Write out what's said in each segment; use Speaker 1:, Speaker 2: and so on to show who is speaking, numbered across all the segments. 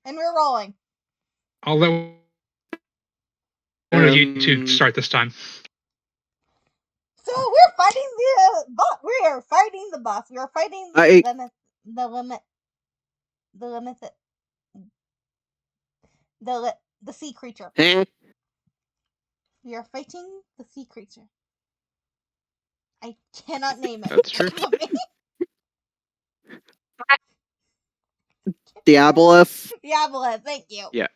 Speaker 1: And we're rolling.
Speaker 2: I'll let one of you two start this time.
Speaker 1: So we're fighting the boss. We are fighting the boss. We are fighting the sea creature. We are fighting the sea creature. I cannot name it.
Speaker 3: That's true.
Speaker 4: Diaboleth.
Speaker 1: Diaboleth, thank you.
Speaker 3: Yeah.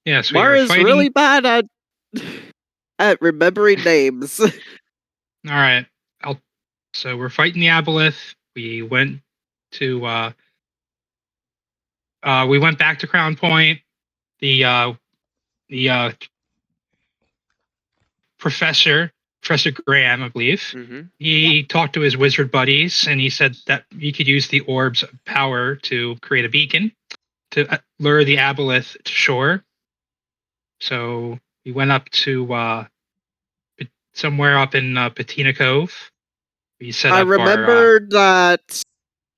Speaker 2: Yes,
Speaker 4: Mara's
Speaker 2: fighting...
Speaker 4: really bad at remembering names.
Speaker 2: All right. So we're fighting the Aboleth. We went to we went back to Crown Point. The Professor Graham, I believe, he talked to his wizard buddies, and he said that he could use the orb's power to create a beacon to lure the Aboleth to shore. So we went up to somewhere up in Patina Cove. We set
Speaker 4: I
Speaker 2: up
Speaker 4: remember that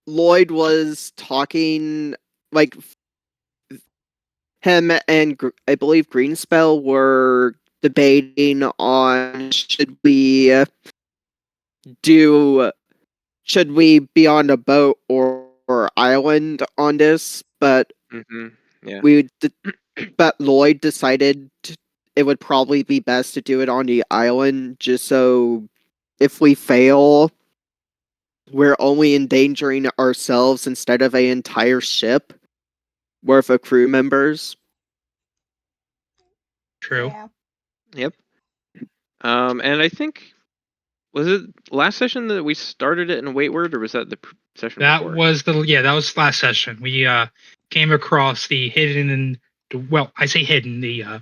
Speaker 4: Lloyd was talking, like, him and I believe Greenspell were debating on should we be on a boat or island on this, but but Lloyd decided it would probably be best to do it on the island, just so if we fail, we're only endangering ourselves instead of an entire ship worth of crew members.
Speaker 2: True.
Speaker 1: Yeah.
Speaker 3: Yep. And I think, was it last session that we started it in Waitward, or was that the session before?
Speaker 2: That was last session. We came across the hidden, well, I say hidden, the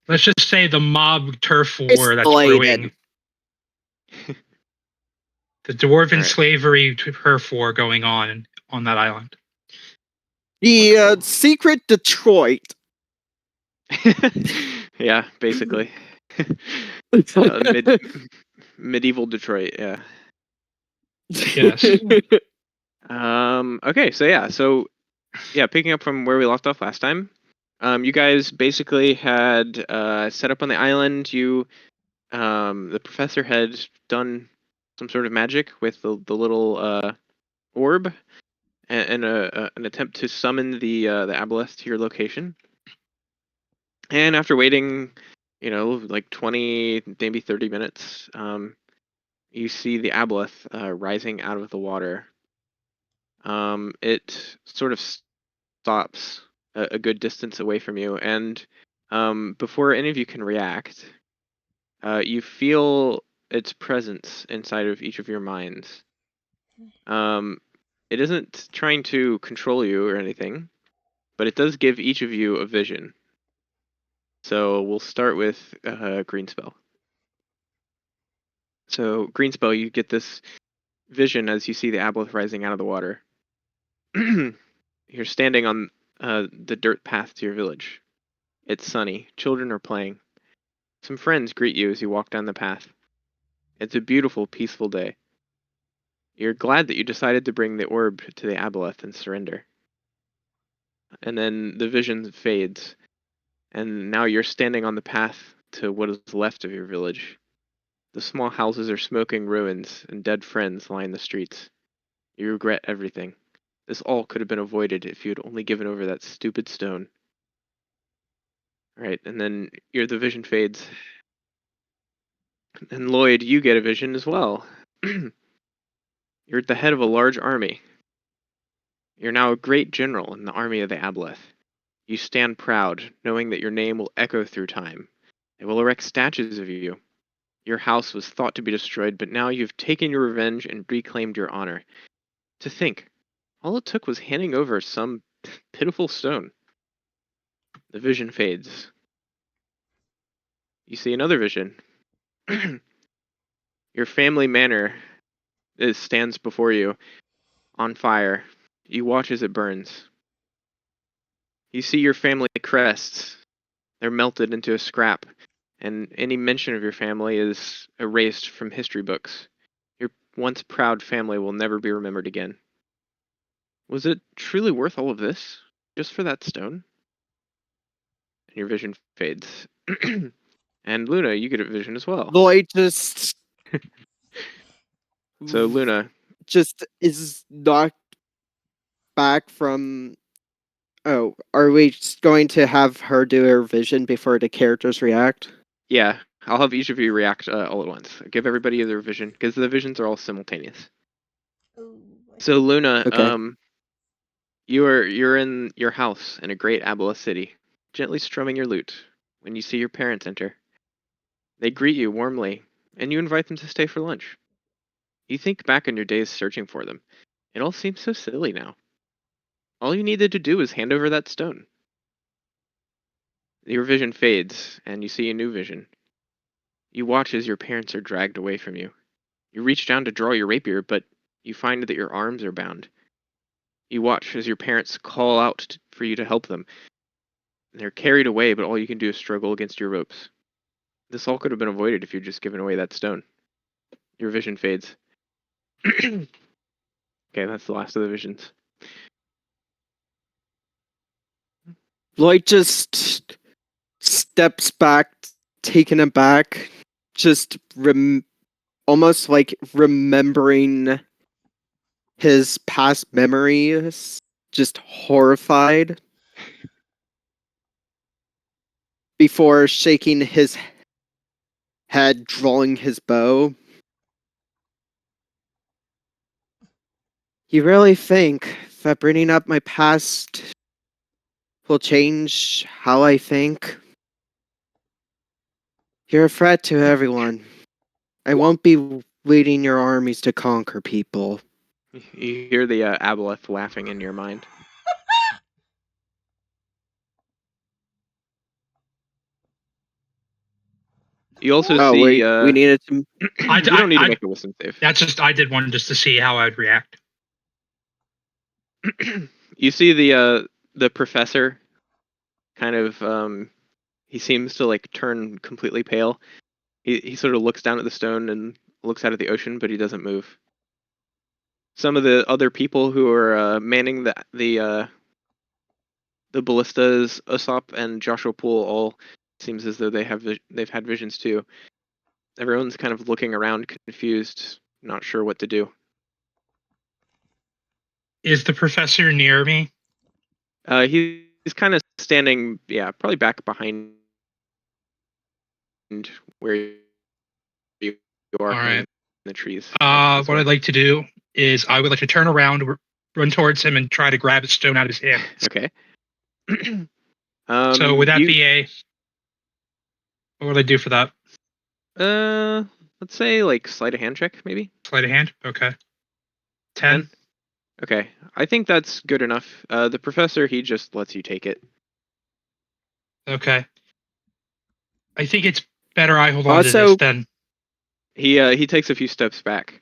Speaker 2: let's just say the mob turf war that's brewing. The dwarven slavery turf war going on that island.
Speaker 4: The secret Detroit.
Speaker 3: Yeah, basically. Medieval Detroit, yeah.
Speaker 2: Yes.
Speaker 3: Okay, so picking up from where we left off last time, you guys basically had set up on the island. The professor had done some sort of magic with the little orb, and an attempt to summon the Aboleth to your location. And after waiting, like 20, maybe 30 minutes, you see the Aboleth rising out of the water. It sort of stops a good distance away from you, and before any of you can react, you feel its presence inside of each of your minds. It isn't trying to control you or anything, but it does give each of you a vision. So we'll start with Greenspell. So Greenspell, you get this vision as you see the Aboleth rising out of the water. You're standing on the dirt path to your village. It's sunny. Children are playing. Some friends greet you as you walk down the path. It's a beautiful, peaceful day. You're glad that you decided to bring the orb to the Aboleth and surrender. And then the vision fades, and now you're standing on the path to what is left of your village. The small houses are smoking ruins, and dead friends line the streets. You regret everything. This all could have been avoided if you had only given over that stupid stone. Right, and then the vision fades. And Lloyd, you get a vision as well. You're at the head of a large army. You're now a great general in the army of the Aboleth. You stand proud, knowing that your name will echo through time. They will erect statues of you. Your house was thought to be destroyed, but now you've taken your revenge and reclaimed your honor. To think, all it took was handing over some pitiful stone. The vision fades. You see another vision. Your family manor stands before you, on fire. You watch as it burns. You see your family crests. They're melted into a scrap, and any mention of your family is erased from history books. once proud family will never be remembered again. Was it truly worth all of this? Just for that stone? And your vision fades. And Luna, you get a vision as well.
Speaker 4: Lloyd just
Speaker 3: So Luna,
Speaker 4: just is knocked back from. Oh, are we just going to have her do her vision before the characters react?
Speaker 3: yeah, I'll have each of you react all at once. Give everybody their vision because the visions are all simultaneous.
Speaker 1: Ooh.
Speaker 3: So Luna,
Speaker 4: Okay.
Speaker 3: you're in your house in a great Aboleth city, gently strumming your lute when you see your parents enter. They greet you warmly, and you invite them to stay for lunch. You think back on your days searching for them. It all seems so silly now. All you needed to do was hand over that stone. Your vision fades, and you see a new vision. You watch as your parents are dragged away from you. You reach down to draw your rapier, but you find that your arms are bound. You watch as your parents call out for you to help them. They're carried away, but all you can do is struggle against your ropes. This all could have been avoided if you'd just given away that stone. Your vision fades. Okay, that's the last of the visions.
Speaker 4: Lloyd just steps back, taken aback, just almost like remembering his past memories, just horrified, before shaking his head, drawing his bow. You really think that bringing up my past will change how I think? You're a threat to everyone. I won't be leading your armies to conquer people.
Speaker 3: You hear the Aboleth laughing in your mind. You also
Speaker 4: Oh,
Speaker 3: see.
Speaker 4: we needed to.
Speaker 3: You don't need to make a wisdom save.
Speaker 2: That's just I did one just to see how I'd react.
Speaker 3: You see the professor kind of he seems to like turn completely pale. He sort of looks down at the stone and looks out at the ocean, but he doesn't move. Some of the other people who are manning the ballistas, Usopp and Joshua Poole, all seems as though they've had visions too. Everyone's kind of looking around, confused, not sure what to do.
Speaker 2: Is the professor near me?
Speaker 3: He's kind of standing, yeah, probably back behind where you are.
Speaker 2: All right.
Speaker 3: In the trees.
Speaker 2: What I'd like to do is I would like to turn around, run towards him, and try to grab a stone out of his hand.
Speaker 3: Okay.
Speaker 2: So would that be a? What would I do for that?
Speaker 3: Let's say like sleight of hand check, maybe.
Speaker 2: Sleight of hand. Okay. 10.
Speaker 3: Okay, I think that's good enough. The professor, he just lets you take it.
Speaker 2: Okay. I think it's better I hold on to
Speaker 4: Also-
Speaker 2: this then.
Speaker 3: He takes a few steps back.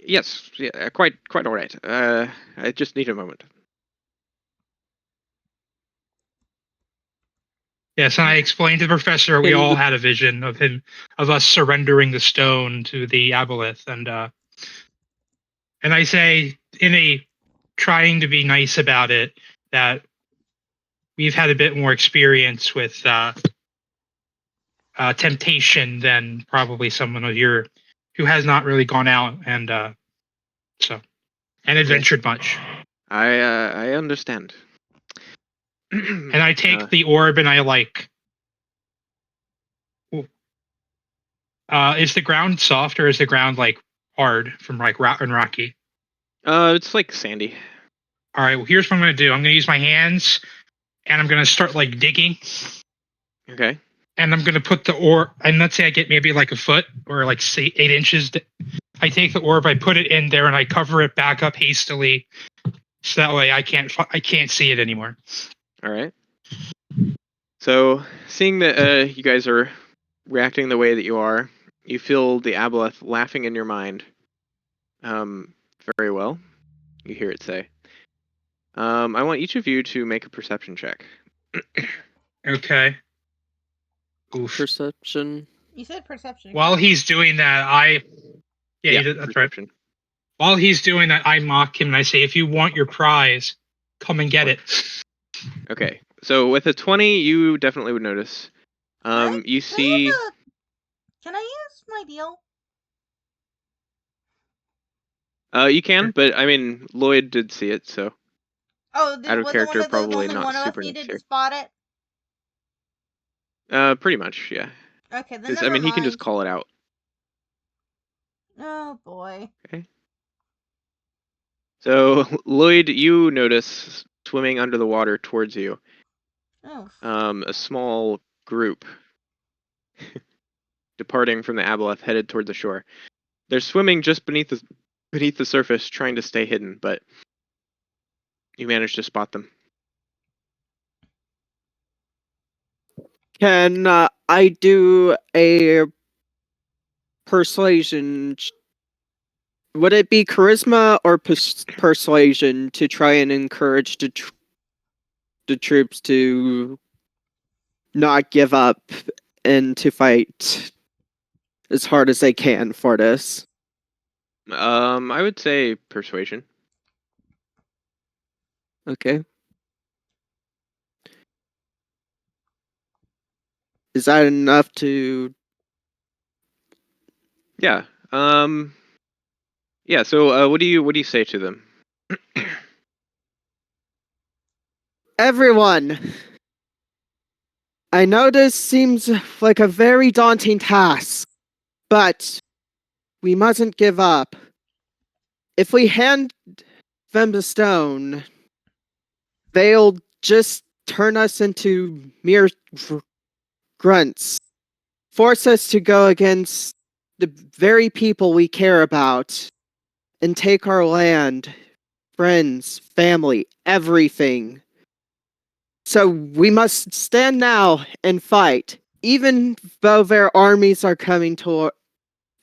Speaker 3: Yes, yeah, quite all right. I just need a moment.
Speaker 2: Yes, and I explained to the professor we all had a vision of us surrendering the stone to the Aboleth, and I say in a trying to be nice about it that we've had a bit more experience with temptation than probably someone of your who has not really gone out and adventured much.
Speaker 3: I understand.
Speaker 2: And I take the orb and I like. Is the ground soft or is the ground like hard from like and rocky?
Speaker 3: It's like sandy.
Speaker 2: All right. Well, here's what I'm gonna do. I'm gonna use my hands, and I'm gonna start like digging.
Speaker 3: Okay.
Speaker 2: And I'm gonna put the orb. And let's say I get maybe like a foot or like say 8 inches. I take the orb, I put it in there, and I cover it back up hastily, so that way I can't see it anymore.
Speaker 3: All right. So, seeing that you guys are reacting the way that you are, you feel the Aboleth laughing in your mind. Very well. You hear it say. I want each of you to make a perception check.
Speaker 2: Okay. Oof.
Speaker 4: Perception.
Speaker 1: You said perception.
Speaker 2: While he's doing that, Yeah, that's right.
Speaker 3: perception.
Speaker 2: While he's doing that, I mock him and I say, if you want your prize, come and get it.
Speaker 3: Okay, so with a 20, you definitely would notice. You see.
Speaker 1: Can I use my deal?
Speaker 3: You can, but I mean, Lloyd did see it, so.
Speaker 1: Oh,
Speaker 3: Out of
Speaker 1: was
Speaker 3: character,
Speaker 1: it one of those
Speaker 3: probably
Speaker 1: only
Speaker 3: not
Speaker 1: one of us
Speaker 3: super
Speaker 1: needed to
Speaker 3: necessary.
Speaker 1: spot it?
Speaker 3: Pretty much, yeah.
Speaker 1: Okay, then
Speaker 3: Because
Speaker 1: never
Speaker 3: I mean,
Speaker 1: mind.
Speaker 3: he can just call it out.
Speaker 1: Oh boy.
Speaker 3: Okay. So Lloyd, you notice swimming under the water towards you.
Speaker 1: Oh.
Speaker 3: A small group departing from the Aboleth, headed toward the shore. They're swimming just beneath the surface, trying to stay hidden, but you manage to spot them.
Speaker 4: Can I do a persuasion? Would it be charisma or persuasion to try and encourage the troops to not give up and to fight as hard as they can for this?
Speaker 3: I would say persuasion.
Speaker 4: Okay. Is that enough to...
Speaker 3: Yeah. Yeah, so what do you say to them?
Speaker 4: Everyone! I know this seems like a very daunting task, but we mustn't give up. If we hand them the stone, they'll just turn us into mere grunts, force us to go against the very people we care about, and take our land, friends, family, everything. So we must stand now and fight, even though their armies are coming toward.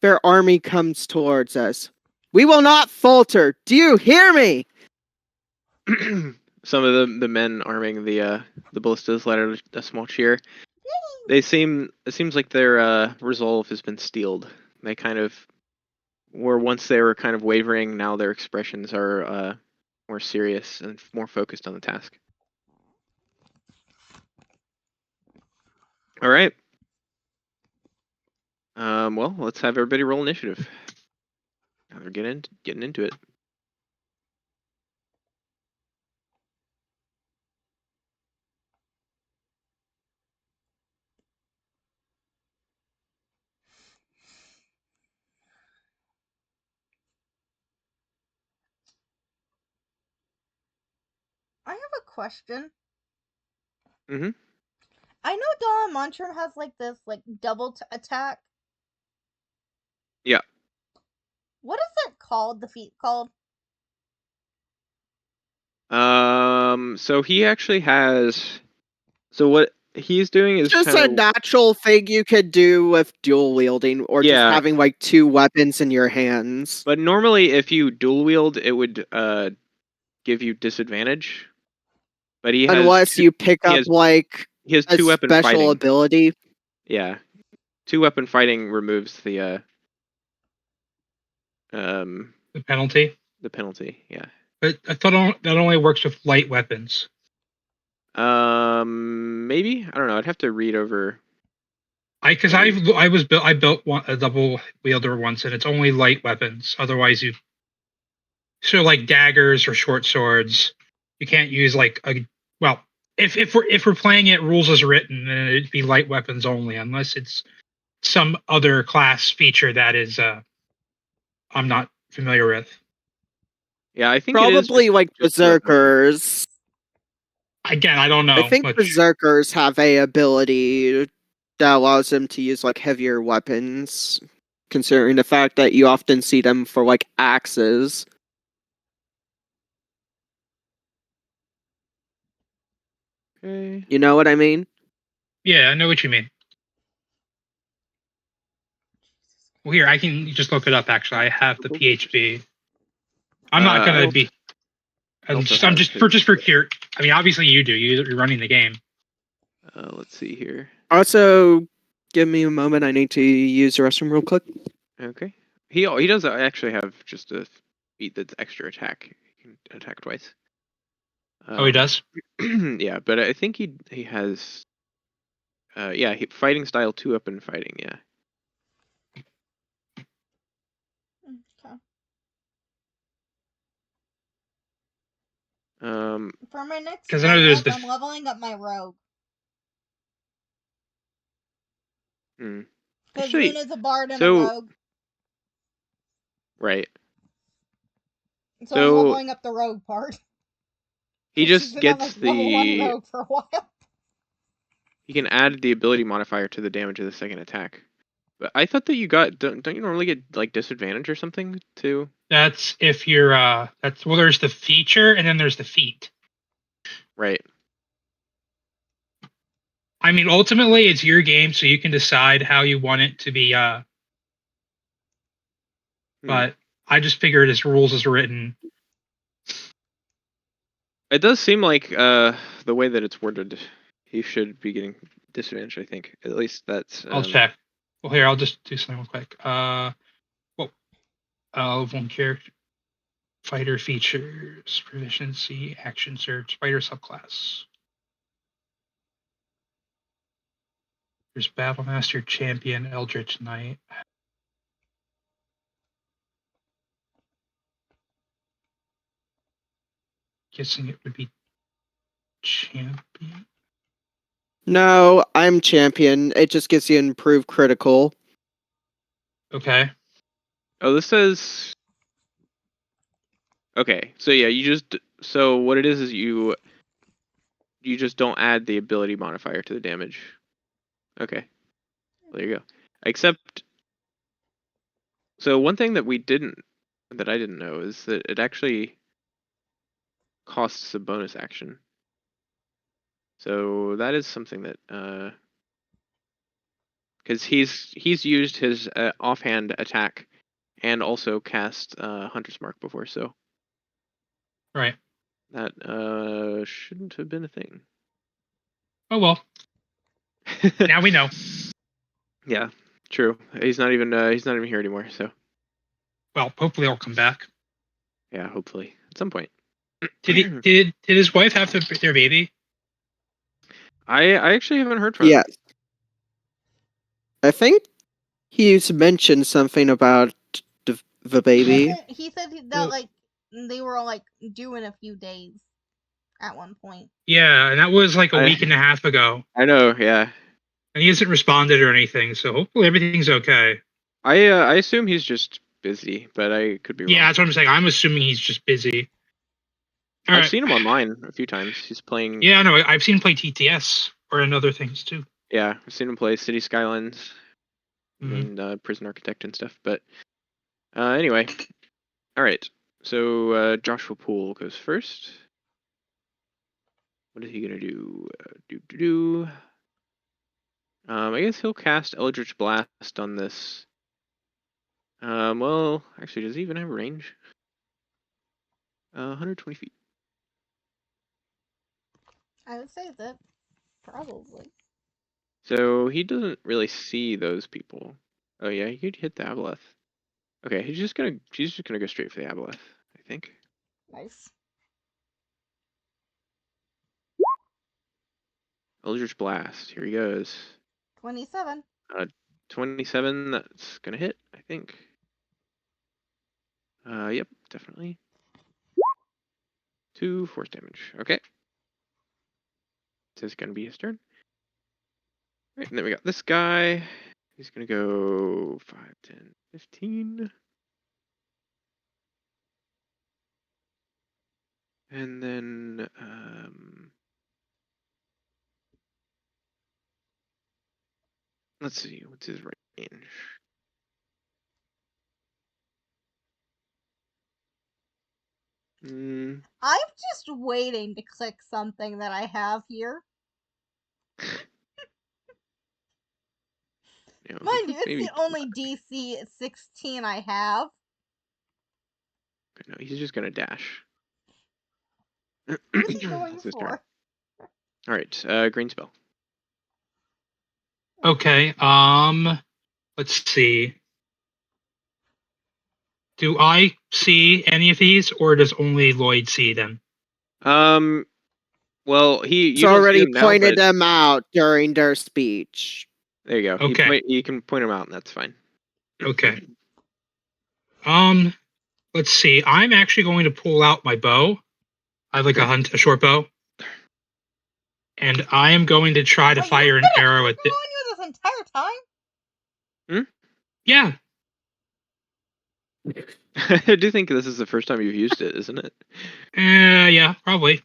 Speaker 4: Their army comes towards us. We will not falter. Do you hear me?
Speaker 3: Some of the men arming the ballistas let out a small cheer. It seems like their resolve has been steeled. They kind of were once they were kind of wavering. Now their expressions are more serious and more focused on the task. All right. Well, let's have everybody roll initiative. Now they're getting into it.
Speaker 1: I have a question.
Speaker 3: Mm-hmm.
Speaker 1: I know Dawn Montrum has like this like double attack.
Speaker 3: Yeah.
Speaker 1: What is that called? The feat called?
Speaker 3: So he actually has. So what he's doing is
Speaker 4: Just a
Speaker 3: kinda,
Speaker 4: natural thing you could do with dual wielding, or just
Speaker 3: Yeah.
Speaker 4: having like two weapons in your hands.
Speaker 3: But normally, if you dual wield, it would give you disadvantage. But he has
Speaker 4: Unless you pick
Speaker 3: he
Speaker 4: up
Speaker 3: has-
Speaker 4: like
Speaker 3: he has
Speaker 4: a
Speaker 3: two weapon
Speaker 4: special
Speaker 3: fighting.
Speaker 4: ability.
Speaker 3: Yeah, 2-weapon fighting removes the
Speaker 2: penalty.
Speaker 3: The penalty. Yeah.
Speaker 2: But I thought that only works with light weapons.
Speaker 3: Maybe, I don't know. I'd have to read over.
Speaker 2: I built a double wielder once, and it's only light weapons. Otherwise, like daggers or short swords. You can't use like if we're playing it rules as written, then it'd be light weapons only, unless it's some other class feature that is I'm not familiar with.
Speaker 3: Yeah, I think
Speaker 4: Probably
Speaker 3: it is
Speaker 4: like
Speaker 3: just
Speaker 4: berserkers.
Speaker 2: Again, I don't know.
Speaker 4: I think berserkers have a ability that allows them to use like heavier weapons, considering the fact that you often see them for like axes.
Speaker 3: Okay.
Speaker 4: You know what I mean?
Speaker 2: Yeah, I know what you mean. Well, here, I can just look it up. Actually, I have the PHP. I'm not gonna be. I'm just for cure. I mean, obviously you do. You're running the game.
Speaker 3: Let's see here.
Speaker 4: Also, give me a moment. I need to use the restroom real quick.
Speaker 3: Okay. He does actually have just a feat that's extra attack. He can attack twice.
Speaker 2: Oh, he does?
Speaker 3: Yeah, but I think he has fighting style 2 up in fighting, yeah.
Speaker 1: Okay.
Speaker 3: For
Speaker 1: my next
Speaker 2: 'Cause I know there's
Speaker 1: level up, I'm leveling up my rogue. Because
Speaker 3: Actually,
Speaker 1: Luna's a bard and a
Speaker 3: so
Speaker 1: rogue.
Speaker 3: right.
Speaker 1: So I'm
Speaker 3: So
Speaker 1: leveling up the rogue part.
Speaker 3: he
Speaker 1: 'Cause she's
Speaker 3: just
Speaker 1: been on,
Speaker 3: gets
Speaker 1: like, level 1
Speaker 3: the
Speaker 1: rogue for a while.
Speaker 3: he can add the ability modifier to the damage of the second attack. But I thought that you got don't you normally get like disadvantage or something too?
Speaker 2: That's if you're there's the feature and then there's the feat.
Speaker 3: Right.
Speaker 2: I mean, ultimately it's your game, so you can decide how you want it to be but I just figured as rules is written.
Speaker 3: It does seem like the way that it's worded, he should be getting disadvantage, I think. At least that's
Speaker 2: I'll check. Well, here, I'll just do something real quick. One character, fighter features, proficiency, action search, fighter subclass. There's Battlemaster, Champion, Eldritch Knight. Guessing it would be Champion.
Speaker 4: No, I'm champion. It just gives you improved critical.
Speaker 2: Okay.
Speaker 3: Oh, this says. Okay, so yeah, so what it is you just don't add the ability modifier to the damage. Okay, there you go. Except, so one thing that I didn't know is that it actually costs a bonus action. So that is something that because he's used his offhand attack and also cast Hunter's Mark before, so
Speaker 2: Right.
Speaker 3: that shouldn't have been a thing.
Speaker 2: Oh well. Now we know.
Speaker 3: Yeah, true. He's not even here anymore. So
Speaker 2: Well, hopefully I'll come back.
Speaker 3: yeah, hopefully at some point.
Speaker 2: Did his wife have their baby?
Speaker 3: I actually haven't heard from him.
Speaker 4: Yes. I think he's mentioned something about the baby.
Speaker 1: He said that like they were like due in a few days at one point.
Speaker 2: Yeah, and that was like a week and a half ago.
Speaker 3: I know, yeah.
Speaker 2: And he hasn't responded or anything, so hopefully everything's okay.
Speaker 3: I assume he's just busy, but I could be wrong.
Speaker 2: Yeah, that's what I'm saying. I'm assuming he's just busy.
Speaker 3: I've seen him online a few times. He's playing.
Speaker 2: Yeah, no, I've seen him play TTS or in other things too.
Speaker 3: Yeah, I've seen him play City Skylines and Prison Architect and stuff. But anyway, all right. So Joshua Poole goes first. What is he gonna do? I guess he'll cast Eldritch Blast on this. Well, actually, does he even have range? 120 feet.
Speaker 1: I would say that probably.
Speaker 3: So he doesn't really see those people. Oh yeah, he could hit the Aboleth. Okay, she's just gonna go straight for the Aboleth, I think.
Speaker 1: Nice.
Speaker 3: Eldritch Blast. Here he goes.
Speaker 1: 27.
Speaker 3: 27. That's gonna hit, I think. Yep, definitely. 2 force damage. Okay. This is gonna be his turn. Right, and then we got this guy. He's gonna go 5, 10, 15. And then let's see, what's his range?
Speaker 1: I'm just waiting to click something that I have here. Mind you, it's the only DC 16 I have.
Speaker 3: No, he's just gonna dash.
Speaker 1: What's he going for?
Speaker 3: All right, green spell.
Speaker 2: Okay. Let's see. Do I see any of these, or does only Lloyd see them?
Speaker 3: Well, you
Speaker 4: He's
Speaker 3: don't see
Speaker 4: already
Speaker 3: them now,
Speaker 4: pointed
Speaker 3: but
Speaker 4: them out during their speech.
Speaker 3: there you go.
Speaker 2: Okay.
Speaker 3: You can point them out, and that's fine.
Speaker 2: Okay. Let's see. I'm actually going to pull out my bow. I have like a short bow, and I am going to try to
Speaker 1: Wait,
Speaker 2: fire an
Speaker 1: you've had a
Speaker 2: arrow at
Speaker 1: short
Speaker 2: the.
Speaker 1: bow on you this entire time?
Speaker 2: Yeah.
Speaker 3: I do think this is the first time you've used it, isn't it?
Speaker 2: Yeah, probably.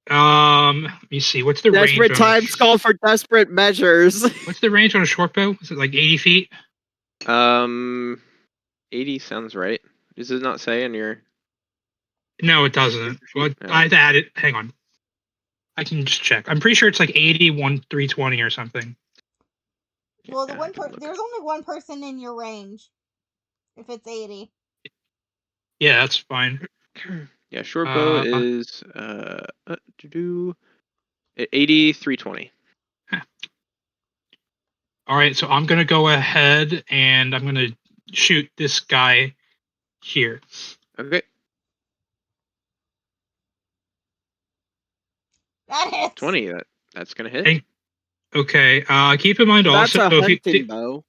Speaker 2: Let me see. What's the
Speaker 4: Desperate
Speaker 2: range on
Speaker 4: times call for desperate measures.
Speaker 2: What's the range on a short bow? Is it like 80 feet?
Speaker 3: 80 sounds right. Does it not say in your?
Speaker 2: No, it doesn't. Well,
Speaker 3: No.
Speaker 2: I had to add it. Hang on. I can just check. I'm pretty sure it's like 81, 320 or something.
Speaker 1: Well,
Speaker 3: Yeah,
Speaker 1: there's only one person in your range. If it's 80.
Speaker 2: Yeah, that's fine.
Speaker 3: Yeah, short bow is 80, 320.
Speaker 2: All right, so I'm gonna go ahead and I'm gonna shoot this guy here.
Speaker 3: Okay.
Speaker 1: That hits.
Speaker 3: 20. That's gonna hit.
Speaker 2: Hey, okay. Keep in mind
Speaker 4: That's
Speaker 2: also
Speaker 4: a
Speaker 2: if you
Speaker 4: hunting bow.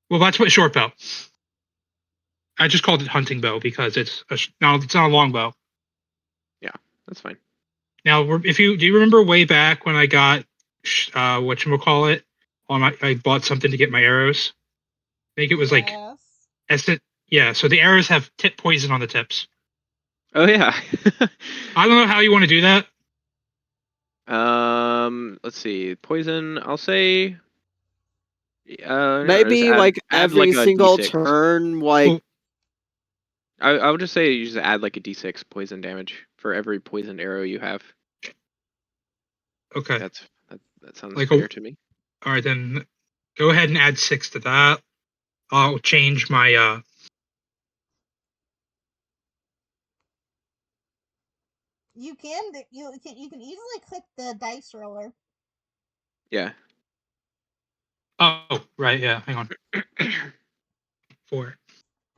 Speaker 2: well, that's what short bow. I just called it hunting bow because it's not a long bow.
Speaker 3: Yeah, that's fine.
Speaker 2: Now, if you do you remember way back when I got whatchamacallit on I bought something to get my arrows. I think it was like Essence. Yeah, so the arrows have tip poison on the tips.
Speaker 3: Oh yeah.
Speaker 2: I don't know how you want to do that.
Speaker 3: Let's see. Poison. I'll say.
Speaker 4: Maybe like
Speaker 3: add
Speaker 4: every
Speaker 3: like a
Speaker 4: single
Speaker 3: D6.
Speaker 4: turn, like
Speaker 3: I would just say you just add like a D6 poison damage for every poisoned arrow you have.
Speaker 2: Okay.
Speaker 3: That sounds
Speaker 2: Like
Speaker 3: fair to me.
Speaker 2: All right, then go ahead and add 6 to that. I'll change my
Speaker 1: You can easily click the dice roller.
Speaker 3: Yeah.
Speaker 2: Oh, right, yeah. Hang on. 4.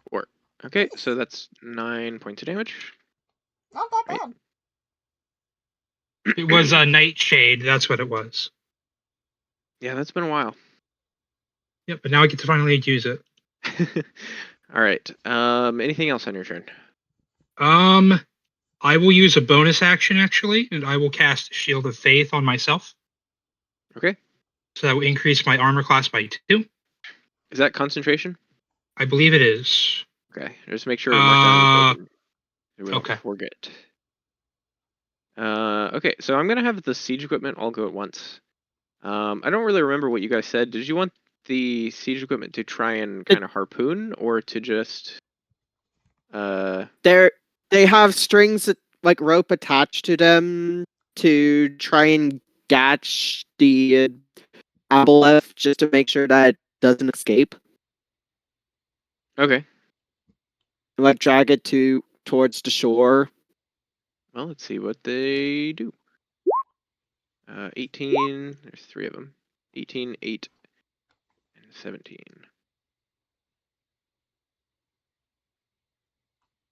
Speaker 3: 4. Okay, so that's 9 points of damage.
Speaker 1: Not that
Speaker 3: Right.
Speaker 1: bad.
Speaker 2: It was a nightshade. That's what it was.
Speaker 3: Yeah, that's been a while.
Speaker 2: Yep, but now I get to finally use it.
Speaker 3: All right. Anything else on your turn?
Speaker 2: I will use a bonus action actually, and I will cast Shield of Faith on myself.
Speaker 3: Okay.
Speaker 2: So that will increase my armor class by 2.
Speaker 3: Is that concentration?
Speaker 2: I believe it is.
Speaker 3: Okay. Just make sure to mark down so we don't
Speaker 2: okay.
Speaker 3: forget. Okay, so I'm gonna have the siege equipment all go at once. I don't really remember what you guys said. Did you want the siege equipment to try and kind of harpoon, or to just
Speaker 4: they have strings like rope attached to them to try and catch the aboleth just to make sure that it doesn't escape.
Speaker 3: Okay.
Speaker 4: Like drag it towards the shore.
Speaker 3: Well, let's see what they do. 18. There's 3 of them. 18, 8, and 17.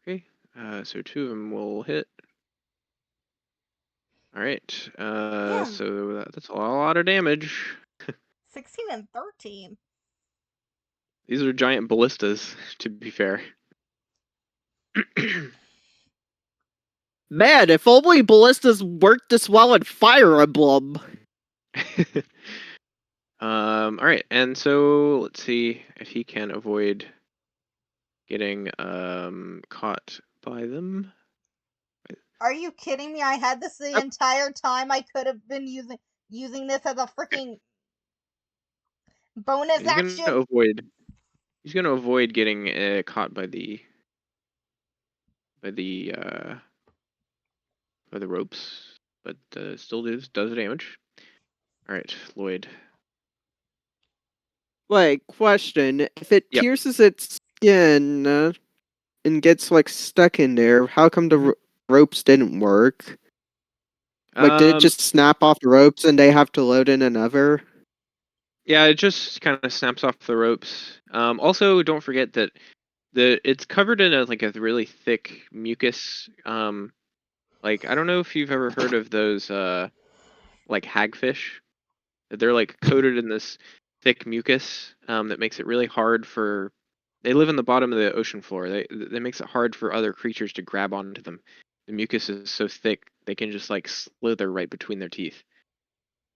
Speaker 3: Okay. So 2 of them will hit. All right. So that's a lot of damage.
Speaker 1: 16 and 13.
Speaker 3: These are giant ballistas, to be fair.
Speaker 4: Man, if only ballistas worked this well in Fire Emblem.
Speaker 3: All right, and so let's see if he can avoid getting caught by them.
Speaker 1: Are you kidding me? I had this the entire time. I could have been using this as a freaking bonus action.
Speaker 3: He's gonna avoid getting caught by the ropes, but still does damage. All right, Lloyd.
Speaker 4: Wait, question. If it pierces its skin and gets like stuck in there, how come the ropes didn't work? Like, did it just snap off the ropes and they have to load in another?
Speaker 3: Yeah, it just kind of snaps off the ropes. Also, don't forget that It's covered in a really thick mucus. Like I don't know if you've ever heard of those like hagfish. They're like coated in this thick mucus that makes it really hard for. They live in the bottom of the ocean floor. That makes it hard for other creatures to grab onto them. The mucus is so thick they can just like slither right between their teeth.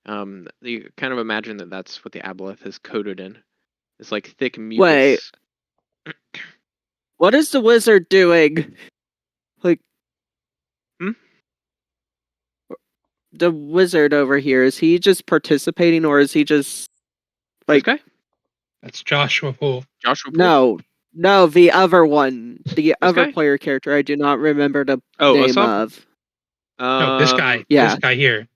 Speaker 3: You kind of imagine that that's what the aboleth is coated in. It's like thick mucus.
Speaker 4: Wait. What is the wizard doing? Like, the wizard over here, is he just participating or is he just like
Speaker 3: this guy?
Speaker 2: That's Joshua Poole.
Speaker 3: Joshua Poole?
Speaker 4: No, the other one, the other
Speaker 3: guy?
Speaker 4: player character. I do not remember the
Speaker 3: Oh,
Speaker 4: name
Speaker 3: Usopp?
Speaker 4: of.
Speaker 2: No, this guy.
Speaker 4: Yeah.
Speaker 2: This guy here.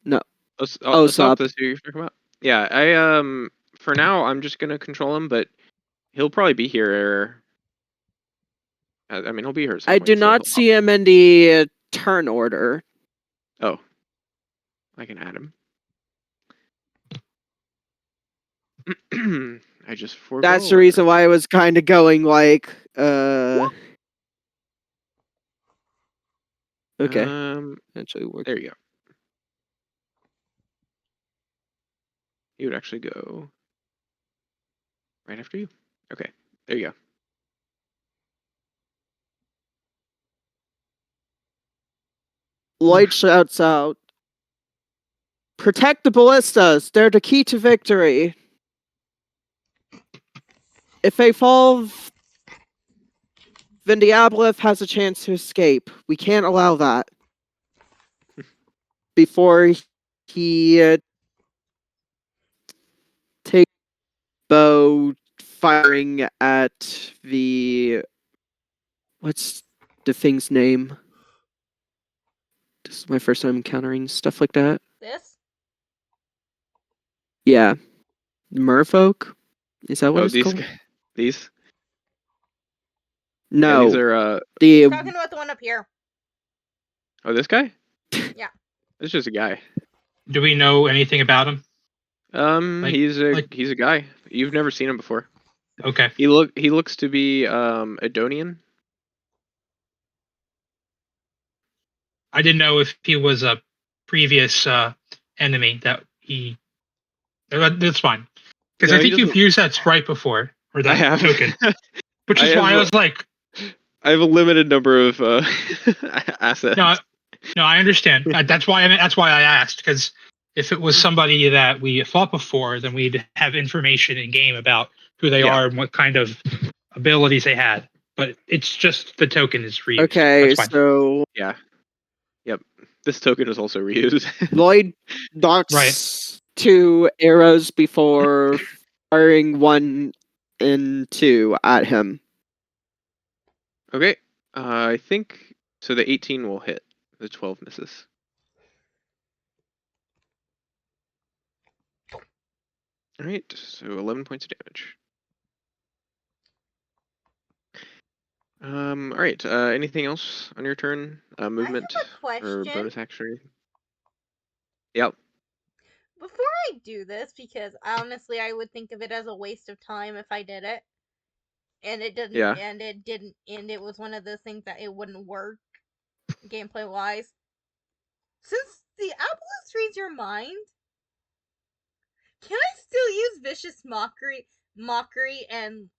Speaker 4: No.
Speaker 3: Usopp, that's who you're talking about? Yeah, I for now I'm just gonna control him, but he'll probably be here. I mean, he'll be here at some
Speaker 4: I
Speaker 3: point,
Speaker 4: do not see him in the turn order.
Speaker 3: Oh, I can add him. I just forgot.
Speaker 4: That's the reason why I was kind of going like, okay. Actually work.
Speaker 3: There you go. He would actually go right after you. Okay, there you go.
Speaker 4: Lloyd shouts out, "Protect the ballistas! They're the key to victory! If they fall, then the aboleth has a chance to escape. We can't allow that." Before he takes bow, firing at the... What's the thing's name? This is my first time encountering stuff like that.
Speaker 1: This?
Speaker 4: Yeah. Merfolk? Is that what it's
Speaker 3: these
Speaker 4: called?
Speaker 3: These?
Speaker 4: No.
Speaker 3: Yeah, these are
Speaker 1: I'm talking about the one up here.
Speaker 3: Oh, this guy?
Speaker 1: Yeah.
Speaker 3: It's just a guy.
Speaker 2: Do we know anything about him?
Speaker 3: He's a guy. You've never seen him before.
Speaker 2: Okay.
Speaker 3: He looks to be Adonian.
Speaker 2: I didn't know if he was a previous enemy that he. That's fine. Because
Speaker 3: No,
Speaker 2: I think you've used that sprite before, or
Speaker 3: I
Speaker 2: that
Speaker 3: have.
Speaker 2: token. Which is why I was like.
Speaker 3: I have a limited number of assets.
Speaker 2: No, I understand. That's why I asked, because if it was somebody that we fought before, then we'd have information in game about who they are and what kind of abilities they had. But it's just the token is reused.
Speaker 4: Okay, so
Speaker 3: yeah, yep. This token is also reused.
Speaker 4: Lloyd docks 2 arrows before firing 1 and 2 at him.
Speaker 3: Okay, I think so. The 18 will hit. The 12 misses. All right, so 11 points of damage. All right. Anything else on your turn? Movement
Speaker 1: I have a question.
Speaker 3: or bonus action? Yep.
Speaker 1: Before I do this, because honestly, I would think of it as a waste of time if I did it, and it didn't.
Speaker 3: Yeah.
Speaker 1: And it didn't. And it was one of those things that it wouldn't work, gameplay wise. Since the aboleth reads your mind, can I still use vicious mockery, and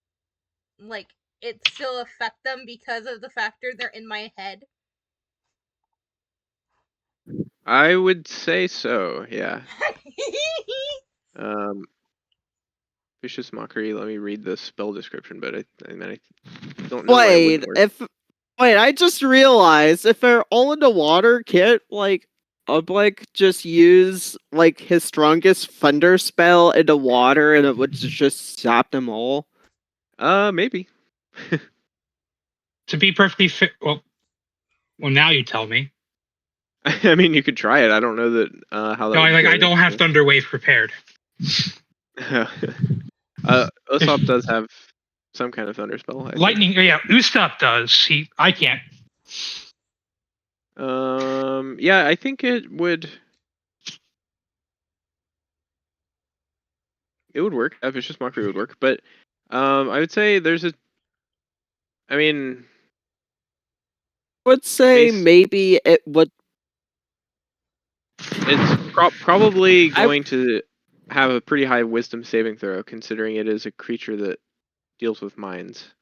Speaker 1: like it still affect them because of the factor they're in my head?
Speaker 3: I would say so. Yeah. Vicious mockery. Let me read the spell description, but I don't know.
Speaker 4: Wait, I just realized if they're all in the water, can't Oblique just use his strongest thunder spell in the water and it would just zap them all?
Speaker 3: Maybe.
Speaker 2: To be perfectly fit, well, now you tell me.
Speaker 3: I mean, you could try it. I don't know that how that.
Speaker 2: No, I don't have Thunderwave prepared.
Speaker 3: Usopp does have some kind of thunder spell.
Speaker 2: Lightning, yeah, Usopp does. I can't.
Speaker 3: Yeah, I think it would. It would work. Vicious mockery would work, but I would say there's a. I mean,
Speaker 4: Would say
Speaker 3: Base-
Speaker 4: maybe it would.
Speaker 3: it's probably
Speaker 4: I-
Speaker 3: going to have a pretty high wisdom saving throw, considering it is a creature that deals with minds.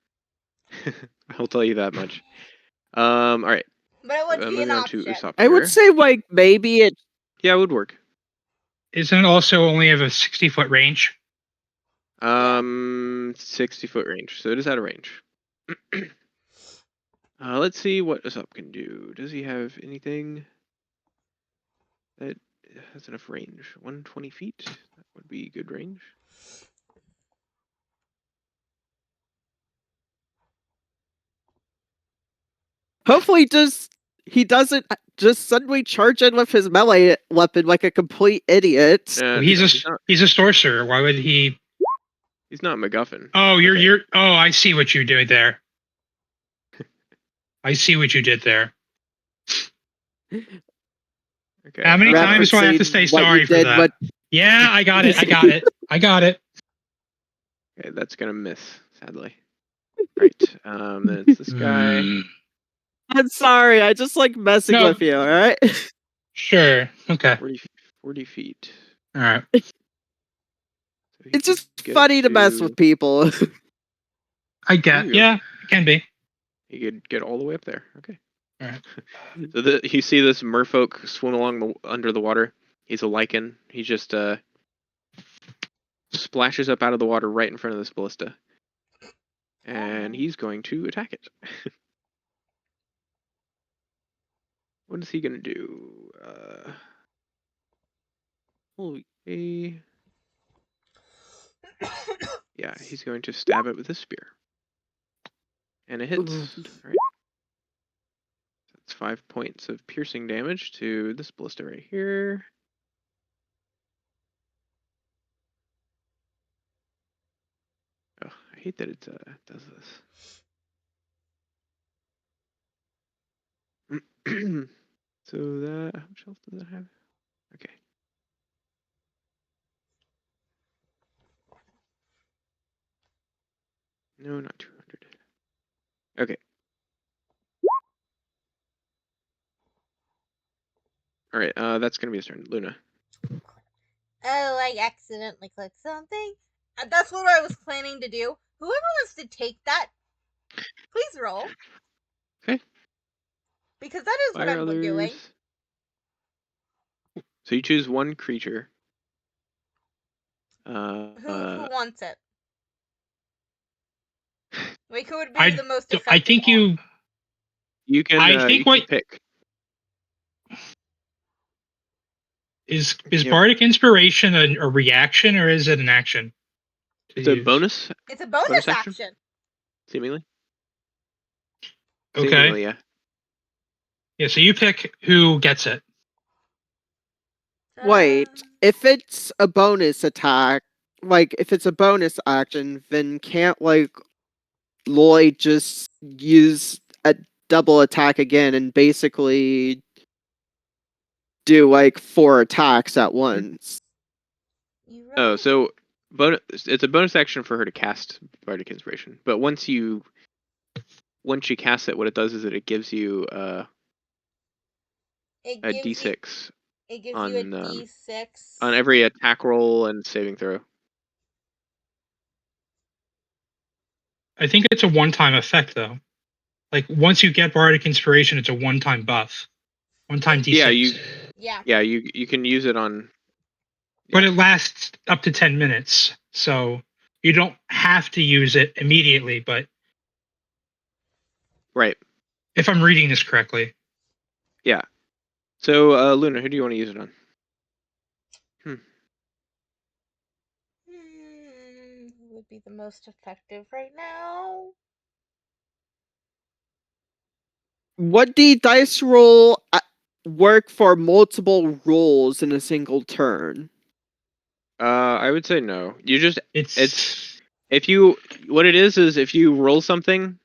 Speaker 3: I'll tell you that much. All right.
Speaker 1: But it would be an
Speaker 3: Moving on to
Speaker 1: option.
Speaker 3: Usopp
Speaker 4: I would
Speaker 3: here.
Speaker 4: say like maybe it.
Speaker 3: Yeah, it would work.
Speaker 2: Isn't it also only have a 60-foot range?
Speaker 3: 60-foot range, so it is out of range. Let's see what Usopp can do. Does he have anything that has enough range? 120 feet? That would be good range.
Speaker 4: Hopefully, he doesn't just suddenly charge in with his melee weapon like a complete idiot.
Speaker 2: He's a sorcerer. Why would he?
Speaker 3: He's not MacGuffin.
Speaker 2: Oh,
Speaker 3: Okay.
Speaker 2: you're. Oh, I see what you did there. I see what you did there.
Speaker 3: Okay.
Speaker 2: How many times do I have to say
Speaker 4: Referencing what
Speaker 2: sorry
Speaker 4: you
Speaker 2: for
Speaker 4: did,
Speaker 2: that?
Speaker 4: but-
Speaker 2: Yeah, I got it. I got it. I got it.
Speaker 3: Okay, that's gonna miss, sadly. Right. Then it's this guy.
Speaker 4: I'm sorry, I just like messing
Speaker 2: No.
Speaker 4: with you, alright?
Speaker 2: Sure. Okay.
Speaker 3: 40 feet.
Speaker 2: All right.
Speaker 3: So he
Speaker 4: It's just
Speaker 3: could get
Speaker 4: funny to mess with people.
Speaker 2: I get.
Speaker 3: Ooh.
Speaker 2: Yeah, it can be.
Speaker 3: He could get all the way up there. Okay.
Speaker 2: Alright.
Speaker 3: So you see this merfolk swim along under the water. He's a lichen. He just splashes up out of the water right in front of this ballista, and he's going to attack it. What is he gonna do? Okay. Yeah, he's going to stab it with a spear, and it hits.
Speaker 4: Ooh.
Speaker 3: Right. That's 5 points of piercing damage to this ballista right here. Oh, I hate that it does this. So that, how much health does it have? Okay. No, not 200. Okay. All right. That's gonna be his turn. Luna.
Speaker 1: Oh, I accidentally clicked something. That's what I was planning to do. Whoever wants to take that, please roll.
Speaker 3: Okay.
Speaker 1: Because that is what
Speaker 3: Fire
Speaker 1: I'm doing.
Speaker 3: others. So you choose one creature.
Speaker 1: Who wants it? Like, who would be the most effective?
Speaker 2: I think you.
Speaker 3: You can.
Speaker 2: I think
Speaker 3: you can
Speaker 2: what
Speaker 3: pick.
Speaker 2: Is
Speaker 3: Yep.
Speaker 2: Bardic Inspiration a reaction or is it an action?
Speaker 3: It's a bonus.
Speaker 1: It's a bonus
Speaker 3: Bonus action?
Speaker 1: action.
Speaker 3: Seemingly.
Speaker 2: Okay.
Speaker 3: Seemingly, yeah.
Speaker 2: Yeah, so you pick who gets it.
Speaker 4: Wait, if it's a bonus attack, like, if it's a bonus action, then can't, like, Lloyd just use a double attack again and basically do, like, 4 attacks at once?
Speaker 3: Oh, so it's a bonus action for her to cast Bardic Inspiration. But once she casts it, what it does is that it gives you a D6
Speaker 1: It gives
Speaker 3: on
Speaker 1: you a D6
Speaker 3: on every attack roll and saving throw.
Speaker 2: I think it's a one-time effect, though. Like, once you get Bardic Inspiration, it's a one-time buff. One-time D6.
Speaker 3: Yeah, you can use it on...
Speaker 2: But it lasts up to 10 minutes, so you don't have to use it immediately, but...
Speaker 3: Right.
Speaker 2: If I'm reading this correctly.
Speaker 3: Yeah. So, Luna, who do you want to use it on?
Speaker 1: Who would be the most effective right now?
Speaker 4: Would the dice roll work for multiple rolls in a single turn?
Speaker 3: I would say no. You just...
Speaker 2: It's...
Speaker 3: What it is if you roll something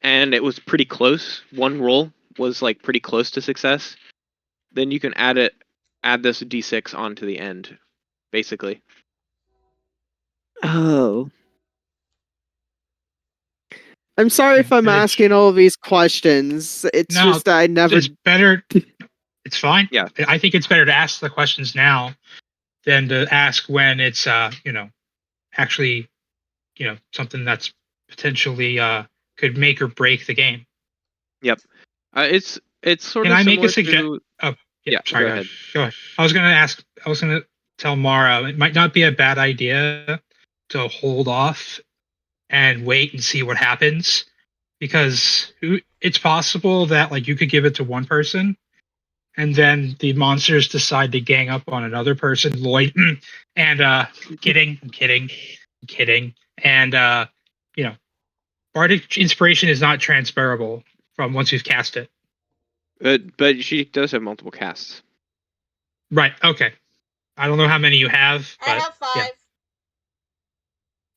Speaker 3: and it was pretty close, one roll was like pretty close to success, then you can add this D6 onto the end, basically.
Speaker 4: Oh. I'm sorry if I'm
Speaker 2: It's-
Speaker 4: asking all of these questions. It's
Speaker 2: No,
Speaker 4: just that I never.
Speaker 2: It's better. It's fine.
Speaker 3: Yeah.
Speaker 2: I think it's better to ask the questions now than to ask when it's actually something that's potentially could make or break the game.
Speaker 3: It's sort
Speaker 2: Can
Speaker 3: of
Speaker 2: I make a
Speaker 3: similar
Speaker 2: suggestion?
Speaker 3: to.
Speaker 2: Oh,
Speaker 3: Yeah,
Speaker 2: sorry.
Speaker 3: go ahead.
Speaker 2: Go ahead. I was gonna tell Mara it might not be a bad idea to hold off and wait and see what happens, because it's possible that like you could give it to one person and then the monsters decide to gang up on another person, Lloyd, and kidding, I'm kidding, and bardic inspiration is not transferable from once you've cast it.
Speaker 3: But she does have multiple casts.
Speaker 2: Right. Okay. I don't know how many you have,
Speaker 1: I
Speaker 2: but
Speaker 1: have 5.
Speaker 2: yeah.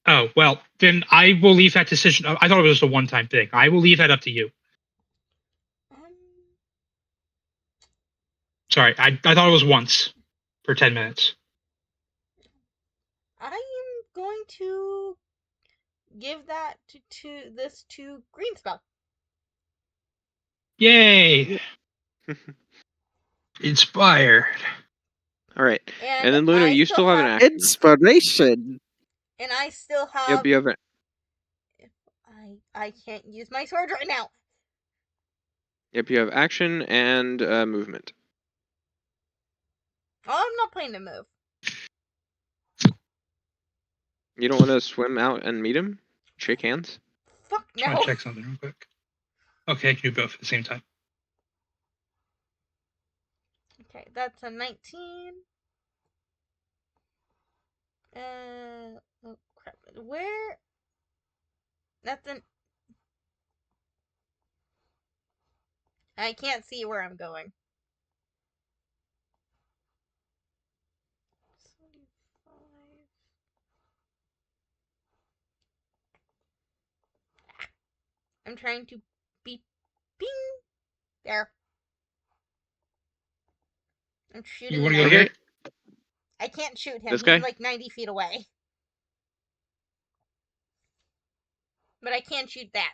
Speaker 2: Oh well, then I will leave that decision. I thought it was just a one-time thing. I will leave that up to you.
Speaker 1: Um,
Speaker 2: Sorry, I thought it was once for 10 minutes.
Speaker 1: I am going to give that to Greenspell.
Speaker 2: Yay! Inspired.
Speaker 3: All right.
Speaker 1: And,
Speaker 3: And then Luna,
Speaker 1: I
Speaker 3: you still have an action.
Speaker 4: Inspiration.
Speaker 1: And I still have.
Speaker 3: Yep, you have it.
Speaker 1: I can't use my sword right now.
Speaker 3: Yep, you have action and movement.
Speaker 1: Oh, I'm not playing to move.
Speaker 3: You don't want to swim out and meet him? Shake hands?
Speaker 1: Fuck
Speaker 2: Trying
Speaker 1: no.
Speaker 2: to check something real quick. Okay, I can do both at the same time.
Speaker 1: Okay, that's a 19. Oh crap. Where? That's an. I can't see where I'm going. 75. I'm trying to be ping there. I'm shooting.
Speaker 2: You want to go
Speaker 1: him.
Speaker 2: here?
Speaker 1: I can't shoot him.
Speaker 3: This
Speaker 1: He's
Speaker 3: guy?
Speaker 1: like 90 feet away. But I can shoot that.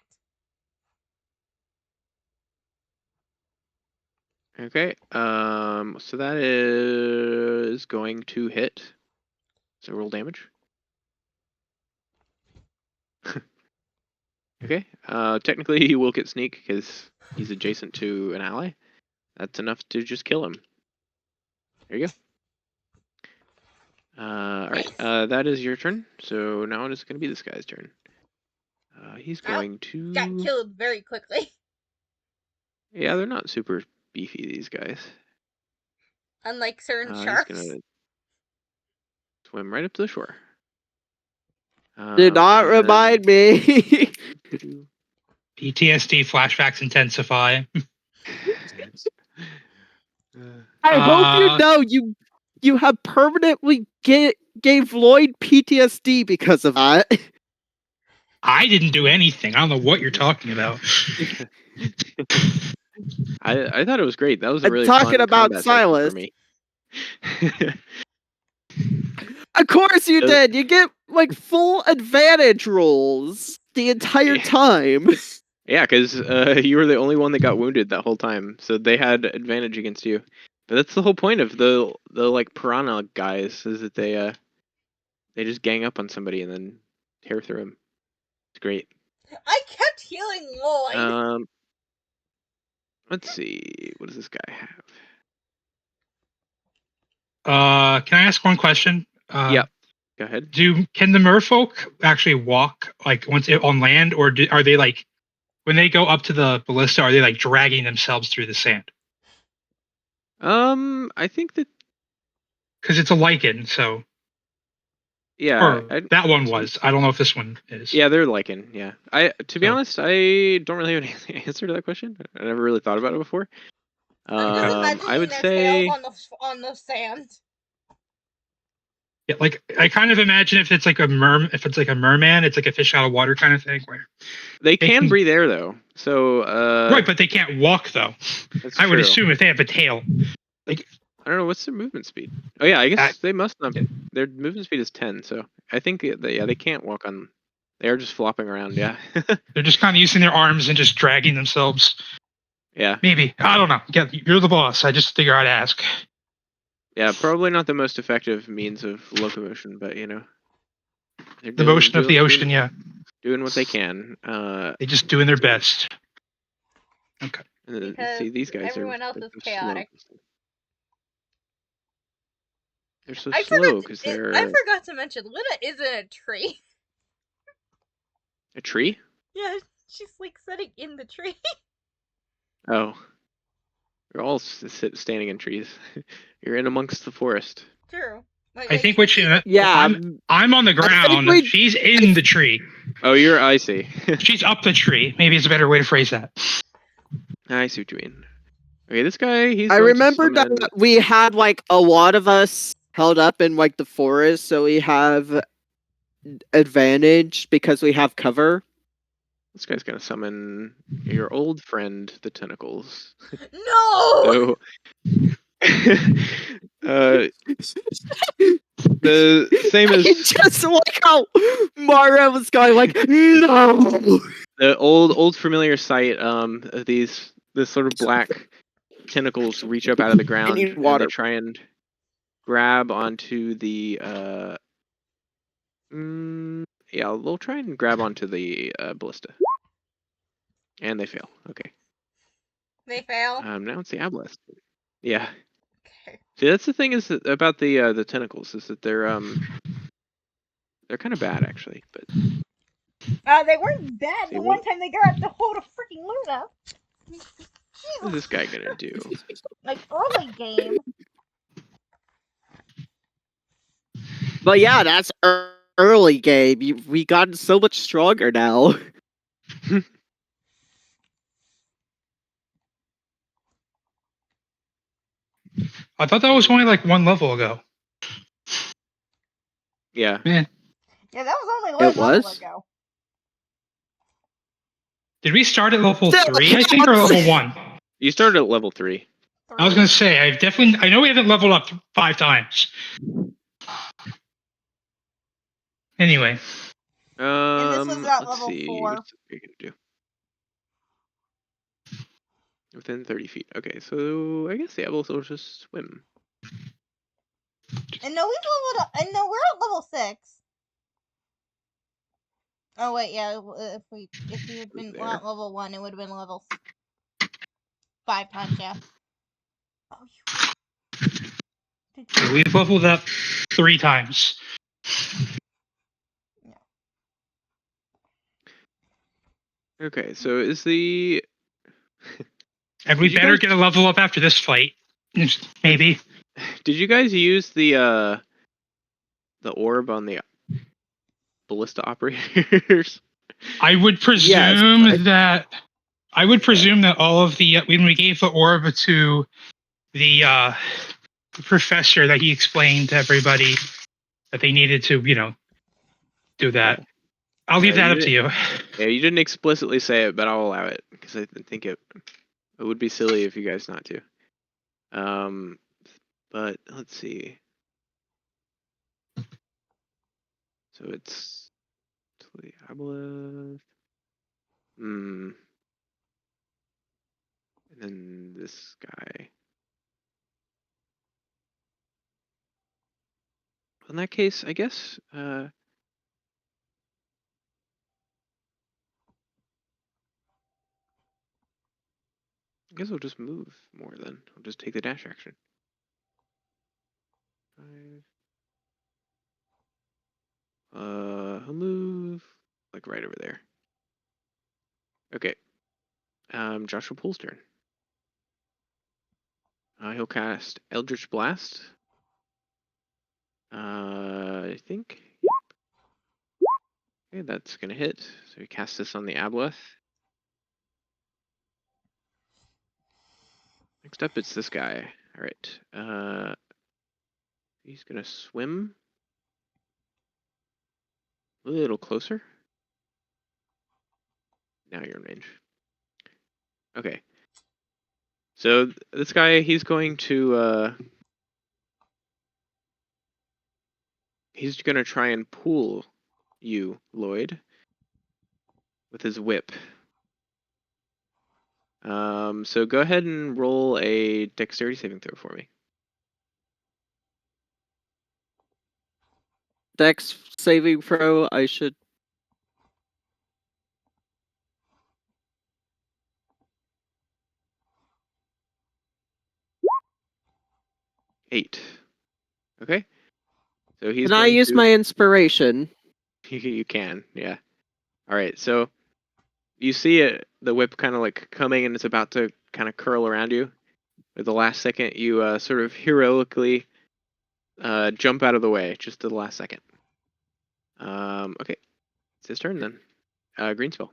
Speaker 3: Okay. So that is going to hit. So roll damage. Okay. Technically he will get sneak because he's adjacent to an ally. That's enough to just kill him. There you go. Alright. That is your turn. So now it is going to be this guy's turn. He's going to.
Speaker 1: Got killed very quickly.
Speaker 3: Yeah, they're not super beefy, these guys.
Speaker 1: Unlike certain
Speaker 3: He's
Speaker 1: sharks.
Speaker 3: gonna swim right up to the shore.
Speaker 4: Do not
Speaker 3: and
Speaker 4: remind me.
Speaker 3: then-
Speaker 2: PTSD flashbacks intensify.
Speaker 4: I hope you know you have permanently gave Lloyd PTSD because of that.
Speaker 2: I didn't do anything. I don't know what you're talking about.
Speaker 3: I thought it was great. That was a
Speaker 4: I'm
Speaker 3: really
Speaker 4: talking
Speaker 3: fun
Speaker 4: about
Speaker 3: combat session
Speaker 4: Silas.
Speaker 3: for me.
Speaker 4: Of course you
Speaker 3: Uh,
Speaker 4: did. You get like full advantage rolls the entire
Speaker 3: Yeah.
Speaker 4: time.
Speaker 3: Yeah, because you were the only one that got wounded that whole time, so they had advantage against you. But that's the whole point of the like piranha guys is that they just gang up on somebody and then tear through them. It's great.
Speaker 1: I kept healing Lloyd.
Speaker 3: Let's see. What does this guy have?
Speaker 2: Can I ask one question?
Speaker 3: Yeah. Go ahead.
Speaker 2: Can the merfolk actually walk like once on land, or are they like when they go up to the ballista? Are they like dragging themselves through the sand?
Speaker 3: I think that
Speaker 2: Because it's a lichen, so
Speaker 3: yeah.
Speaker 2: or that one was. I don't know if this one is.
Speaker 3: Yeah, they're lichen. Yeah. To be
Speaker 2: Oh.
Speaker 3: honest, I don't really have an answer to that question. I never really thought about it before.
Speaker 1: I'm just imagining
Speaker 3: I would
Speaker 1: their
Speaker 3: say.
Speaker 1: tails on the sand.
Speaker 2: Yeah, like I kind of imagine if it's like a merman, it's like a fish out of water kind of thing. Where
Speaker 3: They can
Speaker 2: can-
Speaker 3: breathe air though, so
Speaker 2: right, but they can't walk though.
Speaker 3: that's
Speaker 2: I would
Speaker 3: true.
Speaker 2: assume if they have a tail.
Speaker 3: I don't know what's their movement speed. Oh yeah, I guess
Speaker 2: Uh,
Speaker 3: they must not. Their movement speed is 10, so I think they can't walk on They're just flopping around, yeah.
Speaker 2: They're just kind of using their arms and just dragging themselves.
Speaker 3: Yeah.
Speaker 2: Maybe. I don't know. Yeah, you're the boss. I just figure I'd ask.
Speaker 3: Yeah, probably not the most effective means of locomotion, but you know.
Speaker 2: The motion of the ocean, yeah.
Speaker 3: Doing what they can.
Speaker 2: They're just doing their best. Okay.
Speaker 1: Because
Speaker 3: see, these guys
Speaker 1: everyone else is chaotic.
Speaker 3: They're so slow because they're.
Speaker 1: I forgot to mention, Luna is in a tree.
Speaker 3: A tree?
Speaker 1: Yeah, she's like sitting in the tree.
Speaker 3: Oh. You're all standing in trees. You're in amongst the forest.
Speaker 1: True.
Speaker 2: I think what she.
Speaker 4: Yeah,
Speaker 2: I'm on the ground. She's in the tree.
Speaker 3: Oh, you're icy.
Speaker 2: She's up the tree. Maybe it's a better way to phrase that.
Speaker 3: I see what you mean. Okay, this guy, he's.
Speaker 4: I remember that we had like a lot of us held up in like the forest, so we have advantage because we have cover.
Speaker 3: This guy's gonna summon your old friend, the tentacles.
Speaker 1: No.
Speaker 3: So, the same as
Speaker 4: just like how Mara was going like no.
Speaker 3: The old familiar sight. This sort of black tentacles reach up out of the ground and they try and grab onto the yeah, they'll try and grab onto the ballista. And they fail. Okay.
Speaker 1: They fail?
Speaker 3: Now it's the aboleth. Yeah.
Speaker 1: Okay.
Speaker 3: See, that's the thing about the tentacles is that they're kind of bad actually, but
Speaker 1: they weren't bad the one time they got to hold a freaking Luna.
Speaker 3: What is this guy gonna do?
Speaker 1: Like early game.
Speaker 4: But yeah, that's early game. We got so much stronger now.
Speaker 2: I thought that was only like one level ago.
Speaker 3: Yeah.
Speaker 2: Man.
Speaker 1: Yeah, that was only one level ago.
Speaker 2: Did we start at level 3, I think, or level 1?
Speaker 3: You started at level 3.
Speaker 2: I was gonna say, I know we haven't leveled up 5 times. Anyway.
Speaker 1: And this was at level 4.
Speaker 3: What's you gonna do? Within 30 feet. Okay, so I guess the aboleth will just swim.
Speaker 1: And no, we've leveled up. And no, we're at level 6. Oh wait, yeah. If we had been at level 1, it would have been level 5 times. Yeah.
Speaker 2: Oh, we've leveled up 3 times.
Speaker 1: Yeah.
Speaker 3: Okay, so is the.
Speaker 2: And we better get a level up after this fight. Maybe.
Speaker 3: Did you guys use the orb on the ballista operators?
Speaker 2: I would presume that all of the when we gave the orb to the professor, that he explained to everybody that they needed to, do that. I'll leave that up to you.
Speaker 3: Yeah, you didn't explicitly say it, but I'll allow it because I think it would be silly if you guys not to. But let's see. So it's the aboleth. And then this guy. In that case, I guess. I guess we'll just move more then. We'll just take the dash action. 5. He'll move like right over there. Okay. Joshua Poole's turn. He'll cast Eldritch Blast. I think. Okay, that's gonna hit. So he casts this on the aboleth. Next up, it's this guy. All right. He's gonna swim a little closer. Now you're in range. Okay. So this guy, he's going to he's gonna try and pull you, Lloyd. with his whip. So go ahead and roll a dexterity saving throw for me.
Speaker 4: Dex saving throw, I should.
Speaker 3: 8. Okay. So he's
Speaker 4: Can I
Speaker 3: going
Speaker 4: use
Speaker 3: to...
Speaker 4: my inspiration?
Speaker 3: You can, yeah. All right, so you see it, the whip kind of like coming, and it's about to kind of curl around you. At the last second, you sort of heroically jump out of the way, just at the last second. Okay, it's his turn then. Greenspell.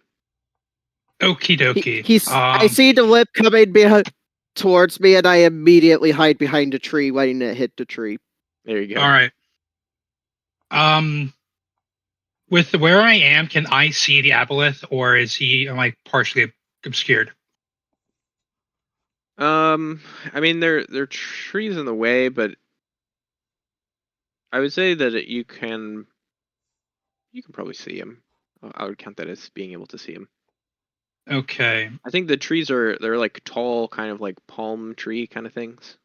Speaker 2: Okie dokie.
Speaker 4: I see the whip coming towards me, and I immediately hide behind a tree, waiting to hit the tree.
Speaker 3: There you go.
Speaker 2: All right. With where I am, can I see the aboleth, or is he like partially obscured?
Speaker 3: I mean, there are trees in the way, but I would say that you can probably see him. I would count that as being able to see him.
Speaker 2: Okay.
Speaker 3: I think the trees they're like tall, kind of like palm tree kind of things.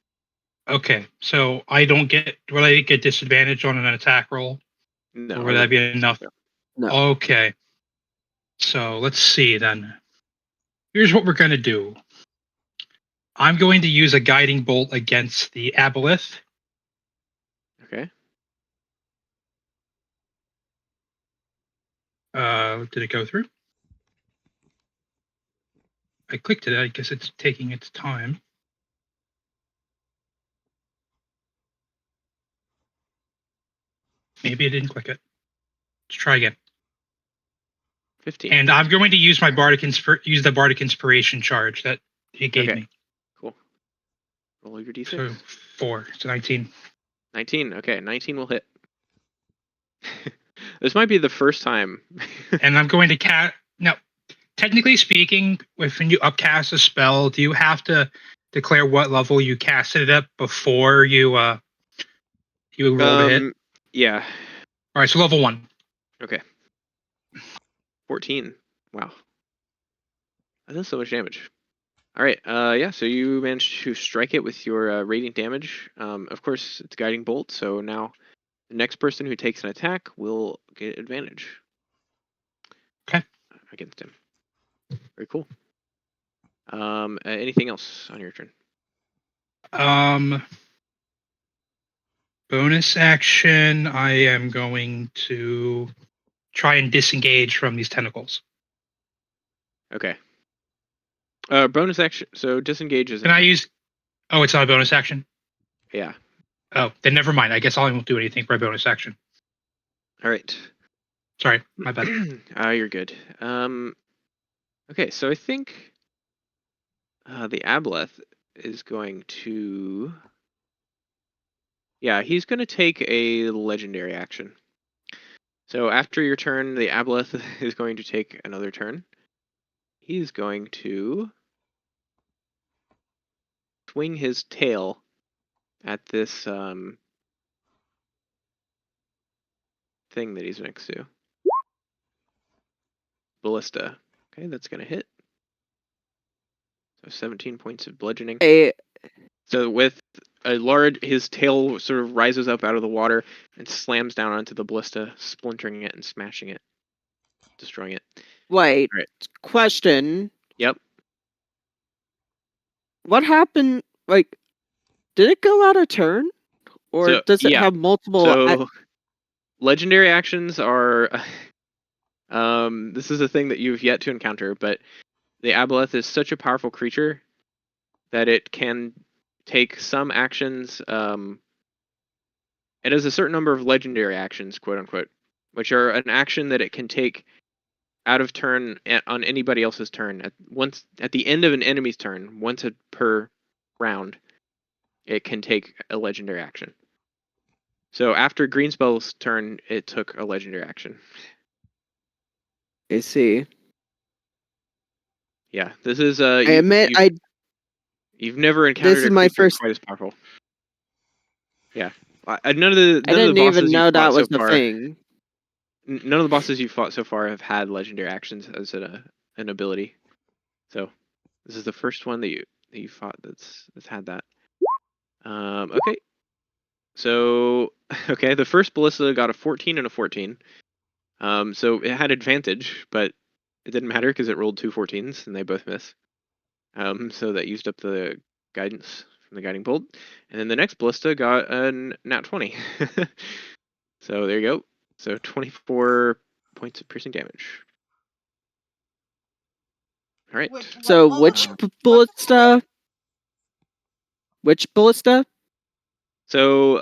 Speaker 2: Okay. So I don't get. Will I get disadvantage on an attack roll?
Speaker 3: No.
Speaker 2: Or would that be enough?
Speaker 4: No.
Speaker 2: Okay. So let's see then. Here's what we're gonna do. I'm going to use a guiding bolt against the aboleth.
Speaker 3: Okay.
Speaker 2: Did it go through? I clicked it. I guess it's taking its time. Maybe I didn't click it. Let's try again.
Speaker 3: 15.
Speaker 2: And I'm going to use my use the bardic inspiration charge that he gave me.
Speaker 3: Cool. Roll your d6.
Speaker 2: So 4. So 19.
Speaker 3: 19. Okay, 19 will hit. This might be the first time.
Speaker 2: And I'm going to cast. Now, technically speaking, when you upcast a spell, do you have to declare what level you casted it at before you roll a hit?
Speaker 3: Yeah.
Speaker 2: All right, so level 1.
Speaker 3: Okay. 14. Wow. That does so much damage. All right. Yeah. So you managed to strike it with your radiant damage. Of course, it's guiding bolt. So now the next person who takes an attack will get advantage.
Speaker 2: Okay.
Speaker 3: Against him. Very cool. Anything else on your turn?
Speaker 2: Bonus action. I am going to try and disengage from these tentacles.
Speaker 3: Okay. Bonus action. So disengage is.
Speaker 2: Can I use? Oh, it's not a bonus action.
Speaker 3: Yeah.
Speaker 2: Oh, then never mind. I guess I won't do anything for a bonus action.
Speaker 3: All right.
Speaker 2: Sorry, my bad.
Speaker 3: You're good. Okay, so I think the aboleth is going to. Yeah, he's going to take a legendary action. So after your turn, the aboleth is going to take another turn. He's going to swing his tail at this thing that he's next to. Ballista. Okay, that's going to hit. So 17 points of bludgeoning. So with a large, his tail sort of rises up out of the water and slams down onto the ballista, splintering it and smashing it, destroying it.
Speaker 4: Wait.
Speaker 3: Right.
Speaker 4: Question.
Speaker 3: Yep.
Speaker 4: What happened? Like, did it go out of turn, or does it have multiple?
Speaker 3: So legendary actions are. This is a thing that you've yet to encounter, but the aboleth is such a powerful creature that it can take some actions. It has a certain number of legendary actions, quote unquote, which are an action that it can take out of turn on anybody else's turn. At the end of an enemy's turn, once per round, it can take a legendary action. So after Greenspell's turn, it took a legendary action.
Speaker 4: I see.
Speaker 3: Yeah, this is
Speaker 4: I admit
Speaker 3: you've never encountered
Speaker 4: this is
Speaker 3: a
Speaker 4: my
Speaker 3: creature
Speaker 4: first.
Speaker 3: quite as powerful. Yeah, none of the
Speaker 4: I didn't even know that was
Speaker 3: a
Speaker 4: thing.
Speaker 3: None of the bosses you fought so far have had legendary actions as an ability. So this is the first one that you fought that's had that. Okay. So okay, the first ballista got a 14 and a 14. So it had advantage, but it didn't matter because it rolled 2 14s and they both miss. So that used up the guidance from the guiding bolt. And then the next ballista got a nat 20. So there you go. So 24 points of piercing damage. All right.
Speaker 4: So
Speaker 1: What-
Speaker 4: which
Speaker 1: what-
Speaker 4: ballista? Which ballista?
Speaker 3: So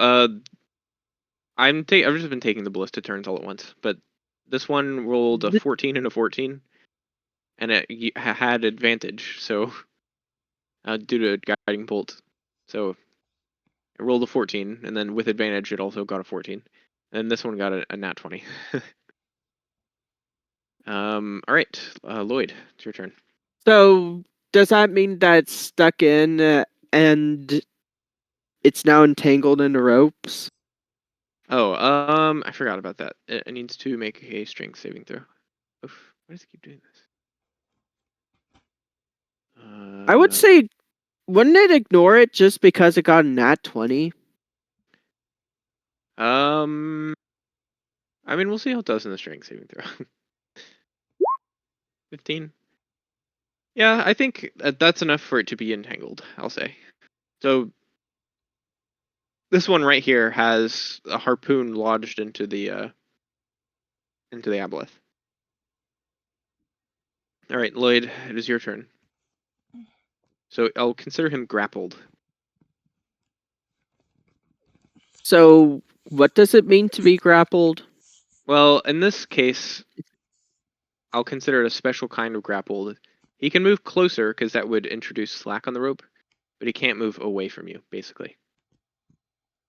Speaker 3: I've just been taking the ballista turns all at once, but this one rolled a 14 and a 14, and it had advantage. So due to guiding bolt, so it rolled a 14, and then with advantage, it also got a 14, and this one got a nat 20. All right, Lloyd, it's your turn.
Speaker 4: So does that mean that it's stuck in and it's now entangled in the ropes?
Speaker 3: Oh, I forgot about that. It needs to make a strength saving throw. Oof, why does it keep doing this?
Speaker 4: I would say, wouldn't it ignore it just because it got a nat 20?
Speaker 3: I mean, we'll see how it does in the strength saving throw. 15. Yeah, I think that's enough for it to be entangled, I'll say. So this one right here has a harpoon lodged into the aboleth. All right, Lloyd, it is your turn. So I'll consider him grappled.
Speaker 4: So what does it mean to be grappled?
Speaker 3: Well, in this case, I'll consider it a special kind of grappled. He can move closer because that would introduce slack on the rope, but he can't move away from you, basically.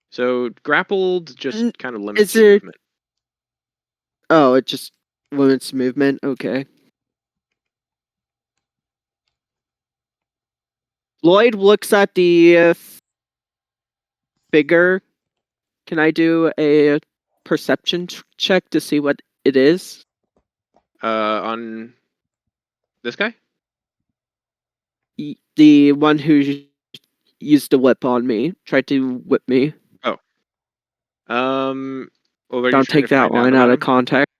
Speaker 3: So grappled just kind of limits your movement.
Speaker 4: Oh, it just limits movement? Okay. Lloyd looks at the figure. Can I do a perception check to see what it is?
Speaker 3: On this guy?
Speaker 4: The one who used the whip on me, tried to whip me.
Speaker 3: Oh. Well, what are you
Speaker 4: Don't
Speaker 3: trying
Speaker 4: take
Speaker 3: to
Speaker 4: that
Speaker 3: find out
Speaker 4: line
Speaker 3: about
Speaker 4: out of
Speaker 3: him?
Speaker 4: context.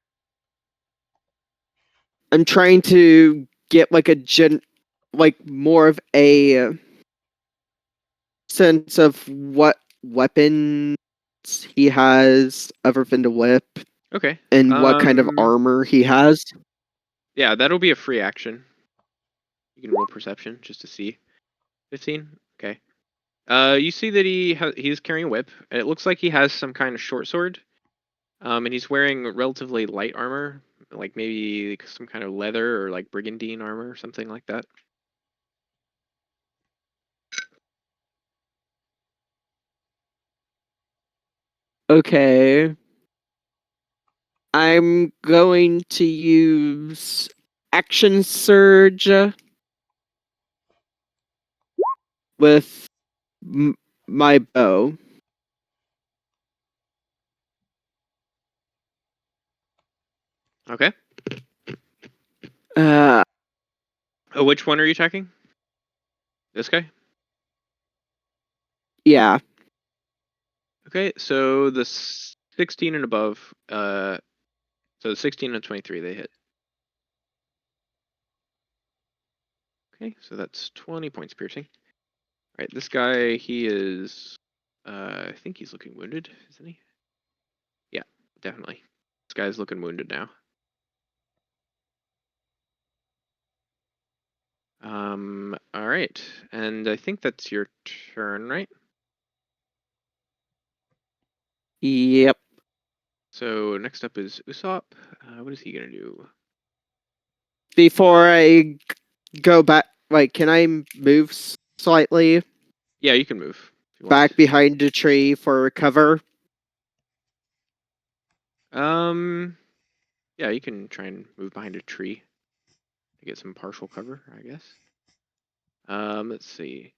Speaker 4: I'm trying to get like more of a sense of what weapons he has other than the whip.
Speaker 3: Okay.
Speaker 4: And what kind of armor he has.
Speaker 3: Yeah, that'll be a free action. You can roll perception just to see. 15. Okay. You see that he's carrying a whip. It looks like he has some kind of short sword. And he's wearing relatively light armor, like maybe some kind of leather or like brigandine armor or something like that.
Speaker 4: Okay. I'm going to use Action Surge with my bow.
Speaker 3: Okay.
Speaker 4: Uh,
Speaker 3: Which one are you attacking? This guy?
Speaker 4: yeah.
Speaker 3: Okay, so the 16 and above, so the 16 and 23, they hit. Okay, so that's 20 points piercing. All right, this guy, he is, I think he's looking wounded, isn't he? Yeah, definitely. This guy's looking wounded now. All right, and I think that's your turn, right?
Speaker 4: Yep.
Speaker 3: So next up is Usopp. What is he gonna do?
Speaker 4: Before I go back, like, can I move slightly
Speaker 3: Yeah, you can move. If you
Speaker 4: back
Speaker 3: want.
Speaker 4: behind the tree for cover?
Speaker 3: Yeah, you can try and move behind a tree to get some partial cover, I guess. Let's see.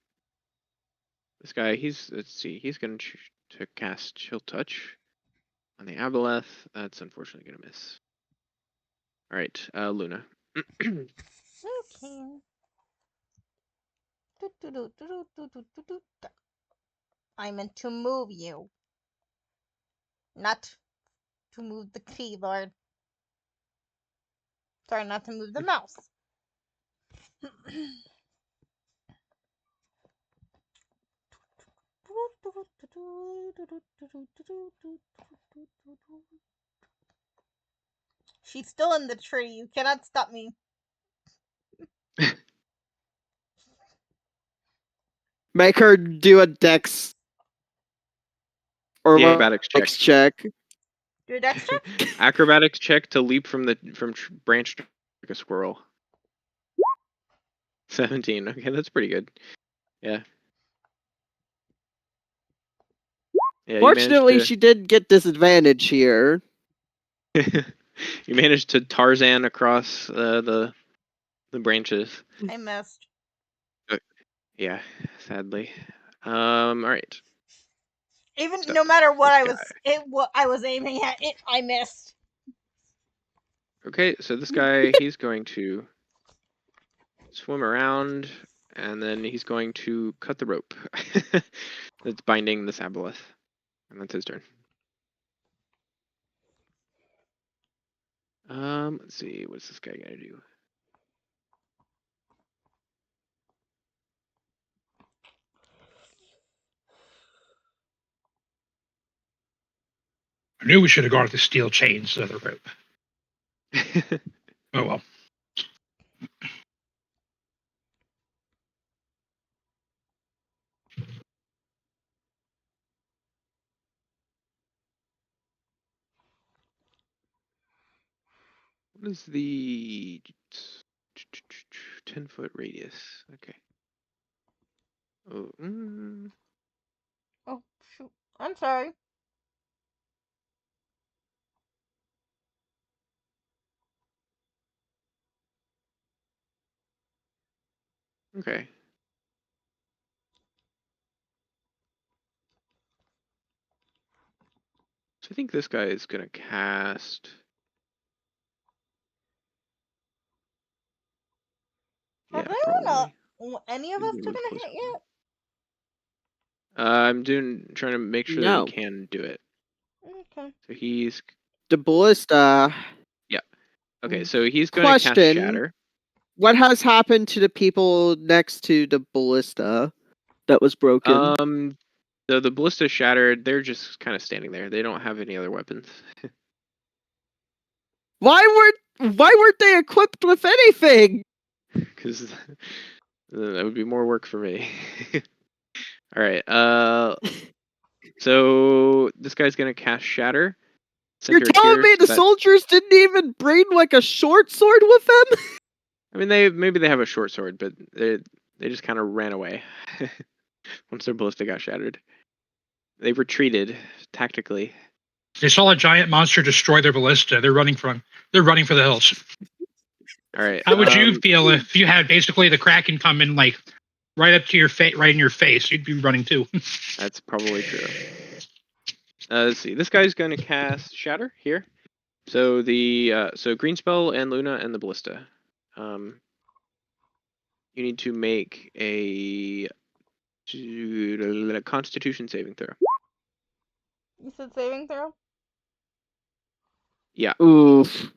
Speaker 3: This guy, he's going to cast Chill Touch. on the Aboleth. That's unfortunately gonna miss. All right, Luna.
Speaker 1: Okay. I meant to move you, not to move the keyboard. Sorry, not to move the mouse. She's still in the tree. You cannot stop me.
Speaker 4: Make her do a dex or
Speaker 3: The
Speaker 4: what?
Speaker 3: acrobatics check.
Speaker 4: Dex check.
Speaker 1: Do a dex check?
Speaker 3: Acrobatics check to leap from branch like a squirrel. 17. Okay, that's pretty good. Yeah. Yeah,
Speaker 4: Fortunately, she did get disadvantage here.
Speaker 3: you managed to Tarzan across the branches.
Speaker 1: I missed.
Speaker 3: Yeah, sadly. All right.
Speaker 1: Even
Speaker 3: So,
Speaker 1: no matter what
Speaker 3: this
Speaker 1: I was aiming at, I missed.
Speaker 3: Okay, so this guy, he's going to swim around, and then he's going to cut the rope that's binding this Aboleth, and that's his turn. Let's see, what's this guy gotta do?
Speaker 2: I knew we should have gone with the steel chains of the rope. Oh well.
Speaker 3: What is the 10-foot radius? Okay. Oh,
Speaker 1: Oh shoot! I'm sorry.
Speaker 3: okay. So I think this guy is gonna cast.
Speaker 1: Have
Speaker 3: Yeah,
Speaker 1: anyone
Speaker 3: probably.
Speaker 1: any of us taken a hit yet?
Speaker 3: I'm trying to make sure that
Speaker 4: No.
Speaker 3: he can do it.
Speaker 1: Okay.
Speaker 3: So he's
Speaker 4: The ballista.
Speaker 3: okay. So he's going to cast
Speaker 4: Question.
Speaker 3: Shatter.
Speaker 4: What has happened to the people next to the ballista that was broken?
Speaker 3: So the ballista shattered. They're just kind of standing there. They don't have any other weapons.
Speaker 4: Why weren't they equipped with anything?
Speaker 3: Because that would be more work for me. All right. So this guy's gonna cast Shatter.
Speaker 4: You're telling me the soldiers didn't even bring like a short sword with them?
Speaker 3: I mean, maybe they have a short sword, but they just kind of ran away once their ballista got shattered. They retreated tactically.
Speaker 2: They saw a giant monster destroy their ballista. They're running for the hills.
Speaker 3: All right.
Speaker 2: How would you feel if you had basically the Kraken come in like right up to your face, right in your face? You'd be running too.
Speaker 3: That's probably true. Let's see. This guy's going to cast Shatter here. So the so Green Spell and Luna and the Ballista. You need to make a Constitution saving throw.
Speaker 1: You said saving throw?
Speaker 3: Yeah.
Speaker 4: Oof.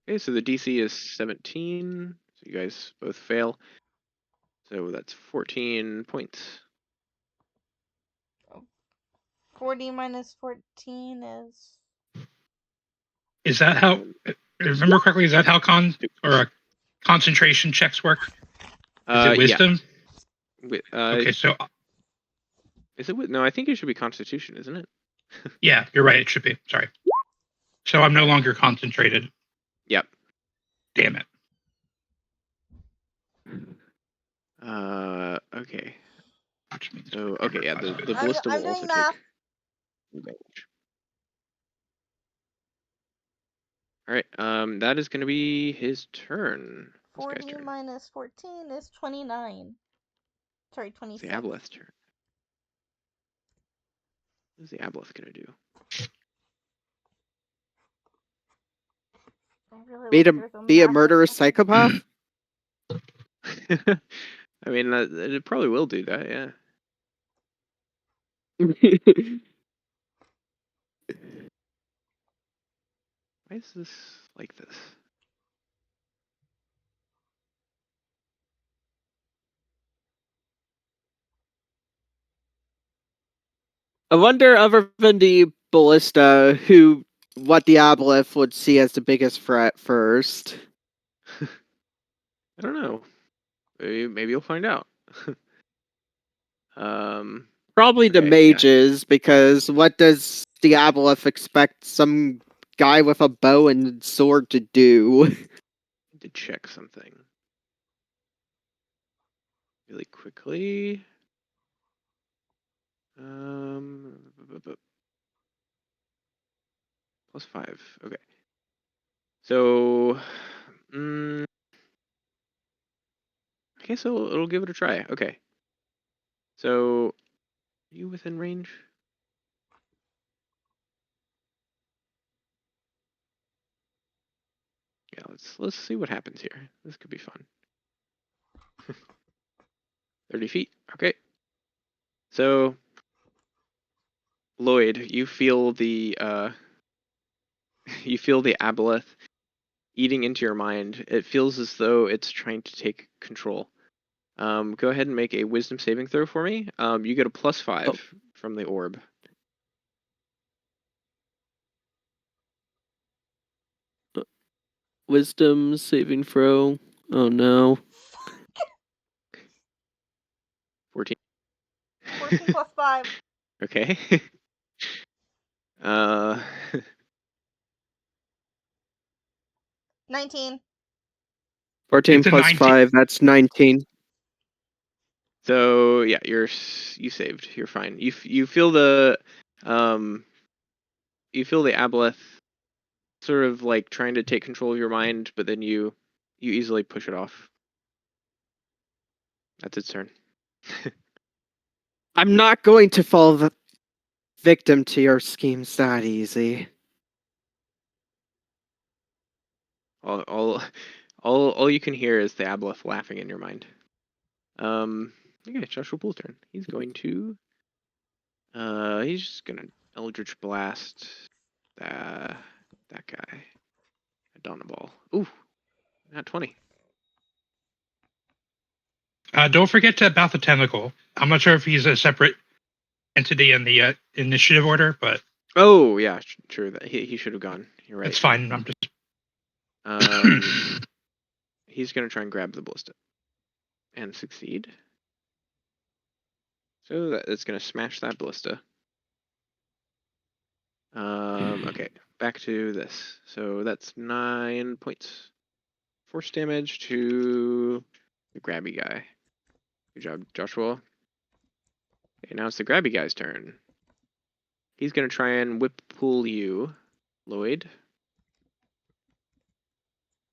Speaker 3: Okay, so the DC is 17. So you guys both fail. So that's 14 points.
Speaker 1: 40 minus 14 is.
Speaker 2: Is that how? If I remember correctly, is that how concentration checks work? Is it wisdom?
Speaker 3: Yeah.
Speaker 2: Okay, so
Speaker 3: is it? No, I think it should be Constitution, isn't it?
Speaker 2: yeah, you're right. It should be. Sorry. So I'm no longer concentrated.
Speaker 3: Yep.
Speaker 2: Damn it.
Speaker 3: Okay. So okay, yeah, the ballista will also take damage. All right. That is going to be his turn.
Speaker 1: 40 minus 14 is 29. Sorry,
Speaker 3: It's the
Speaker 1: 26.
Speaker 3: Aboleth's turn. What's the Aboleth gonna do?
Speaker 1: I really like there's
Speaker 4: Be a
Speaker 1: massive
Speaker 4: murderous
Speaker 1: fucking-
Speaker 4: psychopath?
Speaker 3: I mean, it probably will do that, yeah. Why is this like this?
Speaker 4: I wonder, other than the ballista, what the Aboleth would see as the biggest threat first.
Speaker 3: I don't know. Maybe you'll find out.
Speaker 4: Probably the
Speaker 3: Okay, yeah.
Speaker 4: mages, because what does the Aboleth expect some guy with a bow and sword to do?
Speaker 3: To check something really quickly. +5. Okay. So, okay, so it'll give it a try. Okay. So, are you within range? Yeah, let's see what happens here. This could be fun. 30 feet. Okay. So, Lloyd, you feel the Aboleth eating into your mind. It feels as though it's trying to take control. Go ahead and make a wisdom saving throw for me. You get a +5 from the orb.
Speaker 4: Wisdom saving throw. Oh no.
Speaker 3: 14.
Speaker 1: 14 plus 5.
Speaker 3: Okay. uh,
Speaker 1: 19.
Speaker 4: 14
Speaker 2: It's a
Speaker 4: plus
Speaker 2: 19.
Speaker 4: 5, that's 19.
Speaker 3: so yeah, you saved. You're fine. You feel the Aboleth sort of like trying to take control of your mind, but then you easily push it off. That's its turn.
Speaker 4: I'm not going to fall victim to your schemes that easy.
Speaker 3: All you can hear is the Aboleth laughing in your mind. Okay, Joshua Pool's turn. He's going to he's just gonna Eldritch Blast that guy. Ball. Ooh, not 20.
Speaker 2: Don't forget about the tentacle. I'm not sure if he's a separate entity in the initiative order, but
Speaker 3: Oh yeah, true. That he should have gone. You're right.
Speaker 2: it's fine. I'm just
Speaker 3: He's gonna try and grab the ballista and succeed. So it's gonna smash that ballista. Okay, back to this. So that's 9 points. Force damage to the grabby guy. Good job, Joshua. Okay, now it's the grabby guy's turn. He's gonna try and whip pull you, Lloyd.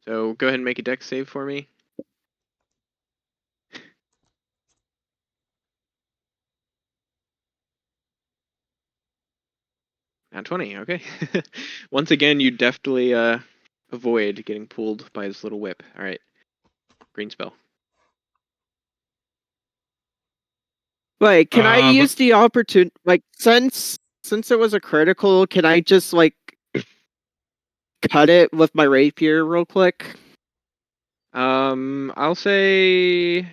Speaker 3: So go ahead and make a dex save for me. Not 20, okay. Once again, you deftly avoid getting pulled by his little whip. All right, green spell.
Speaker 4: Wait, can I use the opportunity? Like, since it was a critical, can I just like cut it with my rapier real quick?
Speaker 3: I'll say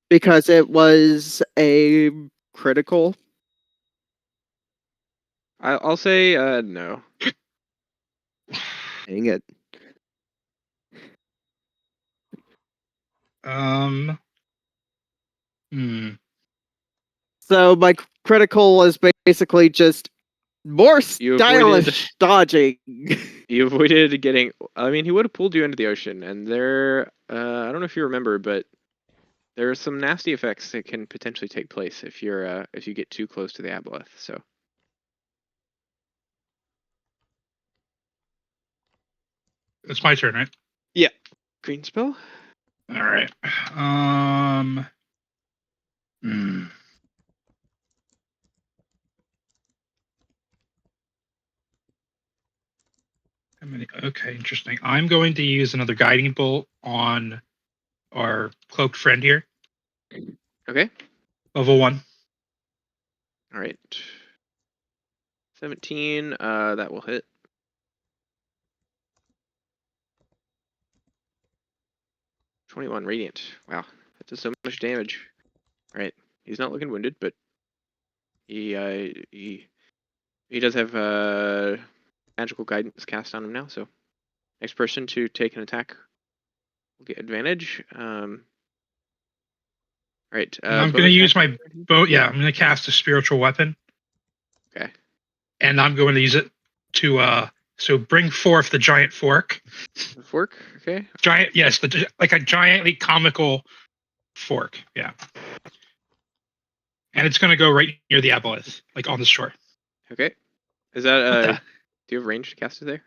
Speaker 4: Because it was a critical.
Speaker 3: I'll say no.
Speaker 4: Dang it. So my critical was basically just more stylish dodging.
Speaker 3: You avoided getting. I mean, he would have pulled you into the ocean, and there. I don't know if you remember, but there are some nasty effects that can potentially take place if you get too close to the Aboleth. So.
Speaker 2: it's my turn, right?
Speaker 3: Yeah. Green spell.
Speaker 2: All right. Hmm. Okay, interesting. I'm going to use another guiding bolt on our cloaked friend here.
Speaker 3: Okay.
Speaker 2: Level 1.
Speaker 3: All right. 17. That will hit. 21 radiant. Wow, that does so much damage. All right. He's not looking wounded, but he does have magical guidance cast on him now. So next person to take an attack will get advantage. All right.
Speaker 2: I'm going to use my bow. Yeah, I'm going to cast a spiritual weapon.
Speaker 3: Okay.
Speaker 2: And I'm going to use it to so bring forth the giant fork.
Speaker 3: The fork. Okay.
Speaker 2: Giant, yes, like a giantly comical fork. Yeah. And it's going to go right near the aboleth, like on the shore.
Speaker 3: Okay. Is that do you have range to cast it there?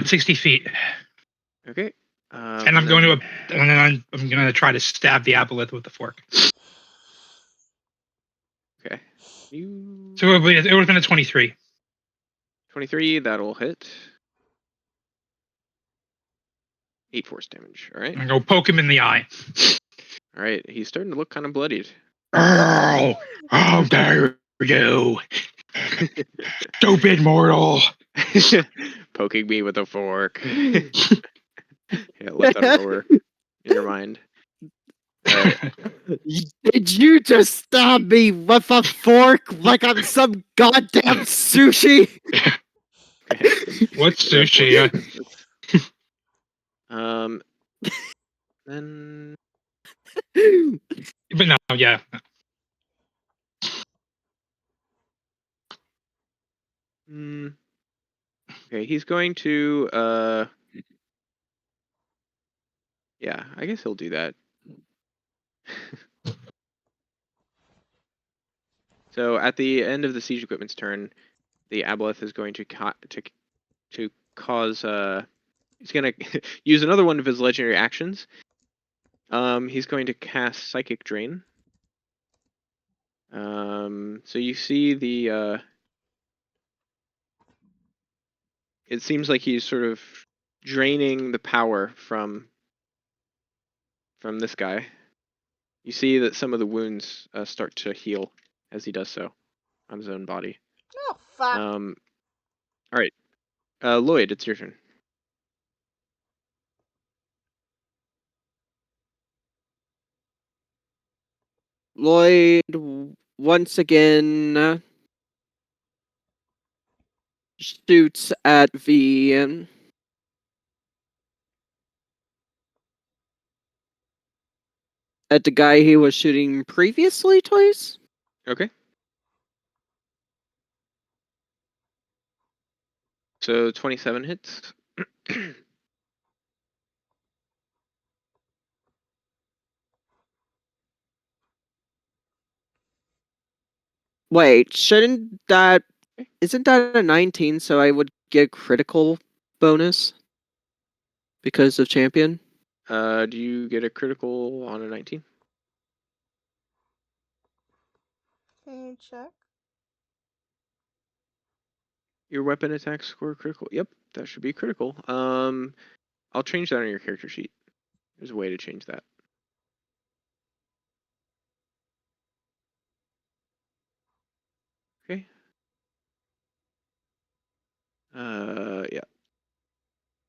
Speaker 2: 60 feet.
Speaker 3: Okay.
Speaker 2: And I'm going to try to stab the aboleth with the fork.
Speaker 3: Okay. You.
Speaker 2: So it would have been a 23.
Speaker 3: 23. That'll hit. 8 force damage. All right.
Speaker 2: I'm going to poke him in the eye.
Speaker 3: All right. He's starting to look kind of bloodied.
Speaker 2: Oh, how dare you, stupid mortal!
Speaker 3: Poking me with a fork. Yeah, let that roar in your mind.
Speaker 4: Did you just stab me with a fork like I'm some goddamn sushi?
Speaker 2: What's sushi?
Speaker 3: Then.
Speaker 2: But no, yeah.
Speaker 3: Okay, he's going to. Yeah, I guess he'll do that. So at the end of the siege equipment's turn, the aboleth is going to cause. He's going to use another one of his legendary actions. He's going to cast Psychic Drain. So you see the. It seems like he's sort of draining the power from this guy. You see that some of the wounds start to heal as he does so on his own body.
Speaker 1: Oh, fuck.
Speaker 3: All right. Lloyd, it's your turn.
Speaker 4: Lloyd once again shoots at the guy he was shooting previously twice.
Speaker 3: Okay. So 27 hits.
Speaker 4: Wait, isn't that a 19? So I would get critical bonus because of champion.
Speaker 3: Do you get a critical on a 19?
Speaker 1: Can you check?
Speaker 3: Your weapon attack score critical. Yep, that should be critical. I'll change that on your character sheet. There's a way to change that. Okay. Yeah.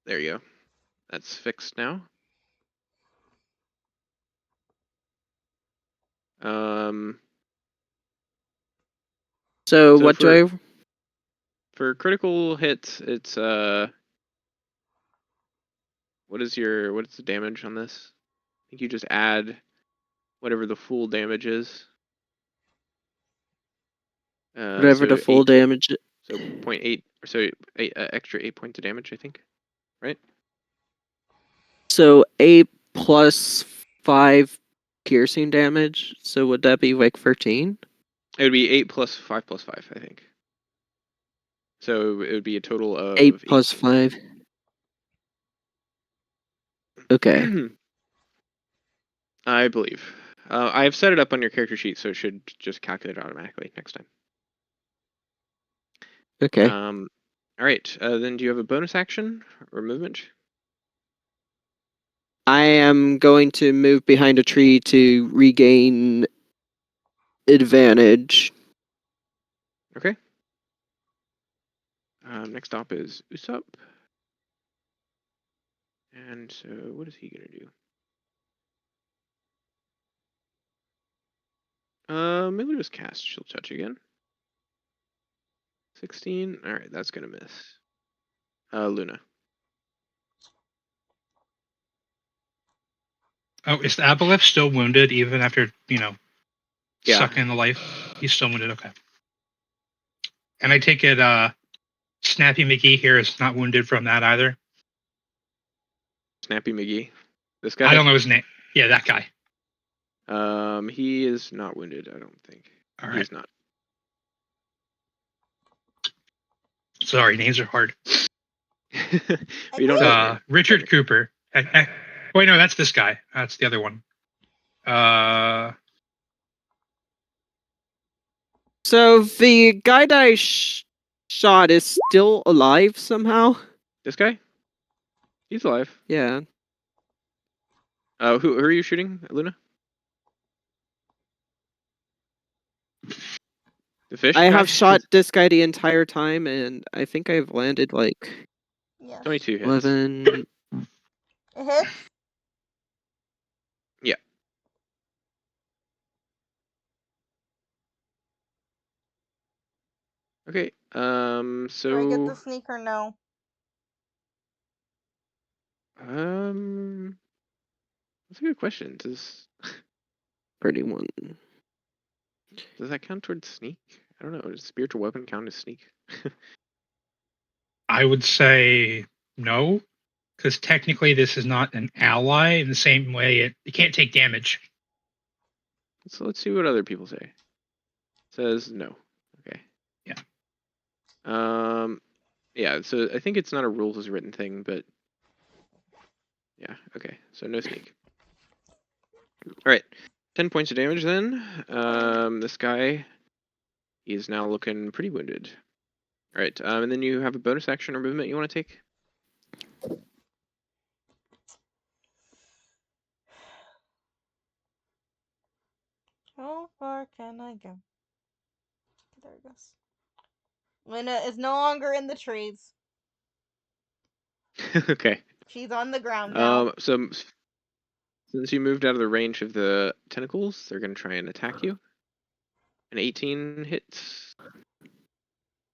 Speaker 3: There you go. That's fixed now.
Speaker 4: So what do I?
Speaker 3: For critical hits, it's what is the damage on this? I think you just add whatever the full damage is.
Speaker 4: Whatever the full damage.
Speaker 3: So 0.8, so extra 8 points of damage, I think, right?
Speaker 4: So 8 plus 5 piercing damage. So would that be like 13?
Speaker 3: It would be 8 plus 5 plus 5, I think. So it would be a total of
Speaker 4: 8 plus 5. Okay.
Speaker 3: I believe. I have set it up on your character sheet, so it should just calculate automatically next time.
Speaker 4: Okay.
Speaker 3: All right. Then do you have a bonus action or movement?
Speaker 4: I am going to move behind a tree to regain advantage.
Speaker 3: Okay. Next stop is Usopp. And so, what is he gonna do? Maybe just cast Shield Touch again. 16. All right, that's gonna miss. Luna.
Speaker 2: Oh, is the Aboleth still wounded even after,
Speaker 3: Yeah.
Speaker 2: sucking in the life? He's still wounded, okay. And I take it Snappy McGee here is not wounded from that either.
Speaker 3: Snappy McGee. This guy.
Speaker 2: I don't know his name. Yeah, that guy.
Speaker 3: He is not wounded, I don't think.
Speaker 2: All right.
Speaker 3: He's not.
Speaker 2: Sorry, names are hard.
Speaker 3: You don't know.
Speaker 2: Richard Cooper. Wait, no, that's this guy. That's the other one.
Speaker 4: So the guy that I shot is still alive somehow?
Speaker 3: This guy? He's alive.
Speaker 4: Yeah.
Speaker 3: Who are you shooting, Luna? The fish?
Speaker 4: I
Speaker 3: guy?
Speaker 4: have shot this guy the entire time, and I think I've landed like
Speaker 1: Yes.
Speaker 3: 22 hits.
Speaker 4: 11.
Speaker 1: It hits.
Speaker 3: Yeah. Okay.
Speaker 1: Do I get
Speaker 3: So
Speaker 1: the sneak or no?
Speaker 3: that's a good question. Does
Speaker 4: 31.
Speaker 3: that count towards sneak? I don't know. Does spiritual weapon count as sneak?
Speaker 2: I would say no, because technically this is not an ally in the same way it can't take damage.
Speaker 3: So let's see what other people say. It says no. Okay.
Speaker 2: Yeah.
Speaker 3: Yeah, so I think it's not a rules as written thing, but yeah, okay. So no sneak. Alright. 10 points of damage then. This guy, he is now looking pretty wounded. Alright, and then you have a bonus action or movement you want to take?
Speaker 1: How far can I go? There it goes. Luna is no longer in the trees.
Speaker 3: Okay.
Speaker 1: She's on the ground now.
Speaker 3: So since you moved out of the range of the tentacles, they're gonna try and attack you. An 18 hits.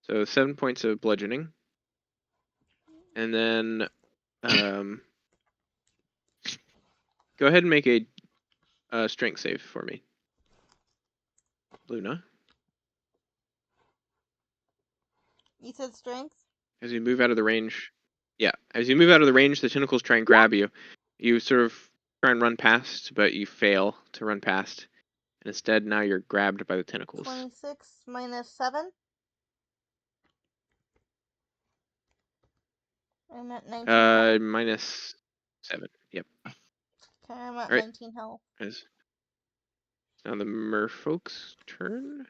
Speaker 3: So 7 points of bludgeoning. And then go ahead and make a strength save for me. Luna.
Speaker 1: You said strength?
Speaker 3: As you move out of the range. Yeah, as you move out of the range, the tentacles try and grab you. You sort of try and run past, but you fail to run past. And instead, now you're grabbed by the tentacles.
Speaker 1: 26 minus 7? I'm at 19 health.
Speaker 3: Minus 7. Yep.
Speaker 1: Okay, I'm at
Speaker 3: Alright.
Speaker 1: 19 health.
Speaker 3: It's now the merfolk's turn.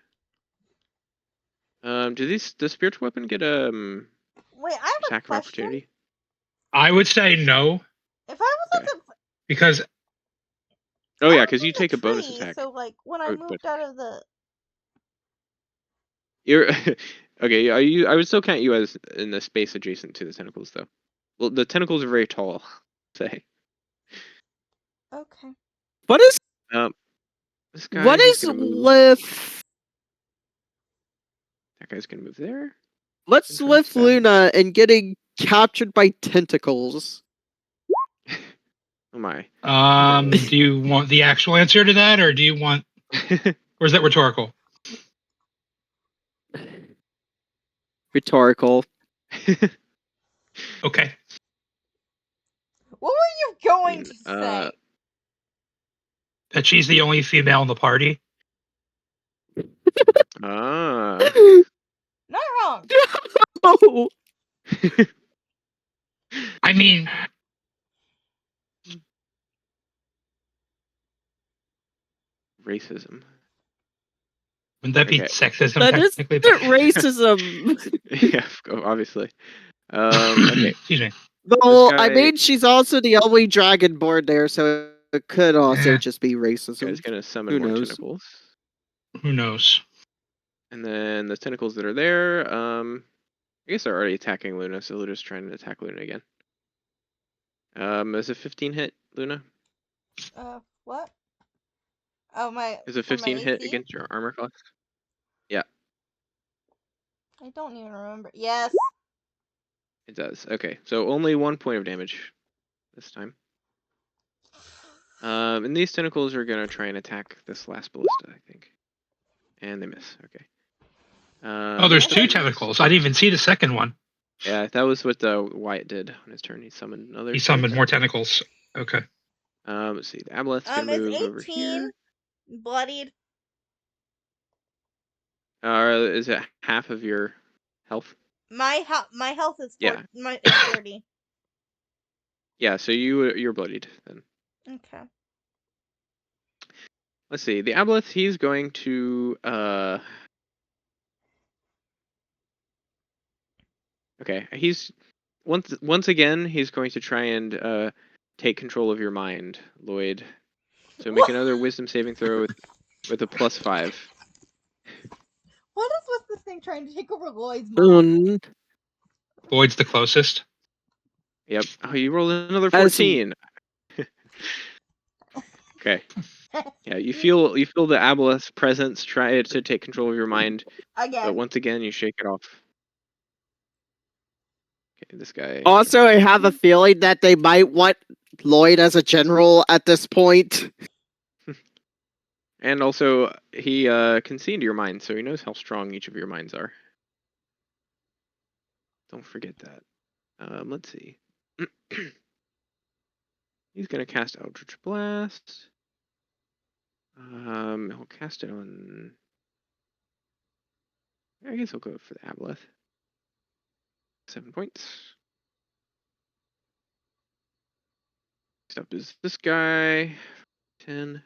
Speaker 3: Does spiritual weapon get
Speaker 1: Wait, I have
Speaker 3: attack
Speaker 1: a
Speaker 3: of
Speaker 1: question.
Speaker 3: opportunity?
Speaker 2: I would say no,
Speaker 1: If I was at the
Speaker 2: because
Speaker 3: Oh
Speaker 1: I
Speaker 3: yeah,
Speaker 1: was
Speaker 3: because
Speaker 1: in
Speaker 3: you
Speaker 1: the
Speaker 3: take a bonus
Speaker 1: tree,
Speaker 3: attack.
Speaker 1: So like when I
Speaker 3: Oh,
Speaker 1: moved
Speaker 3: but-
Speaker 1: out of the
Speaker 3: You're okay. I would still count you as in the space adjacent to the tentacles, though. Well, the tentacles are very tall. Say.
Speaker 1: Okay.
Speaker 4: What is
Speaker 3: This guy.
Speaker 4: what
Speaker 3: he's
Speaker 4: is
Speaker 3: gonna move.
Speaker 4: lift?
Speaker 3: That guy's gonna move there.
Speaker 4: Let's
Speaker 3: Confirm
Speaker 4: lift
Speaker 3: that.
Speaker 4: Luna and getting captured by tentacles.
Speaker 3: Oh my.
Speaker 2: do you want the actual answer to that, or do you want, or is that rhetorical?
Speaker 4: Rhetorical.
Speaker 2: Okay.
Speaker 1: What were you going to say?
Speaker 2: That she's the only female in the party.
Speaker 3: Ah.
Speaker 1: Not wrong.
Speaker 4: Oh,
Speaker 2: I mean,
Speaker 3: racism.
Speaker 2: Wouldn't that be
Speaker 3: Okay.
Speaker 2: sexism
Speaker 4: That is
Speaker 2: technically?
Speaker 4: racism.
Speaker 3: Yeah, obviously. Okay.
Speaker 2: Excuse me.
Speaker 4: Well, I
Speaker 3: guy-
Speaker 4: mean, she's also the only dragonborn there, so it could also
Speaker 2: Yeah.
Speaker 4: just be
Speaker 3: This
Speaker 4: racism.
Speaker 3: guy's gonna summon
Speaker 4: Who
Speaker 3: more
Speaker 4: knows?
Speaker 3: tentacles.
Speaker 2: Who knows?
Speaker 3: And then the tentacles that are there, I guess they're already attacking Luna, so Luna's trying to attack Luna again. Is a 15 hit, Luna?
Speaker 1: What? Oh,
Speaker 3: Is a
Speaker 1: for my
Speaker 3: 15 hit
Speaker 1: AC?
Speaker 3: against your armor class?
Speaker 1: I don't even remember. Yes.
Speaker 3: It does. Okay, so only 1 point of damage this time. And these tentacles are gonna try and attack this last ballista, I think. And they miss. Okay.
Speaker 2: Oh, there's
Speaker 1: Okay.
Speaker 2: 2 tentacles. I didn't even see the second one.
Speaker 3: Yeah, that was what Wyatt did on his turn. He summoned another.
Speaker 2: He summoned more tentacles. Okay.
Speaker 3: Let's see. The Aboleth's gonna move
Speaker 1: It's
Speaker 3: over
Speaker 1: 18
Speaker 3: here.
Speaker 1: bloodied.
Speaker 3: Is it half of your health?
Speaker 1: My health is
Speaker 3: Yeah.
Speaker 1: is 40.
Speaker 3: Yeah. So you're bloodied then.
Speaker 1: Okay.
Speaker 3: Let's see. The Aboleth, he's going to Okay. He's once again he's going to try and take control of your mind, Lloyd. So make another wisdom saving throw with a +5.
Speaker 1: What is with this thing trying to take over Lloyd's mind?
Speaker 2: Lloyd's the closest.
Speaker 3: Yep. Oh, you rolled another
Speaker 4: As-
Speaker 3: 14. Okay. Yeah, you feel the Aboleth's presence try to take control of your mind, but
Speaker 1: Again.
Speaker 3: once again you shake it off. Okay, this guy.
Speaker 4: Also, I have a feeling that they might want Lloyd as a general at this point.
Speaker 3: And also, he can see into your mind, so he knows how strong each of your minds are. Don't forget that. Let's see. He's gonna cast Eldritch Blast. He'll cast it on. I guess I'll go for the Aboleth. 7 points. Next up is this guy. 10.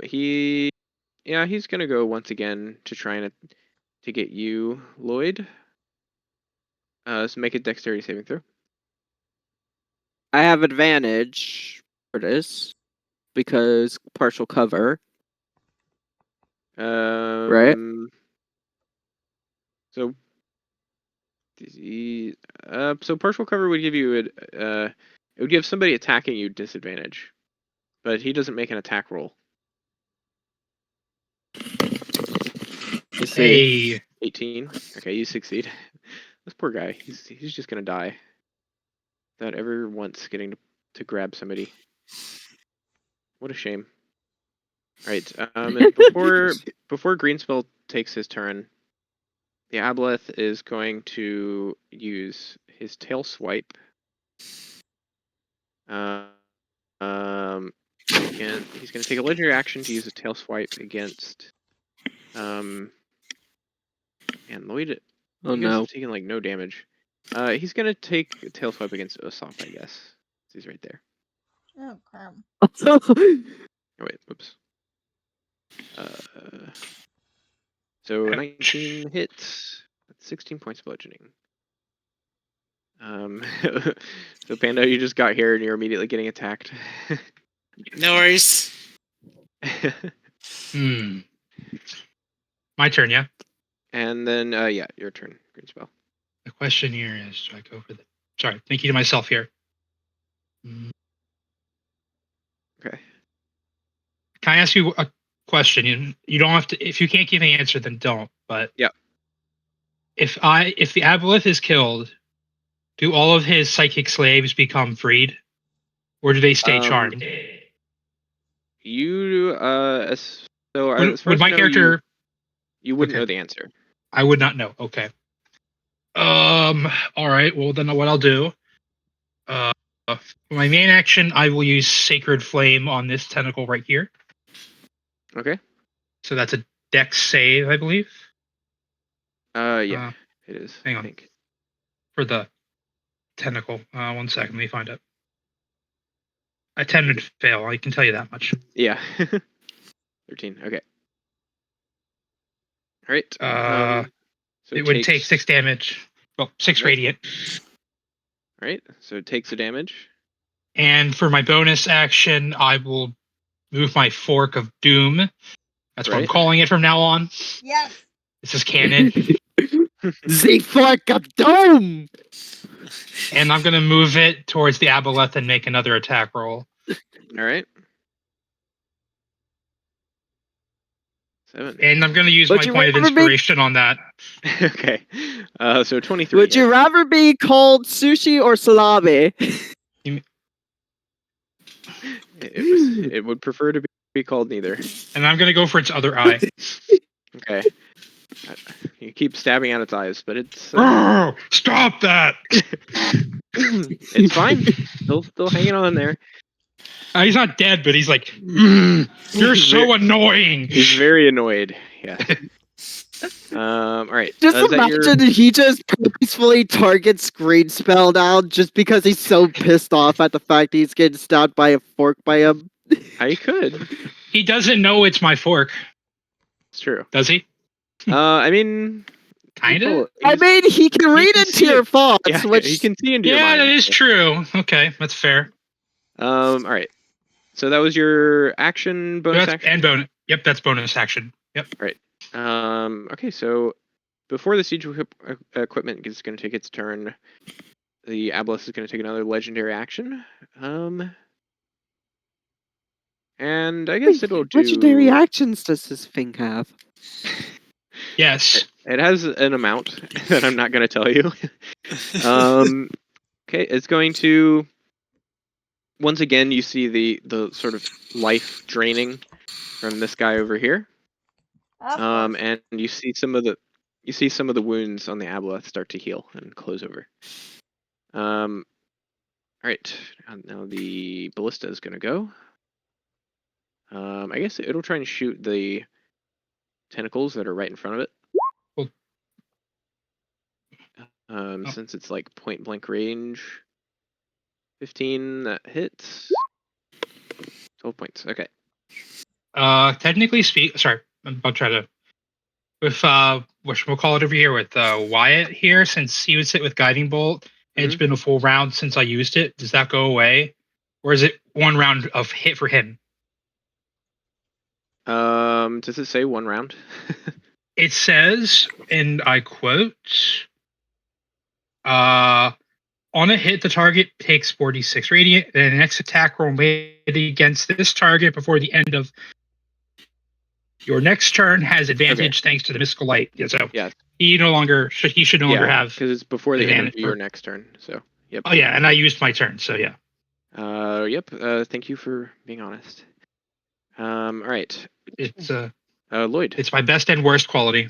Speaker 3: He's gonna go once again to try and to get you, Lloyd. So make a dexterity saving throw.
Speaker 4: I have advantage for this because partial cover.
Speaker 3: Right. So, so partial cover would give you it would give somebody attacking you disadvantage, but he doesn't make an attack roll.
Speaker 4: Let's see.
Speaker 2: Hey.
Speaker 3: 18. Okay, you succeed. This poor guy. He's just gonna die without ever once getting to grab somebody. What a shame. All right. And before Greenspell takes his turn, the Aboleth is going to use his tail swipe. He's going to take a legendary action to use a tail swipe against. And Lloyd.
Speaker 4: Oh
Speaker 3: you guys
Speaker 4: no!
Speaker 3: have taken like no damage. He's going to take a tail swipe against Usopp, I guess. He's right there.
Speaker 1: Oh crap.
Speaker 3: Oh wait, whoops. So 19 hits. That's 16 points of bludgeoning. So Panda, you just got here and you're immediately getting attacked.
Speaker 5: No worries.
Speaker 2: My turn, yeah?
Speaker 3: And then, your turn, Greenspell.
Speaker 2: The question here is, do I go for the... Sorry, thinking to myself here.
Speaker 3: Okay.
Speaker 2: Can I ask you a question? You don't have to... If you can't give an answer, then don't. But
Speaker 3: yeah.
Speaker 2: If the Aboleth is killed, do all of his psychic slaves become freed? Or do they stay charmed?
Speaker 3: Would
Speaker 2: my character...
Speaker 3: You wouldn't know the answer.
Speaker 2: I would not know. Okay. All right. Well, then what I'll do, for my main action, I will use Sacred Flame on this tentacle right here.
Speaker 3: Okay.
Speaker 2: So that's a Dex save, I believe.
Speaker 3: Yeah, it is.
Speaker 2: Hang on.
Speaker 3: I think.
Speaker 2: For the tentacle. 1 second. Let me find it. I tended to fail. I can tell you that much.
Speaker 3: Yeah. 13. Okay. All right. So
Speaker 2: it would take 6 damage. Well, 6
Speaker 3: Okay.
Speaker 2: radiant.
Speaker 3: All right. So it takes a damage.
Speaker 2: And for my bonus action, I will move my Fork of Doom. That's what I'm
Speaker 3: Right.
Speaker 2: calling it from now on.
Speaker 1: Yes.
Speaker 2: This is canon.
Speaker 4: The Fork of Doom!
Speaker 2: And I'm going to move it towards the Aboleth and make another attack roll.
Speaker 3: All right. 7.
Speaker 2: And I'm going to use
Speaker 4: Would
Speaker 2: my
Speaker 4: you
Speaker 2: point of
Speaker 4: rather be-
Speaker 2: inspiration on that.
Speaker 3: Okay. So 23.
Speaker 4: Would you rather be called sushi or salami?
Speaker 3: It would prefer to be called neither.
Speaker 2: And I'm going to go for its other eye.
Speaker 3: Okay. You keep stabbing at its eyes, but it's
Speaker 2: Stop that!
Speaker 3: it's fine. Still hanging on there.
Speaker 2: He's not dead, but he's like, you're so annoying.
Speaker 3: He's very annoyed. Yeah. All right.
Speaker 4: Just
Speaker 3: Is that your-
Speaker 4: imagine he just purposefully targets Screen Spell now just because he's so pissed off at the fact he's getting stabbed by a fork by him.
Speaker 3: I could.
Speaker 2: He doesn't know it's my fork,
Speaker 3: It's true.
Speaker 2: does he?
Speaker 3: I mean,
Speaker 2: Kinda?
Speaker 4: I mean, he can read
Speaker 3: can
Speaker 4: into
Speaker 3: see
Speaker 4: your
Speaker 3: it.
Speaker 4: thoughts,
Speaker 3: Yeah,
Speaker 4: which
Speaker 3: he can see into your
Speaker 2: Yeah,
Speaker 3: mind.
Speaker 2: that is true. Okay, that's fair.
Speaker 3: All right. So that was your action, bonus
Speaker 2: That's,
Speaker 3: action?
Speaker 2: and bonus. Yep, that's bonus action. Yep.
Speaker 3: Okay, so before the siege equipment is going to take its turn, the Aboleth is going to take another legendary action. And I guess it'll do...
Speaker 4: legendary actions does this thing have?
Speaker 2: Yes.
Speaker 3: It has an amount that I'm not going to tell you. Okay, it's going to... Once again, you see the sort of life draining from this guy over here.
Speaker 1: Of course.
Speaker 3: And you see some of the wounds on the Aboleth start to heal and close over. All right, now the ballista is gonna go. I guess it'll try and shoot the tentacles that are right in front of it.
Speaker 2: Cool.
Speaker 3: Since it's like point blank range. 15 that hits. 12 points. Okay.
Speaker 2: Technically sorry, I'm about to try to with what we'll call it over here with Wyatt here, since he would sit with Guiding Bolt, and it's been a full round since I used it. Does that go away, or is it 1 round of hit for him?
Speaker 3: Does it say 1 round?
Speaker 2: It says, and I quote, on a hit, the target takes 46 radiant, and the next attack roll made against this target before the end of your next turn has advantage thanks to the mystical light. Yeah, so
Speaker 3: Yes.
Speaker 2: he should no longer have.
Speaker 3: Because it's before the end of
Speaker 2: advantage
Speaker 3: your
Speaker 2: for-
Speaker 3: next turn. So yep.
Speaker 2: Oh yeah, and I used my turn, so yeah.
Speaker 3: Yep. Thank you for being honest. All right.
Speaker 2: It's
Speaker 3: Lloyd.
Speaker 2: it's my best and worst quality.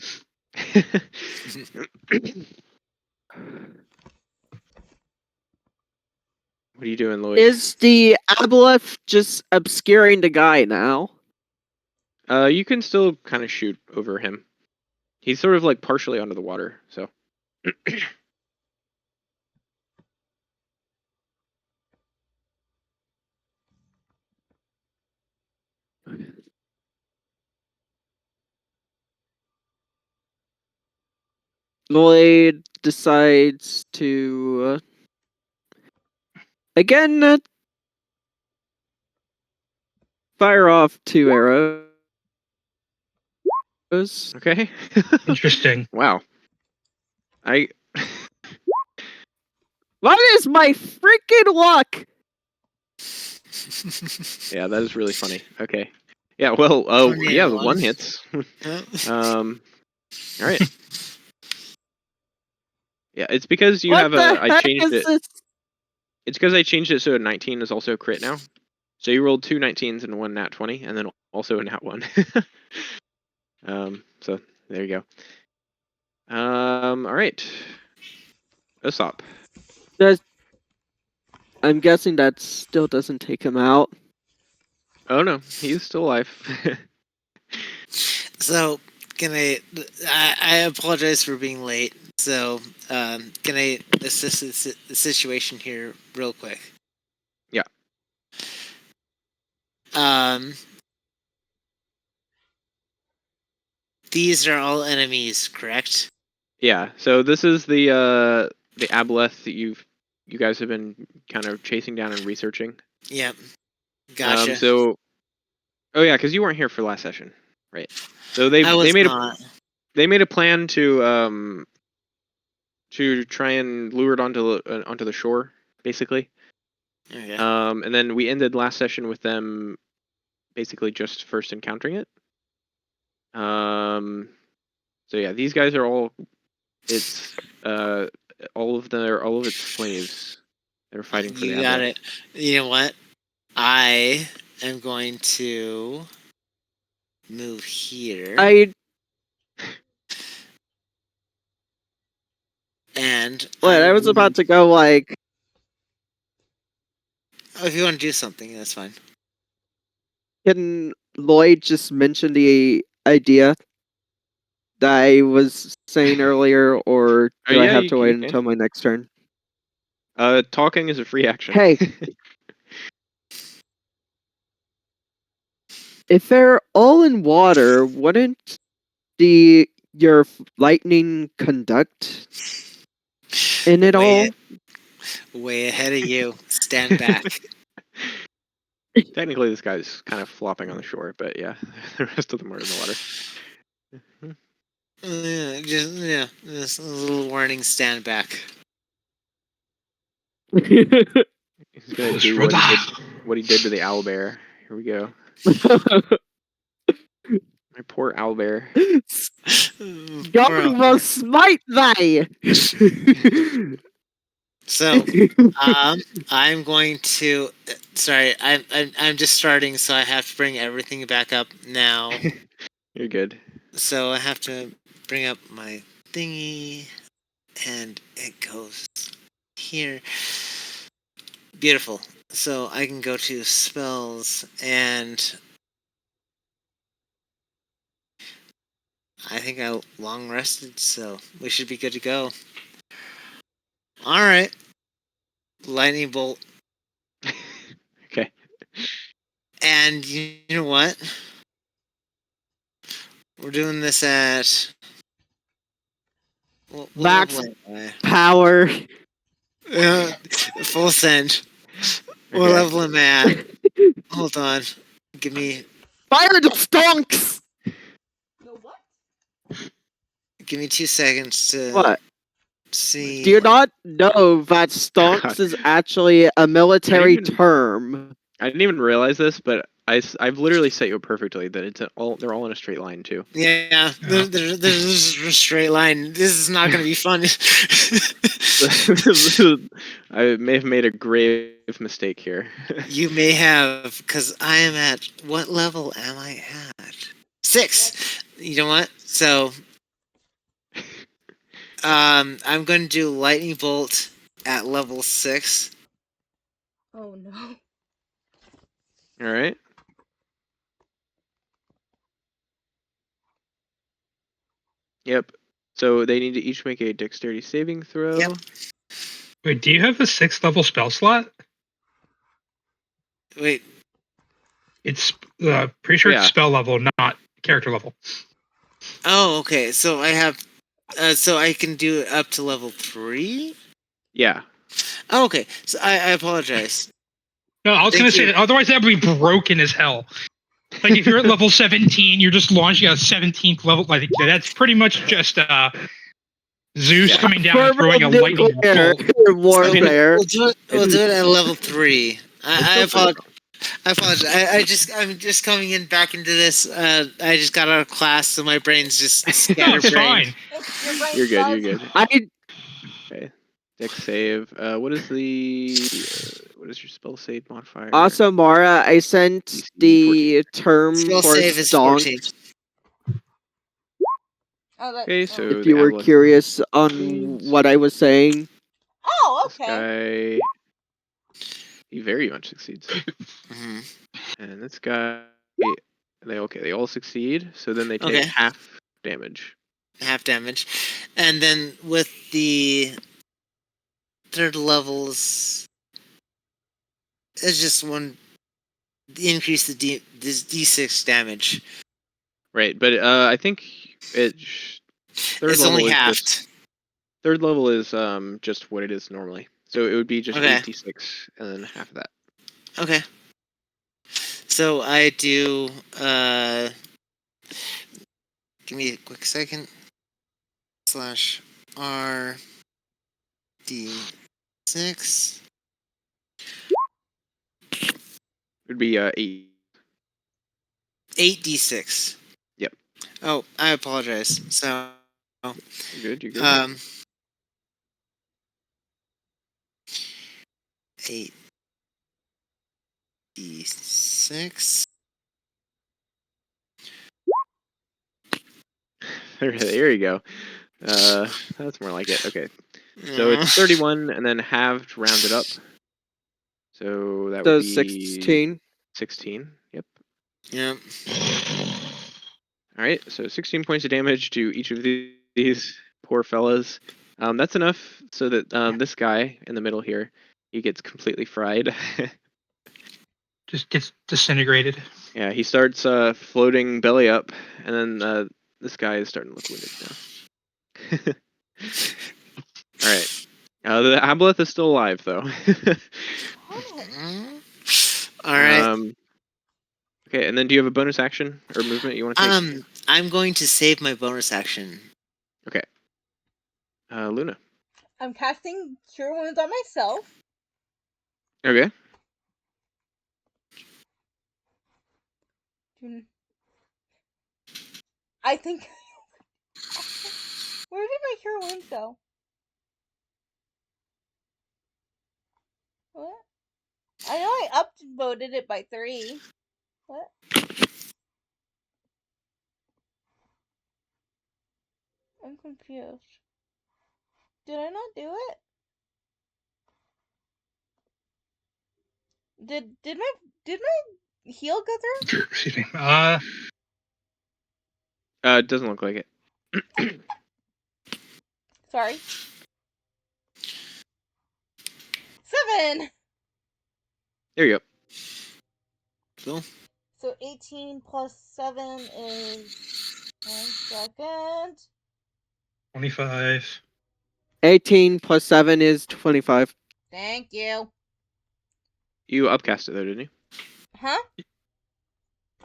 Speaker 3: What are you doing, Lloyd?
Speaker 4: Is the Aboleth just obscuring the guy now?
Speaker 3: You can still kind of shoot over him. He's sort of like partially under the water, so.
Speaker 4: Lloyd decides to again fire off 2 arrows.
Speaker 3: Okay.
Speaker 2: Interesting.
Speaker 3: Wow.
Speaker 4: What is my freaking luck?
Speaker 3: Yeah, that is really funny. Okay. Yeah, well, yeah, the 1 hits. All right. Yeah, it's because you
Speaker 4: What
Speaker 3: have
Speaker 4: the
Speaker 3: I
Speaker 4: heck
Speaker 3: changed
Speaker 4: is
Speaker 3: it.
Speaker 4: this?
Speaker 3: It's because I changed it so a 19 is also a crit now. So you rolled 2 19s and 1 nat 20, and then also a nat 1. So there you go. All right. Usopp.
Speaker 4: I'm guessing that still doesn't take him out.
Speaker 3: Oh no, he's still alive.
Speaker 5: So, I apologize for being late. So, can I assist the situation here real quick?
Speaker 3: Yeah.
Speaker 5: these are all enemies, correct?
Speaker 3: Yeah. So this is the aboleth that you guys have been kind of chasing down and researching.
Speaker 5: Yep. Gotcha.
Speaker 3: Oh yeah, because you weren't here for last session, right? So
Speaker 5: I was
Speaker 3: they made
Speaker 5: not.
Speaker 3: they made a plan to try and lure it onto the shore, basically.
Speaker 5: Okay.
Speaker 3: And then we ended last session with them basically just first encountering it. So yeah, these guys are all all of its slaves. They're fighting for the
Speaker 5: You got
Speaker 3: aboleth.
Speaker 5: it. You know what? I am going to move here. And
Speaker 4: I was about to go like.
Speaker 5: Oh, if you want to do something, that's fine.
Speaker 4: Can Lloyd just mention the idea that I was saying earlier, or do I have to wait until my next turn?
Speaker 3: Talking is a free action.
Speaker 4: Hey, if they're all in water, wouldn't your lightning conduct in it all?
Speaker 5: Way ahead of you. Stand back.
Speaker 3: Technically, this guy's kind of flopping on the shore, but yeah, the rest of them are in the water.
Speaker 5: Just a little warning. Stand back.
Speaker 3: He's gonna do what he did to the owlbear. Here we go. My poor owlbear.
Speaker 4: God will smite thy.
Speaker 5: So, I'm going to. Sorry, I'm just starting, so I have to bring everything back up now.
Speaker 3: You're good.
Speaker 5: So I have to bring up my thingy, and it goes here. Beautiful. So I can go to spells, and I think I long rested, so we should be good to go. All right. Lightning bolt.
Speaker 3: Okay.
Speaker 5: And you know what? We're doing this at
Speaker 4: max power.
Speaker 5: Full send. What level am I at? Hold on. Give me.
Speaker 4: Fire the stonks!
Speaker 1: No, what?
Speaker 5: Give me 2 seconds to
Speaker 4: What?
Speaker 5: see.
Speaker 4: Do you not know that stonks is actually a military term?
Speaker 3: I didn't even realize this, but I've literally set you up perfectly. That they're all in a straight line too.
Speaker 5: Yeah, there's a straight line. This is not going to be fun.
Speaker 3: I may have made a grave mistake here.
Speaker 5: You may have, because I am at. What level am I at? 6. You know what? So, I'm going to do lightning bolt at level 6.
Speaker 1: Oh no.
Speaker 3: All right. Yep. So they need to each make a dexterity saving throw.
Speaker 5: Yep.
Speaker 2: Wait, do you have a 6th level spell slot?
Speaker 5: Wait.
Speaker 2: It's pretty sure it's spell level, not character level.
Speaker 5: Oh, okay. So I have, so I can do it up to level 3.
Speaker 3: Yeah.
Speaker 5: Oh, okay. So I apologize.
Speaker 2: No, I was going to say that otherwise that would be broken as hell. Like if you're at level 17, you're just launching a 17th level. Like that's pretty much just Zeus coming down and throwing a lightning bolt.
Speaker 5: We'll do it at level 3. I apologize. I'm just coming in back into this. I just got out of class, so my brain's just scatterbrained.
Speaker 3: Fine. You're good. Okay. Dex save. What is your spell save modifier?
Speaker 4: Also, Mara, I sent the term
Speaker 5: spell
Speaker 4: for
Speaker 5: save
Speaker 4: stonks.
Speaker 3: Okay, so
Speaker 4: if you were curious on what I was saying.
Speaker 1: Oh, okay.
Speaker 3: This guy, he very much succeeds. And this guy, they all succeed. So then they take half damage.
Speaker 5: Half damage, and then with the third levels, it's just one increase the D6 damage.
Speaker 3: Right, but I think third
Speaker 5: It's
Speaker 3: level
Speaker 5: only
Speaker 3: is
Speaker 5: halved.
Speaker 3: just third level is just what it is normally. So it would be just
Speaker 5: Okay.
Speaker 3: 8d6 and then half of that.
Speaker 5: Okay. So I do. Give me a quick second. /R D6.
Speaker 3: It would be 8.
Speaker 5: 8d6.
Speaker 3: Yep.
Speaker 5: Oh, I apologize. So,
Speaker 3: You're good.
Speaker 5: 8d6.
Speaker 3: There you go. That's more like it. Okay. So it's 31 and then halved, rounded up. So that would
Speaker 4: So
Speaker 3: be
Speaker 4: 16.
Speaker 3: 16. Yep.
Speaker 5: Yep.
Speaker 3: All right. So 16 points of damage to each of these poor fellas. That's enough so that this guy in the middle here, he gets completely fried.
Speaker 2: Just gets disintegrated.
Speaker 3: Yeah, he starts floating belly up, and then this guy is starting to look wounded now. All right. The aboleth is still alive, though.
Speaker 5: All right.
Speaker 3: Okay, and then do you have a bonus action or movement you want to take?
Speaker 5: I'm going to save my bonus action.
Speaker 3: Okay. Luna.
Speaker 1: I'm casting Cure Wounds on myself.
Speaker 3: Okay.
Speaker 1: I think. Where did my Cure Wounds go? What? I know I upvoted it by 3. What? I'm confused. Did I not do it? Did my heal go through?
Speaker 2: Excuse me.
Speaker 3: It doesn't look like it.
Speaker 1: Sorry. 7.
Speaker 3: There you go.
Speaker 5: Cool.
Speaker 1: So 18 plus 7 is 1 second.
Speaker 2: 25.
Speaker 4: 18 plus 7 is 25.
Speaker 1: Thank you.
Speaker 3: You upcast it though, didn't you?
Speaker 1: Huh?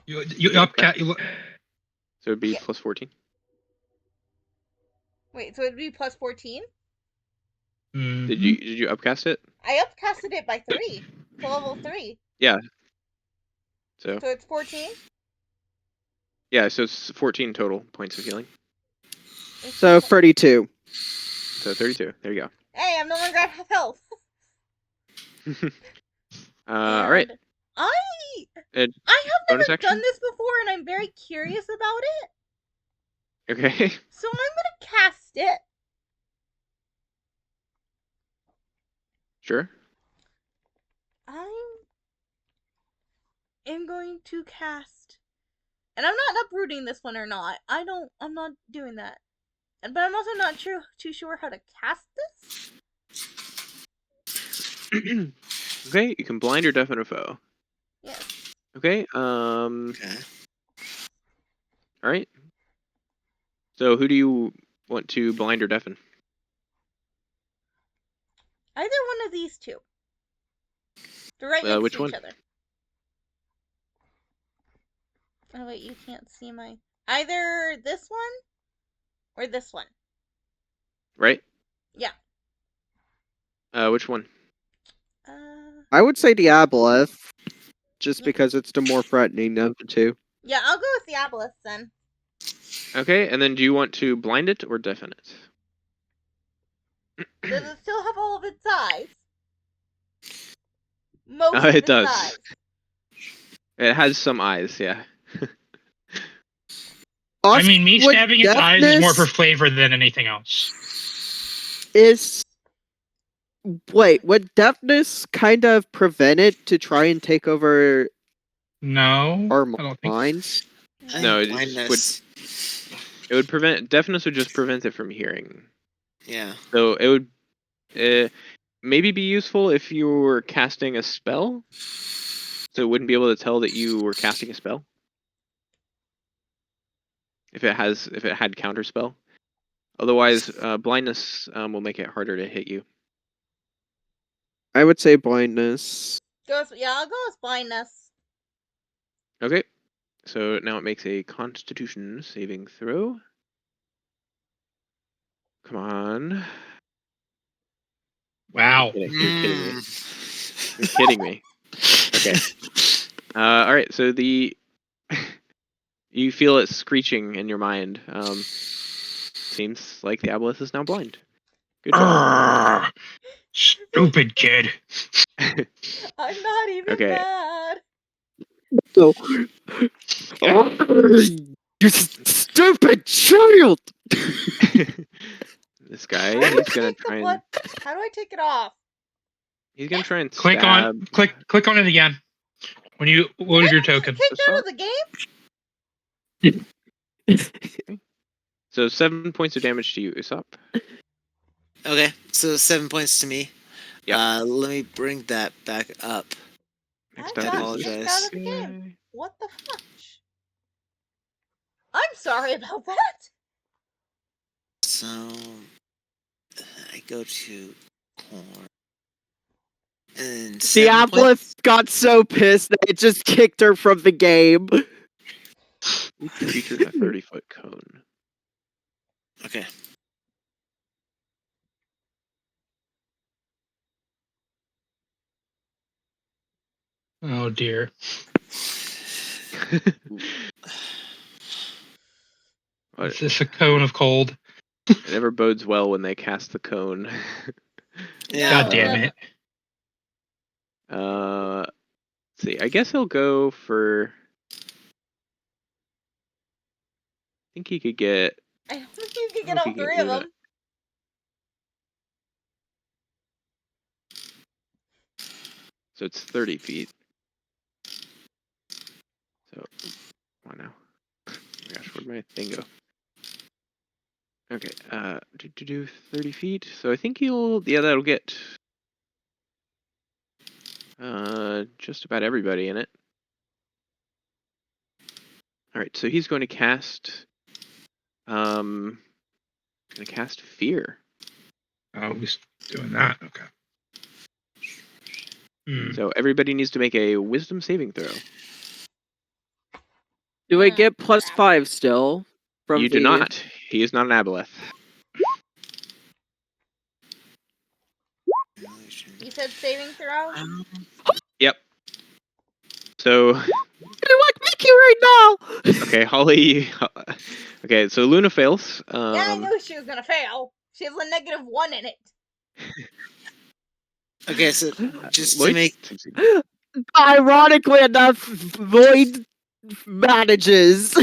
Speaker 2: You
Speaker 3: Yeah,
Speaker 2: upcat.
Speaker 3: So it'd be
Speaker 1: Yeah.
Speaker 3: plus 14.
Speaker 1: Wait, so it'd be plus 14?
Speaker 3: Did you upcast it?
Speaker 1: I upcasted it by 3 to level 3.
Speaker 3: Yeah. So
Speaker 1: it's 14?
Speaker 3: Yeah, so it's 14 total points of healing.
Speaker 4: So 32.
Speaker 3: So 32. There you go.
Speaker 1: Hey, I'm no longer at half health.
Speaker 3: All right.
Speaker 1: I have
Speaker 3: bonus
Speaker 1: never
Speaker 3: action?
Speaker 1: done this before, and I'm very curious about it.
Speaker 3: Okay.
Speaker 1: So I'm gonna cast it.
Speaker 3: Sure.
Speaker 1: I am going to cast, and I'm not uprooting this one or not. I'm not doing that. But I'm also not too sure how to cast this.
Speaker 3: Okay, you can blind or deafen a foe.
Speaker 1: Yes.
Speaker 3: Okay.
Speaker 5: Okay.
Speaker 3: All right. So who do you want to blind or deafen?
Speaker 1: Either one of these two. They're right next
Speaker 3: Which
Speaker 1: to
Speaker 3: one?
Speaker 1: each other. Oh wait, you can't see my. Either this one or this one.
Speaker 3: Right?
Speaker 1: Yeah.
Speaker 3: Which one?
Speaker 4: I would say Diaboleth, just
Speaker 1: Yeah.
Speaker 4: because it's the more threatening of the two.
Speaker 1: Yeah, I'll go with the Aboleth then.
Speaker 3: Okay, and then do you want to blind it or deafen it?
Speaker 1: Does it still have all of its eyes? Most of
Speaker 3: It
Speaker 1: its
Speaker 3: does.
Speaker 1: eyes.
Speaker 3: It has some eyes, yeah.
Speaker 2: I mean, me
Speaker 4: Would
Speaker 2: stabbing its eyes is more for
Speaker 4: deafness
Speaker 2: flavor than anything else.
Speaker 4: is. Wait, would deafness kind of prevent it to try and take over
Speaker 2: No,
Speaker 4: our
Speaker 2: I don't think.
Speaker 4: minds?
Speaker 3: No, it
Speaker 5: Blindness.
Speaker 3: would prevent. Deafness would just prevent it from hearing.
Speaker 5: Yeah.
Speaker 3: So it would maybe be useful if you were casting a spell. So it wouldn't be able to tell that you were casting a spell. if it had counterspell. Otherwise, blindness will make it harder to hit you.
Speaker 4: I would say blindness.
Speaker 1: I'll go with blindness.
Speaker 3: Okay. So now it makes a Constitution saving throw. Come on.
Speaker 2: Wow.
Speaker 3: You're kidding me.
Speaker 5: Mm.
Speaker 3: You're kidding me. Okay. All right. So you feel it screeching in your mind. Seems like the aboleth is now blind. Good job.
Speaker 2: Arrgh, stupid kid.
Speaker 1: I'm not even
Speaker 3: Okay.
Speaker 1: mad.
Speaker 4: So, you stupid child!
Speaker 3: This guy,
Speaker 1: How do I
Speaker 3: he's gonna
Speaker 1: take the
Speaker 3: try and
Speaker 1: blood? How do I take it off?
Speaker 3: he's gonna try and
Speaker 2: Click
Speaker 3: stab.
Speaker 2: on it again. When you load your token.
Speaker 1: Kicked out of the game?
Speaker 3: So 7 points of damage to you, Usopp.
Speaker 5: Okay, so 7 points to me.
Speaker 3: Yeah.
Speaker 5: Let me bring that back up.
Speaker 3: Next
Speaker 1: I
Speaker 3: up
Speaker 1: got
Speaker 3: is
Speaker 1: kicked
Speaker 5: apologize.
Speaker 1: out of the game. What the fudge? I'm sorry about that.
Speaker 5: So I go to corn. And
Speaker 4: The
Speaker 5: 7 points.
Speaker 4: aboleth got so pissed that it just kicked her from the game.
Speaker 3: Each creature in a 30-foot cone.
Speaker 5: Okay.
Speaker 2: Oh dear.
Speaker 3: What?
Speaker 2: Is this a cone of cold?
Speaker 3: It never bodes well when they cast the cone.
Speaker 5: Yeah.
Speaker 2: God damn it.
Speaker 3: Let's see. I guess he'll go for. I think he could get.
Speaker 1: I don't think you can
Speaker 3: I
Speaker 1: get
Speaker 3: don't
Speaker 1: all
Speaker 3: think he can
Speaker 1: three of
Speaker 3: Luna.
Speaker 1: them.
Speaker 3: So it's 30 feet. So, come on now. Oh my gosh, where'd my thing go? Okay, do 30 feet. So I think that'll get just about everybody in it. All right, so he's going to cast fear.
Speaker 2: Oh, who's doing that? Okay.
Speaker 3: So everybody needs to make a wisdom saving throw.
Speaker 4: Do I get +5 still? From
Speaker 3: You do not. He is not an aboleth.
Speaker 1: You said saving throw?
Speaker 3: Yep. So
Speaker 4: I like Mickey right now!
Speaker 3: okay, Holly. Okay, so Luna fails.
Speaker 1: Yeah, I knew she was gonna fail. She has a -1 in it.
Speaker 5: Okay, so just to
Speaker 3: Lloyd
Speaker 5: make
Speaker 3: succeeded.
Speaker 4: Ironically enough, Void manages.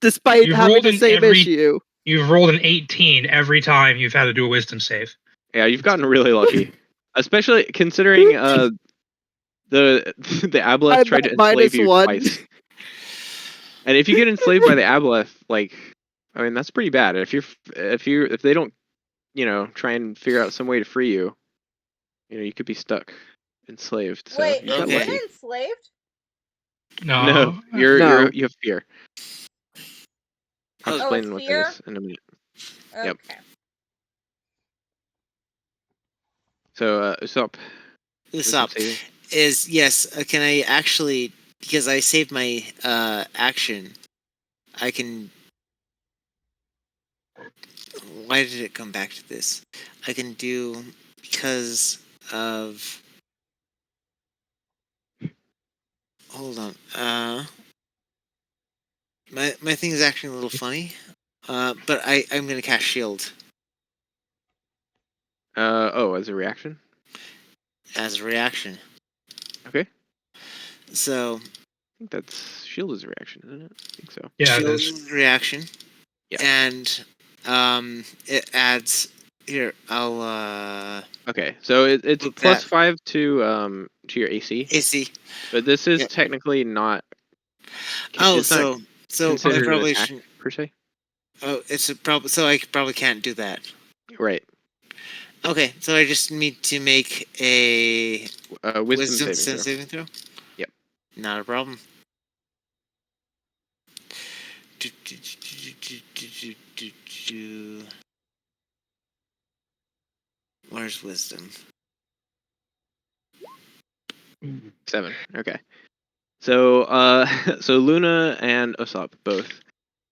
Speaker 4: Despite
Speaker 2: You've
Speaker 4: having
Speaker 2: rolled
Speaker 4: the
Speaker 2: in
Speaker 4: same
Speaker 2: every-
Speaker 4: issue.
Speaker 2: You've rolled an 18 every time you've had to do a wisdom save.
Speaker 3: Yeah, you've gotten really lucky, especially considering the aboleth
Speaker 4: I'm
Speaker 3: tried to
Speaker 4: at
Speaker 3: enslave you
Speaker 4: -1.
Speaker 3: twice. And if you get enslaved by the aboleth, like, I mean, that's pretty bad. If they don't, try and figure out some way to free you, you could be stuck, enslaved. So
Speaker 1: Wait,
Speaker 3: you got
Speaker 5: Okay.
Speaker 1: is
Speaker 3: lucky.
Speaker 1: Luna enslaved?
Speaker 2: No.
Speaker 3: No,
Speaker 4: No.
Speaker 3: you have fear. I'll
Speaker 5: Oh,
Speaker 3: explain
Speaker 1: it's
Speaker 3: what
Speaker 1: fear?
Speaker 3: that is in a minute.
Speaker 1: Okay.
Speaker 3: Yep. So, Usopp. wisdom
Speaker 5: Usopp
Speaker 3: saving.
Speaker 5: is yes. Can I actually, because I saved my action, I can. Why did it come back to this? I can do because of. Hold on. My thing is actually a little funny. But I'm gonna cast shield
Speaker 3: As a reaction.
Speaker 5: as a reaction.
Speaker 3: Okay.
Speaker 5: So
Speaker 3: I think that's shield is a reaction, isn't it? I think so.
Speaker 2: Yeah, it
Speaker 5: shield
Speaker 2: is.
Speaker 5: is a reaction.
Speaker 3: Yeah.
Speaker 5: And it adds here. I'll
Speaker 3: Okay, so it's
Speaker 5: Look
Speaker 3: plus
Speaker 5: that.
Speaker 3: 5 to your AC,
Speaker 5: AC.
Speaker 3: but this is
Speaker 5: Yeah.
Speaker 3: technically not.
Speaker 5: Oh,
Speaker 3: it's not
Speaker 5: so I
Speaker 3: considered an
Speaker 5: probably
Speaker 3: attack
Speaker 5: shouldn't.
Speaker 3: per se.
Speaker 5: Oh, it's a problem. So I probably can't do that.
Speaker 3: Right.
Speaker 5: Okay, so I just need to make a
Speaker 3: Wisdom saving throw.
Speaker 5: saving throw.
Speaker 3: Yep.
Speaker 5: Not a problem. Where's wisdom?
Speaker 3: 7. Okay. So so Luna and Usopp both.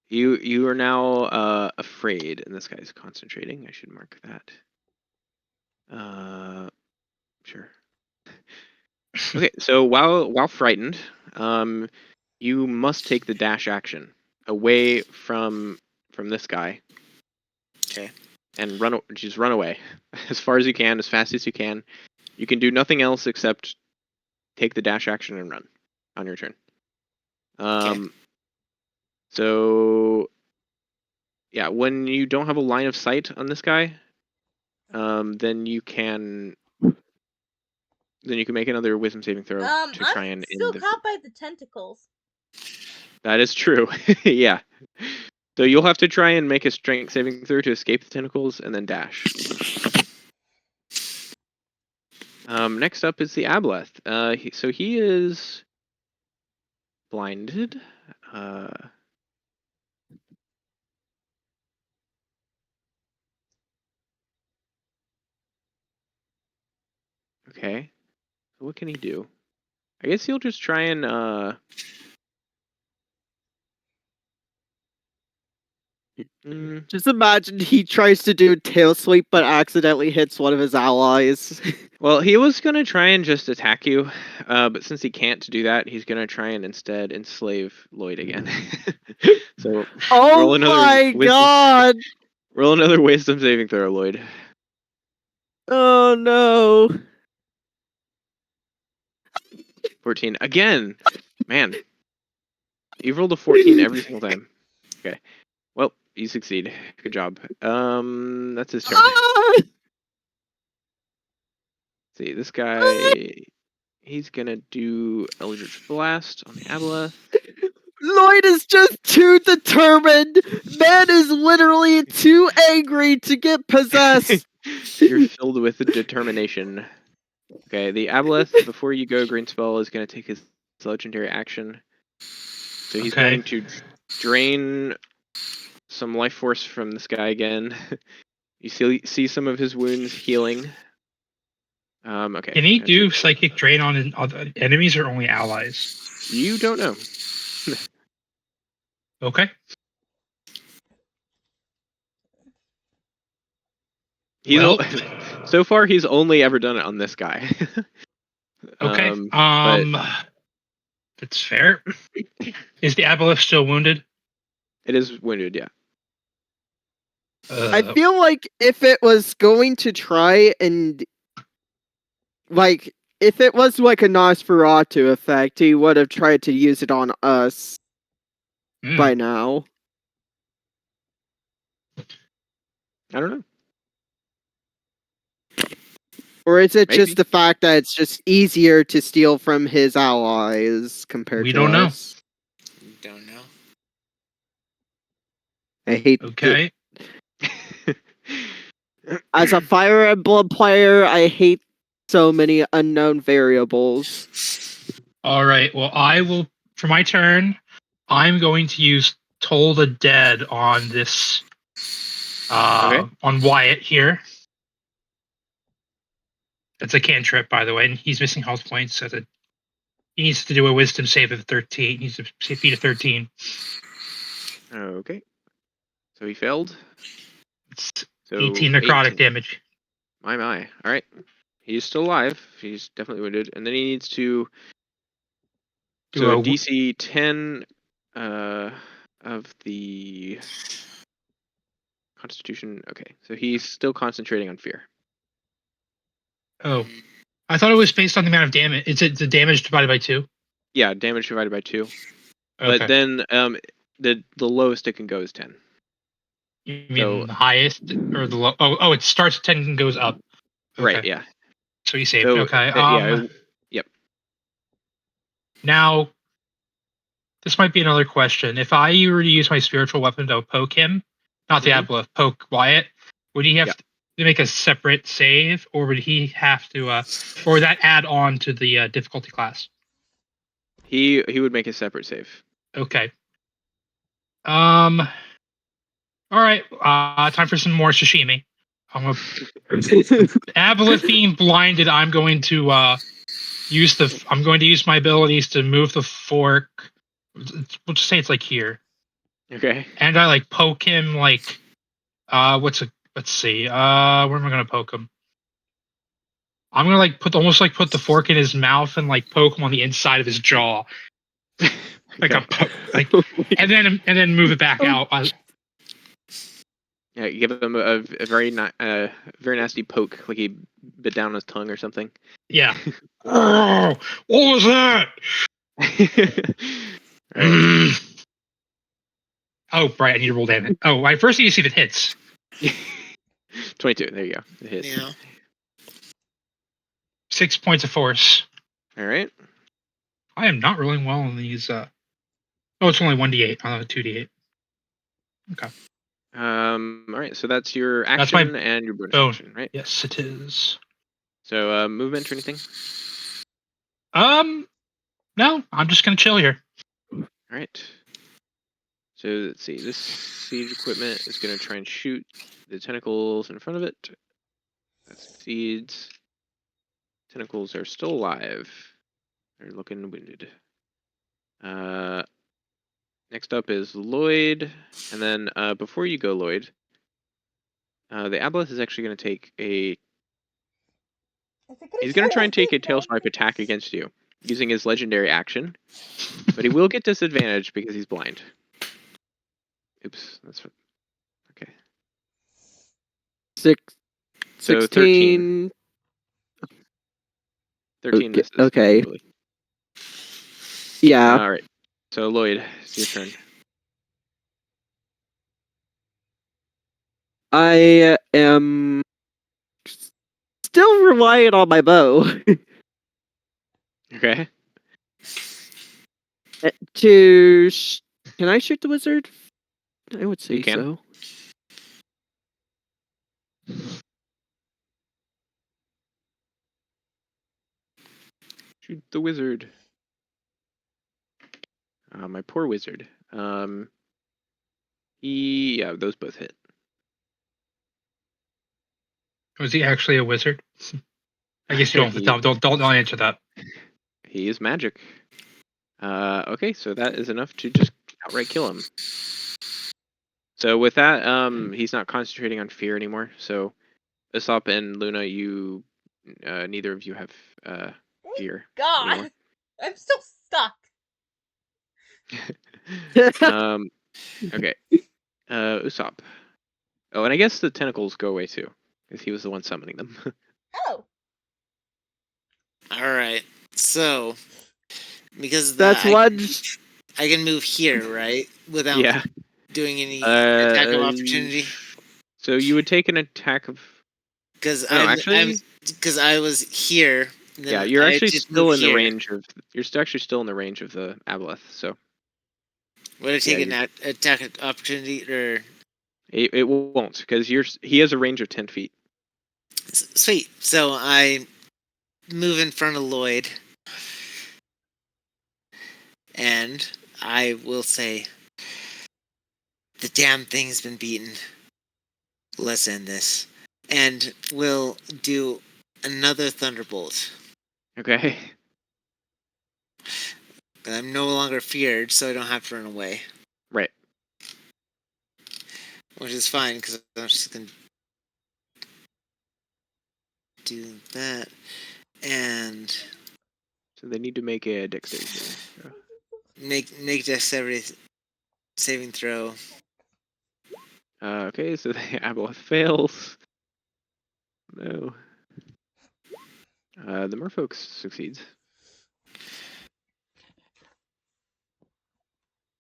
Speaker 3: You are now afraid, and this guy's concentrating. I should mark that. Sure. Okay, so while frightened, you must take the dash action away from this guy.
Speaker 5: Okay.
Speaker 3: And just run away as far as you can, as fast as you can. You can do nothing else except take the dash action and run on your turn. So yeah, when you don't have a line of sight on this guy, then you can make another wisdom saving throw to try and
Speaker 1: I'm still caught by the tentacles.
Speaker 3: That is true. Yeah. So you'll have to try and make a strength saving throw to escape the tentacles and then dash. Next up is the Aboleth. So he is blinded. Okay. So what can he do? I guess he'll just try and
Speaker 4: Just imagine he tries to do tail sweep but accidentally hits one of his allies.
Speaker 3: Well, he was gonna try and just attack you, but since he can't do that, he's gonna try and instead enslave Lloyd again. So
Speaker 4: Oh my god!
Speaker 3: Roll another wisdom saving throw, Lloyd.
Speaker 4: Oh no!
Speaker 3: 14 again. Man, you've rolled a 14 every single time. Okay. Well, you succeed. Good job. That's his turn. See, this guy, he's gonna do Eldritch Blast on the Aboleth.
Speaker 4: Lloyd is just too determined. Man is literally too angry to get possessed.
Speaker 3: You're filled with determination. Okay, the Aboleth, before you go, Green Spell is gonna take his legendary action. So he's going to drain some life force from this guy again. You see some of his wounds healing. Okay.
Speaker 2: Can he do psychic drain on other enemies or only allies?
Speaker 3: You don't know.
Speaker 2: Okay.
Speaker 3: So far he's only ever done it on this guy.
Speaker 2: Okay. That's fair. Is the Aboleth still wounded?
Speaker 3: It is wounded, yeah.
Speaker 4: I feel like if it was going to try and if it was like a Nosferatu effect, he would have tried to use it on us by now.
Speaker 3: I don't know.
Speaker 4: Or is it just the fact that it's just easier to steal from his allies compared to us?
Speaker 2: We don't know.
Speaker 5: Don't know.
Speaker 4: I hate
Speaker 2: Okay.
Speaker 4: As a Fire Emblem player, I hate so many unknown variables.
Speaker 2: All right. Well, I will, for my turn, I'm going to use Toll the Dead on this, on Wyatt here. That's a cantrip, by the way, and he's missing health points. So that he needs to do a Wisdom save of 13. He needs to beat a 13.
Speaker 3: Okay. So he failed.
Speaker 2: It's 18 necrotic damage.
Speaker 3: My. All right. He's still alive. He's definitely wounded. And then he needs to do a DC 10 of the Constitution. Okay. So he's still concentrating on fear.
Speaker 2: Oh. I thought it was based on the amount of damage. Is it the damage divided by 2?
Speaker 3: Yeah, damage divided by 2.
Speaker 2: Okay.
Speaker 3: But then the lowest it can go is 10.
Speaker 2: You mean the highest or the low? Oh, it starts at 10 and goes up. Okay.
Speaker 3: Right, yeah.
Speaker 2: So you saved. Okay.
Speaker 3: Yep.
Speaker 2: Now, this might be another question. If I were to use my spiritual weapon to poke him, not the Aboleth, poke Wyatt, would he have to make a separate save, or would he have to, or would that add on to the difficulty class?
Speaker 3: He would make a separate save.
Speaker 2: Okay. All right. Time for some more sashimi. I'm gonna Aboleth being blinded. I'm going to use my abilities to move the fork. We'll just say it's like here,
Speaker 3: Okay.
Speaker 2: and I like poke him like let's see. Where am I gonna poke him? I'm gonna like put the fork in his mouth and like poke him on the inside of his jaw, like
Speaker 3: Okay.
Speaker 2: and then move it back out.
Speaker 3: Yeah, you give him a very very nasty poke, like he bit down his tongue or something.
Speaker 2: Yeah. Oh, what was that?
Speaker 3: Right.
Speaker 2: Oh, right. I need to roll damage. Oh, I first need to see if it hits.
Speaker 3: 22. There you go. It hits.
Speaker 5: Yeah.
Speaker 2: 6 points of force.
Speaker 3: All right.
Speaker 2: I am not rolling well on these. Oh, it's only 1d8, 2d8. Okay.
Speaker 3: All right. So that's your
Speaker 2: That's my
Speaker 3: action and your bonus
Speaker 2: bone.
Speaker 3: action, right?
Speaker 2: Yes, it is.
Speaker 3: So movement or anything?
Speaker 2: No, I'm just gonna chill here.
Speaker 3: All right. So let's see. This siege equipment is going to try and shoot the tentacles in front of it. That succeeds. Tentacles are still alive. They're looking winded. Next up is Lloyd. And then before you go, Lloyd, the Aboleth is actually going to take a... He's going to try and take a tail swipe attack against you using his legendary action. But he will get disadvantage because he's blind. Oops, that's what... Okay.
Speaker 4: 16.
Speaker 3: 13 misses.
Speaker 4: Okay.
Speaker 3: Totally.
Speaker 4: Yeah.
Speaker 3: All right. So Lloyd, it's your turn.
Speaker 4: I am still relying on my bow
Speaker 3: Okay.
Speaker 4: to. Can I shoot the wizard? I would say
Speaker 3: You can.
Speaker 4: so.
Speaker 3: Shoot the wizard. My poor wizard. Yeah, those both hit.
Speaker 2: Was he actually a wizard? I guess you don't answer that.
Speaker 3: He is magic. Okay, so that is enough to just outright kill him. So with that, he's not concentrating on fear anymore. So Usopp and Luna, you, neither of you have fear
Speaker 1: God,
Speaker 3: anymore.
Speaker 1: I'm still stuck.
Speaker 3: Okay. Usopp. Oh, and I guess the tentacles go away too, because he was the one summoning them.
Speaker 1: Oh.
Speaker 5: All right. So, because
Speaker 4: That's
Speaker 5: that,
Speaker 4: one.
Speaker 5: I can move here, right, without
Speaker 3: Yeah.
Speaker 5: doing any attack of opportunity.
Speaker 3: So you would take an attack of.
Speaker 5: Because
Speaker 3: actually,
Speaker 5: I was here.
Speaker 3: Yeah, you're
Speaker 5: I
Speaker 3: actually
Speaker 5: just
Speaker 3: still
Speaker 5: moved
Speaker 3: in the
Speaker 5: here.
Speaker 3: range of. You're actually still in the range of the Aboleth. So
Speaker 5: Would I take
Speaker 3: Yeah,
Speaker 5: an attack of opportunity or?
Speaker 3: it won't, because he has a range of 10 feet.
Speaker 5: Sweet. So I move in front of Lloyd, and I will say, "The damn thing's been beaten. Let's end this." And we'll do another thunderbolt.
Speaker 3: Okay.
Speaker 5: I'm no longer feared, so I don't have to run away.
Speaker 3: Right.
Speaker 5: Which is fine, because I'm just going to do that. And
Speaker 3: So they need to make a dexterity saving.
Speaker 5: make dexterity saving throw.
Speaker 3: Okay, so the Aboleth fails. No. The Merfolk succeeds.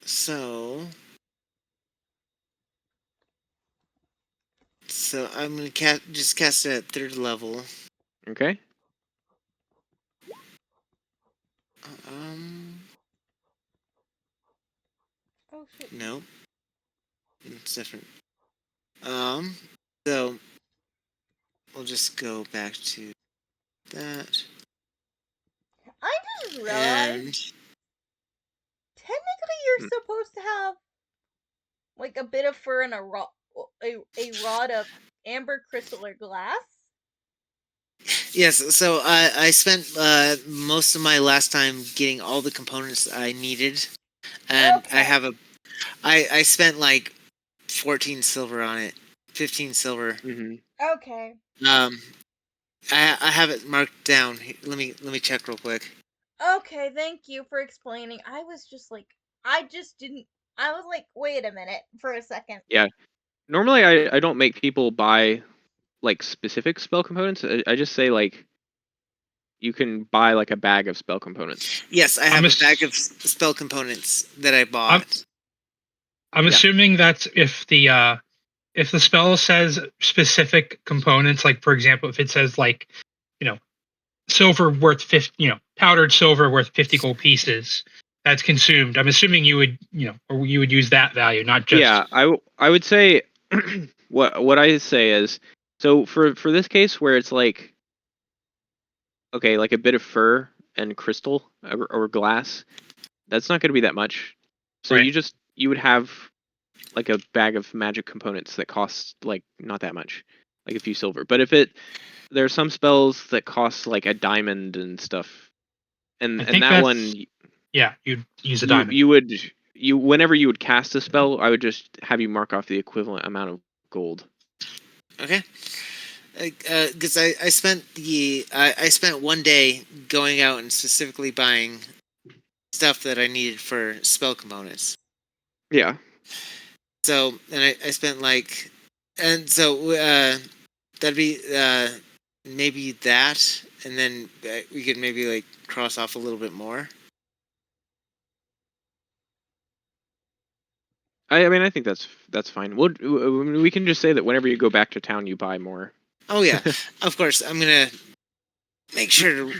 Speaker 5: So I'm going to just cast it at 3rd level.
Speaker 3: Okay.
Speaker 1: Oh shit.
Speaker 5: No. It's different. So we'll just go back to that.
Speaker 1: I just realized
Speaker 5: And
Speaker 1: technically you're supposed to have Like a bit of fur and a rod of amber crystal or glass?
Speaker 5: Yes, so I spent most of my last time getting all the components I needed, and
Speaker 1: Okay.
Speaker 5: I spent like 14 silver on it, 15 silver.
Speaker 3: Mm-hmm.
Speaker 1: Okay.
Speaker 5: I have it marked down. Let me check real quick.
Speaker 1: Okay, thank you for explaining. I was just like, I was like, wait a minute for a second.
Speaker 3: Yeah. Normally, I don't make people buy like specific spell components. I just say like you can buy like a bag of spell components.
Speaker 5: Yes, I have
Speaker 2: I'm
Speaker 5: a bag of spell components that I bought.
Speaker 2: I'm
Speaker 3: Yeah.
Speaker 2: assuming that's if the spell says specific components, like for example, if it says like, silver worth 50, powdered silver worth 50 gold pieces, that's consumed. I'm assuming you would, or you would use that value, not just.
Speaker 3: Yeah, I would say what I say is, so for this case where it's like, okay, like a bit of fur and crystal or glass, that's not going to be that much. So
Speaker 2: Right.
Speaker 3: you would have like a bag of magic components that cost like not that much, like a few silver. But there are some spells that cost like a diamond and stuff, and
Speaker 2: I think
Speaker 3: that
Speaker 2: that's,
Speaker 3: one
Speaker 2: yeah, you'd use a diamond.
Speaker 3: whenever you would cast a spell, I would just have you mark off the equivalent amount of gold.
Speaker 5: Okay. Because I spent one day going out and specifically buying stuff that I needed for spell components.
Speaker 3: Yeah.
Speaker 5: So and I spent like, and so that'd be maybe that, and then we could maybe like cross off a little bit more.
Speaker 3: I mean, I think that's fine. We can just say that whenever you go back to town, you buy more.
Speaker 5: Oh yeah, of course. I'm gonna make sure to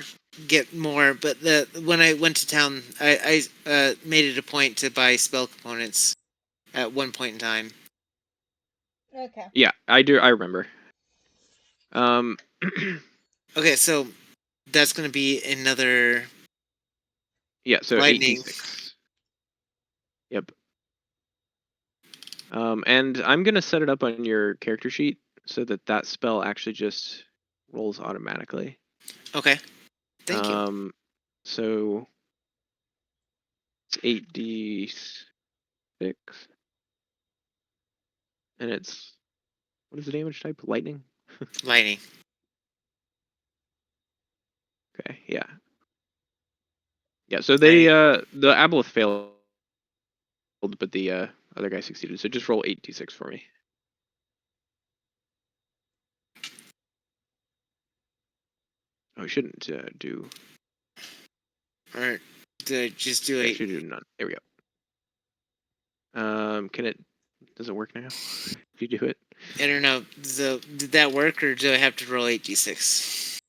Speaker 5: get more. But when I went to town, I made it a point to buy spell components at one point in time.
Speaker 1: Okay.
Speaker 3: Yeah, I do. I remember.
Speaker 5: Okay, so that's gonna be another.
Speaker 3: Yeah, so
Speaker 5: Lightning.
Speaker 3: 8d6. Yep. And I'm gonna set it up on your character sheet so that spell actually just rolls automatically.
Speaker 5: Okay. Thank you.
Speaker 3: So it's 8d6, and it's what is the damage type? Lightning.
Speaker 5: Lightning.
Speaker 3: Okay. Yeah. Yeah. So the aboleth failed, but the other guy succeeded. So just roll 8d6 for me. Oh, we shouldn't do.
Speaker 5: Or just do
Speaker 3: I
Speaker 5: it.
Speaker 3: should do none. There we go. Can it? Does it work now? If you do it.
Speaker 5: I don't know. So did that work, or do I have to roll 8d6?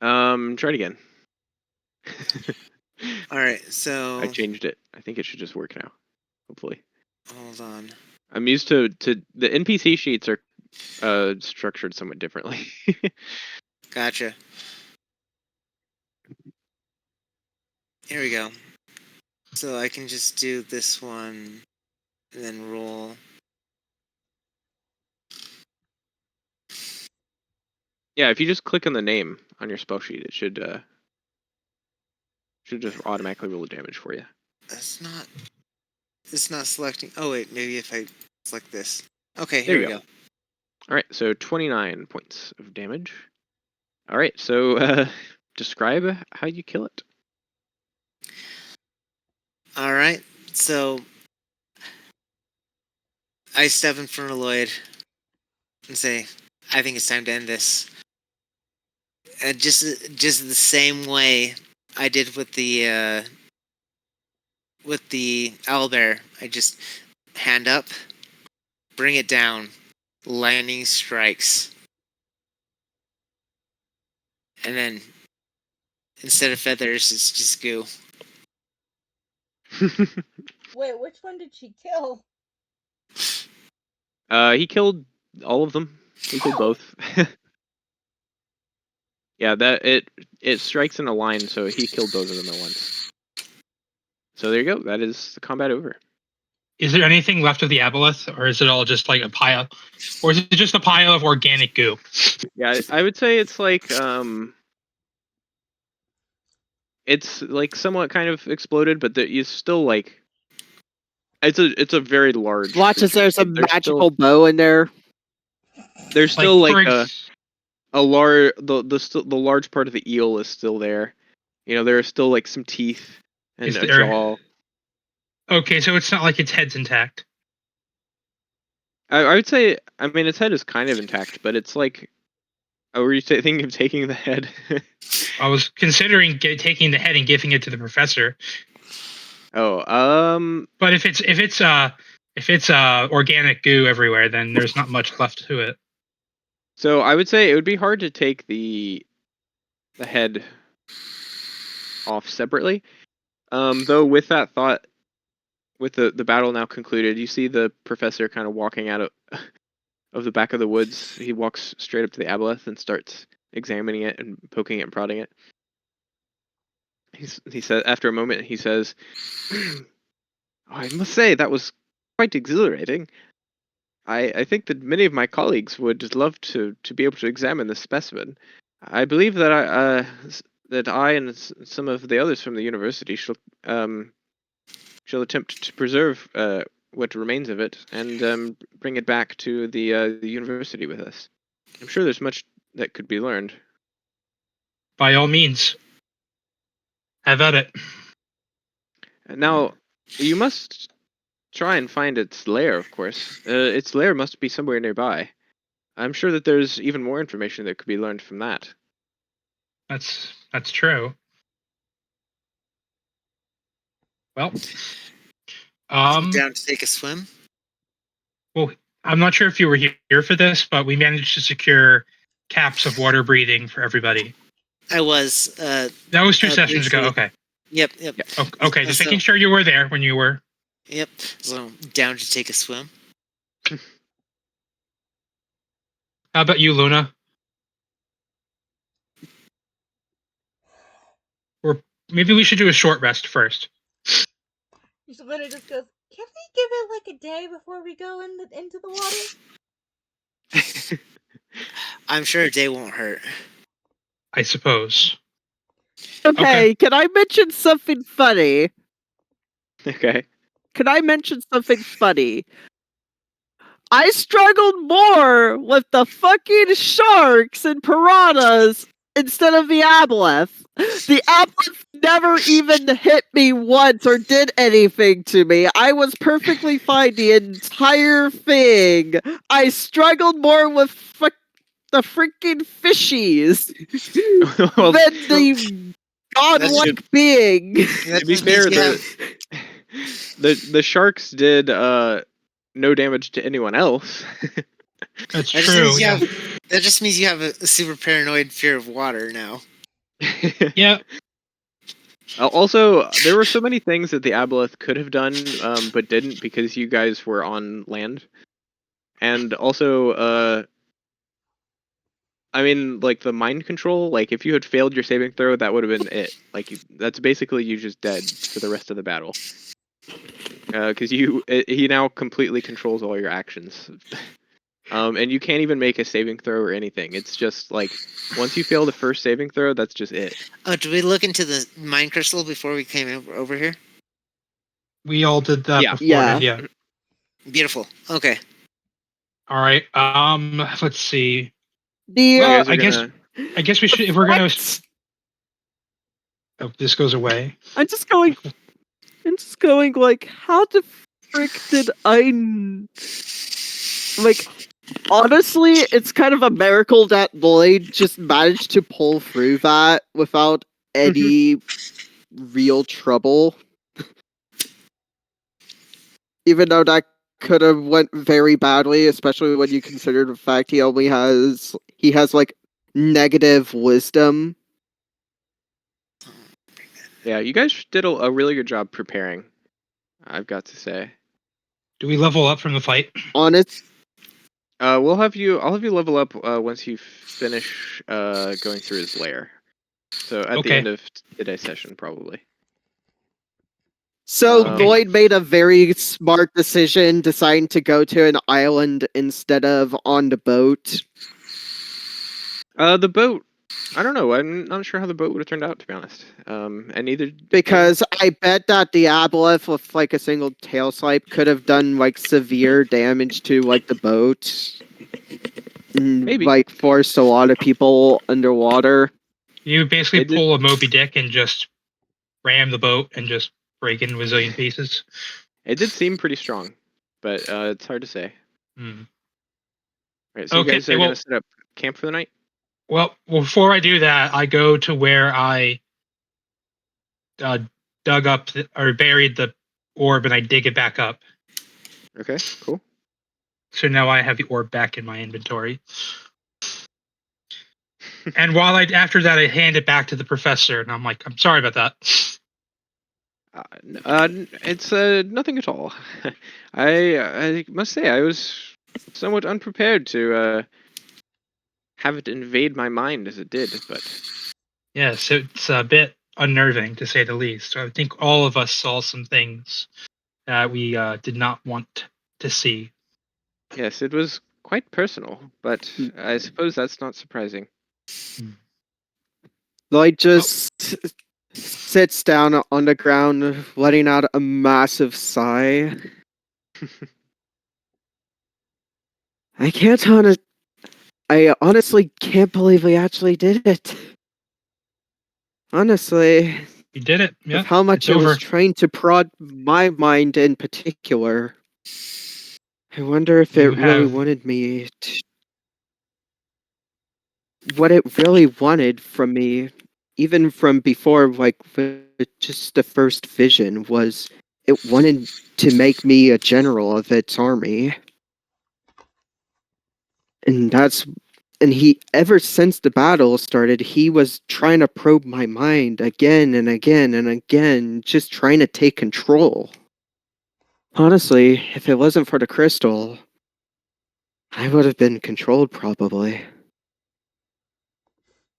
Speaker 3: Try it again.
Speaker 5: All right. So
Speaker 3: I changed it. I think it should just work now. Hopefully.
Speaker 5: hold on.
Speaker 3: I'm used to the NPC sheets are structured somewhat differently.
Speaker 5: Gotcha. Here we go. So I can just do this one, and then roll.
Speaker 3: Yeah, if you just click on the name on your spell sheet, it should just automatically roll the damage for you.
Speaker 5: That's not. It's not selecting. Oh wait, maybe if I select this. Okay,
Speaker 3: There
Speaker 5: here
Speaker 3: you
Speaker 5: we
Speaker 3: go.
Speaker 5: go.
Speaker 3: All right, so 29 points of damage. All right, so describe how you kill it.
Speaker 5: All right, so I step in front of Lloyd and say, "I think it's time to end this." And just the same way I did with the owlbear. I just hand up, bring it down, lightning strikes, and then instead of feathers, it's just goo.
Speaker 1: Wait, which one did she kill?
Speaker 3: He killed all of them. He killed both. Yeah, that it strikes in a line, so he killed both of them at once. So there you go. That is the combat over.
Speaker 2: Is there anything left of the aboleth, or is it all just like a pile, or is it just a pile of organic goo?
Speaker 3: Yeah, I would say it's like it's like somewhat kind of exploded, but it's still like it's a very large.
Speaker 4: Watch as
Speaker 3: creature.
Speaker 4: there's a
Speaker 3: Like,
Speaker 4: magical bow in there.
Speaker 3: There's still
Speaker 2: for
Speaker 3: like
Speaker 2: ex-
Speaker 3: a large the large part of the eel is still there. You know, there are still like some teeth and
Speaker 2: Is
Speaker 3: a
Speaker 2: there-
Speaker 3: jaw.
Speaker 2: Okay, so it's not like its head's intact.
Speaker 3: I would say, I mean, its head is kind of intact, but it's like, oh, were you thinking of taking the head?
Speaker 2: I was considering taking the head and giving it to the professor.
Speaker 3: Oh,
Speaker 2: But if it's organic goo everywhere, then there's not much left to it.
Speaker 3: so I would say it would be hard to take the head off separately. Though with that thought, with the battle now concluded, you see the professor kind of walking out of the back of the woods. He walks straight up to the aboleth and starts examining it and poking it and prodding it. He said after a moment he says, I must say that was quite exhilarating. I think that many of my colleagues would love to be able to examine this specimen. I believe that I and some of the others from the university shall attempt to preserve what remains of it and bring it back to the university with us. I'm sure there's much that could be learned.
Speaker 2: By all means, have at it.
Speaker 3: Now, you must try and find its lair, of course. Its lair must be somewhere nearby. I'm sure that there's even more information that could be learned from that.
Speaker 2: That's true. Well,
Speaker 5: Down to take a swim.
Speaker 2: well, I'm not sure if you were here for this, but we managed to secure caps of water breathing for everybody.
Speaker 5: I was.
Speaker 2: That was 2 sessions ago.
Speaker 5: briefly.
Speaker 2: Okay.
Speaker 5: Yep.
Speaker 2: Okay. Just
Speaker 5: So-
Speaker 2: making sure you were there when you were.
Speaker 5: Yep. So down to take a swim.
Speaker 2: How about you, Luna? Or maybe we should do a short rest first.
Speaker 1: Luna just goes, can we give it like a day before we go into the water?
Speaker 5: I'm sure a day won't hurt.
Speaker 2: I suppose.
Speaker 4: Okay, can I mention something funny?
Speaker 3: Okay.
Speaker 4: Can I mention something funny? I struggled more with the fucking sharks and piranhas instead of the aboleth. The aboleth never even hit me once or did anything to me. I was perfectly fine the entire thing. I struggled more with the freaking fishies
Speaker 3: Well,
Speaker 4: than the godlike being.
Speaker 3: to be fair, the sharks did no damage to anyone else.
Speaker 2: That's
Speaker 5: That just
Speaker 2: true.
Speaker 5: means you
Speaker 2: Yeah.
Speaker 5: that just means you have a super paranoid fear of water now.
Speaker 2: Yeah.
Speaker 3: Also, there were so many things that the aboleth could have done, but didn't because you guys were on land. And also, I mean, like the mind control. Like, if you had failed your saving throw, that would have been it. Like, that's basically you just dead for the rest of the battle. Because he now completely controls all your actions. And you can't even make a saving throw or anything. It's just like once you fail the first saving throw, that's just it.
Speaker 5: Oh, did we look into the mind crystal before we came over here?
Speaker 2: We all did that
Speaker 3: Yeah.
Speaker 2: beforehand. Yeah.
Speaker 5: Beautiful. Okay.
Speaker 2: All right. Let's see.
Speaker 4: The
Speaker 2: Well,
Speaker 3: You guys are
Speaker 2: I guess we should, if we're gonna. Oh, this goes away.
Speaker 4: I'm just going like, how the frick did I like? Honestly, it's kind of a miracle that Lloyd just managed to pull through that without any real trouble. Even though that could have went very badly, especially when you consider the fact he has like negative wisdom.
Speaker 3: Yeah, you guys did a really good job preparing. I've got to say.
Speaker 2: Do we level up from the fight?
Speaker 4: Honest,
Speaker 3: I'll have you level up once you finish going through his lair. So at the
Speaker 2: Okay.
Speaker 3: end of today's session, probably.
Speaker 4: So
Speaker 3: Um,
Speaker 4: Lloyd made a very smart decision deciding to go to an island instead of on the boat.
Speaker 3: The boat. I don't know. I'm not sure how the boat would have turned out, to be honest. And neither.
Speaker 4: Because I bet that the aboleth with like a single tail swipe could have done like severe damage to like the boat. And,
Speaker 3: Maybe.
Speaker 4: like forced a lot of people underwater.
Speaker 2: You basically
Speaker 3: It did-
Speaker 2: pull a Moby Dick and just ram the boat and just break it in a zillion pieces.
Speaker 3: It did seem pretty strong, but it's hard to say.
Speaker 2: Hmm.
Speaker 3: Right. So you
Speaker 2: Okay,
Speaker 3: guys are
Speaker 2: well-
Speaker 3: gonna set up camp for the night.
Speaker 2: Well, before I do that, I go to where I dug up or buried the orb and I dig it back up.
Speaker 3: Okay. Cool.
Speaker 2: So now I have the orb back in my inventory. And after that, I hand it back to the professor, and I'm like, I'm sorry about that.
Speaker 3: It's nothing at all. I must say I was somewhat unprepared to have it invade my mind as it did, but
Speaker 2: Yes, it's a bit unnerving to say the least. I think all of us saw some things that we did not want to see.
Speaker 3: yes, it was quite personal. But I suppose that's not surprising.
Speaker 4: Lloyd just sits down on the ground, letting out a massive sigh. I honestly can't believe we actually did it. Honestly,
Speaker 2: You did it. Yeah,
Speaker 4: with how much
Speaker 2: it's
Speaker 4: it was
Speaker 2: over.
Speaker 4: trying to prod my mind in particular. I wonder if
Speaker 2: You
Speaker 4: it really
Speaker 2: have-
Speaker 4: wanted me to. What it really wanted from me, even from before, like, with just the first vision, was it wanted to make me a general of its army. And he, ever since the battle started, he was trying to probe my mind again and again and again, just trying to take control. Honestly, if it wasn't for the crystal, I would have been controlled probably.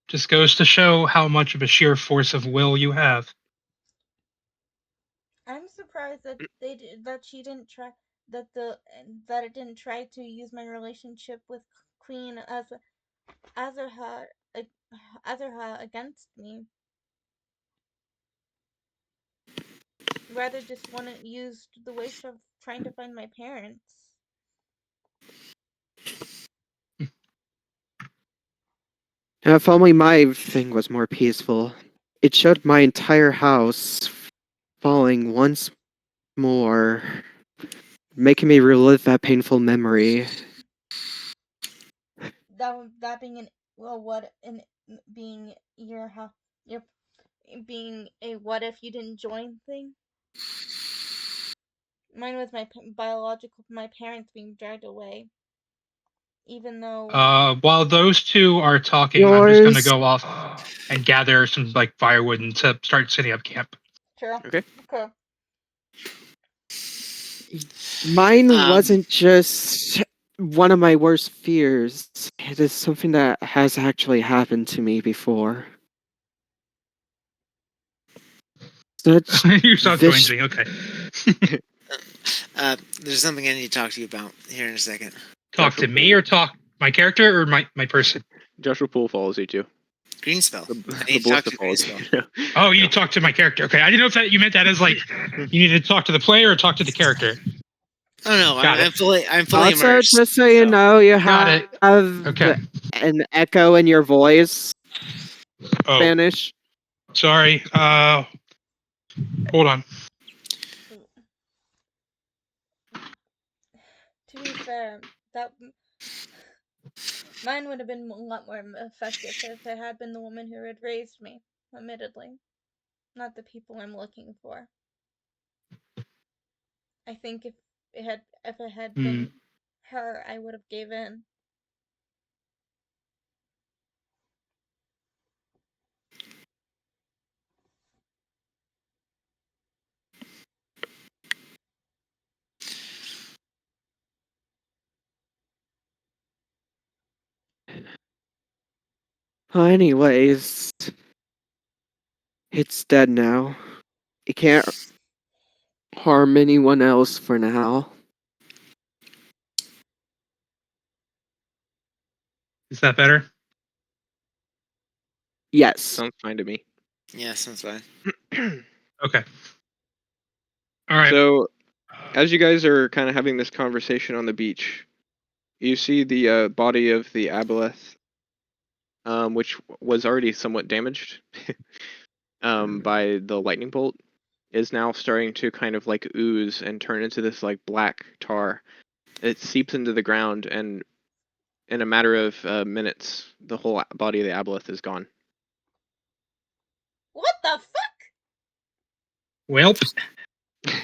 Speaker 2: Just goes to show how much of a sheer force of will you have.
Speaker 1: I'm surprised that she didn't try that it didn't try to use my relationship with Queen Azurha against me. Rather, just wanted used the wish of trying to find my parents.
Speaker 4: If only my thing was more peaceful. It showed my entire house falling once more, making me relive that painful memory.
Speaker 1: That being being your being a what if you didn't join thing. Mine was my parents being dragged away. Even though
Speaker 2: While those two are talking, I'm just going to
Speaker 4: Yours.
Speaker 2: go off and gather some like firewood and start setting up camp.
Speaker 1: sure.
Speaker 3: Okay.
Speaker 1: Okay.
Speaker 4: Mine wasn't just one of my worst fears. It is something that has actually happened to me before. Such
Speaker 2: You stop
Speaker 4: Vish-
Speaker 2: joining me. Okay.
Speaker 5: There's something I need to talk to you about here in a second.
Speaker 2: Talk to me or talk my character or my person?
Speaker 3: Joshua Poole follows you too.
Speaker 5: Greenspell.
Speaker 3: The
Speaker 5: I need to talk
Speaker 3: ballista
Speaker 5: to
Speaker 3: follows
Speaker 5: Greenspell.
Speaker 3: you.
Speaker 2: Oh, you talk to my character. Okay, I didn't know if that you meant that as like you needed to talk to the player or talk to the character.
Speaker 5: Oh no,
Speaker 2: Got it.
Speaker 5: I'm fully
Speaker 4: Also,
Speaker 5: immersed.
Speaker 4: just so you know, you
Speaker 2: Got
Speaker 4: have
Speaker 2: it. Okay.
Speaker 4: an echo in your voice.
Speaker 2: Oh,
Speaker 4: Spanish.
Speaker 2: sorry. Hold on.
Speaker 1: To be fair, that mine would have been a lot more effective if it had been the woman who had raised me. Admittedly, not the people I'm looking for. I think if it had been her, I would have gave in.
Speaker 4: Well, anyways, it's dead now. You can't. harm anyone else for now.
Speaker 2: Is that better?
Speaker 4: Yes.
Speaker 3: Sounds fine to me.
Speaker 5: Yeah, sounds fine.
Speaker 2: Okay. All right.
Speaker 3: So, as you guys are kind of having this conversation on the beach, you see the body of the aboleth, which was already somewhat damaged by the lightning bolt, is now starting to kind of like ooze and turn into this like black tar. It seeps into the ground, and in a matter of minutes, the whole body of the aboleth is gone.
Speaker 1: What the fuck?
Speaker 2: Well,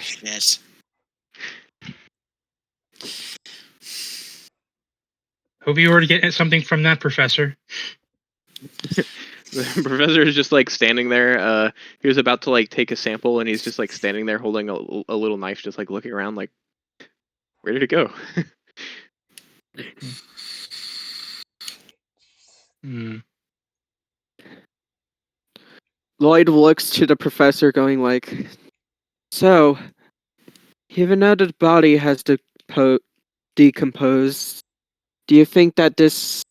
Speaker 5: Shit.
Speaker 2: hope you already get something from that, Professor.
Speaker 3: The professor is just like standing there. He was about to like take a sample, and he's just like standing there holding a little knife, just like looking around, like, where did it go?
Speaker 2: Hmm.
Speaker 4: Lloyd looks to the professor going like, so, even though the body has decomposed, do you think that this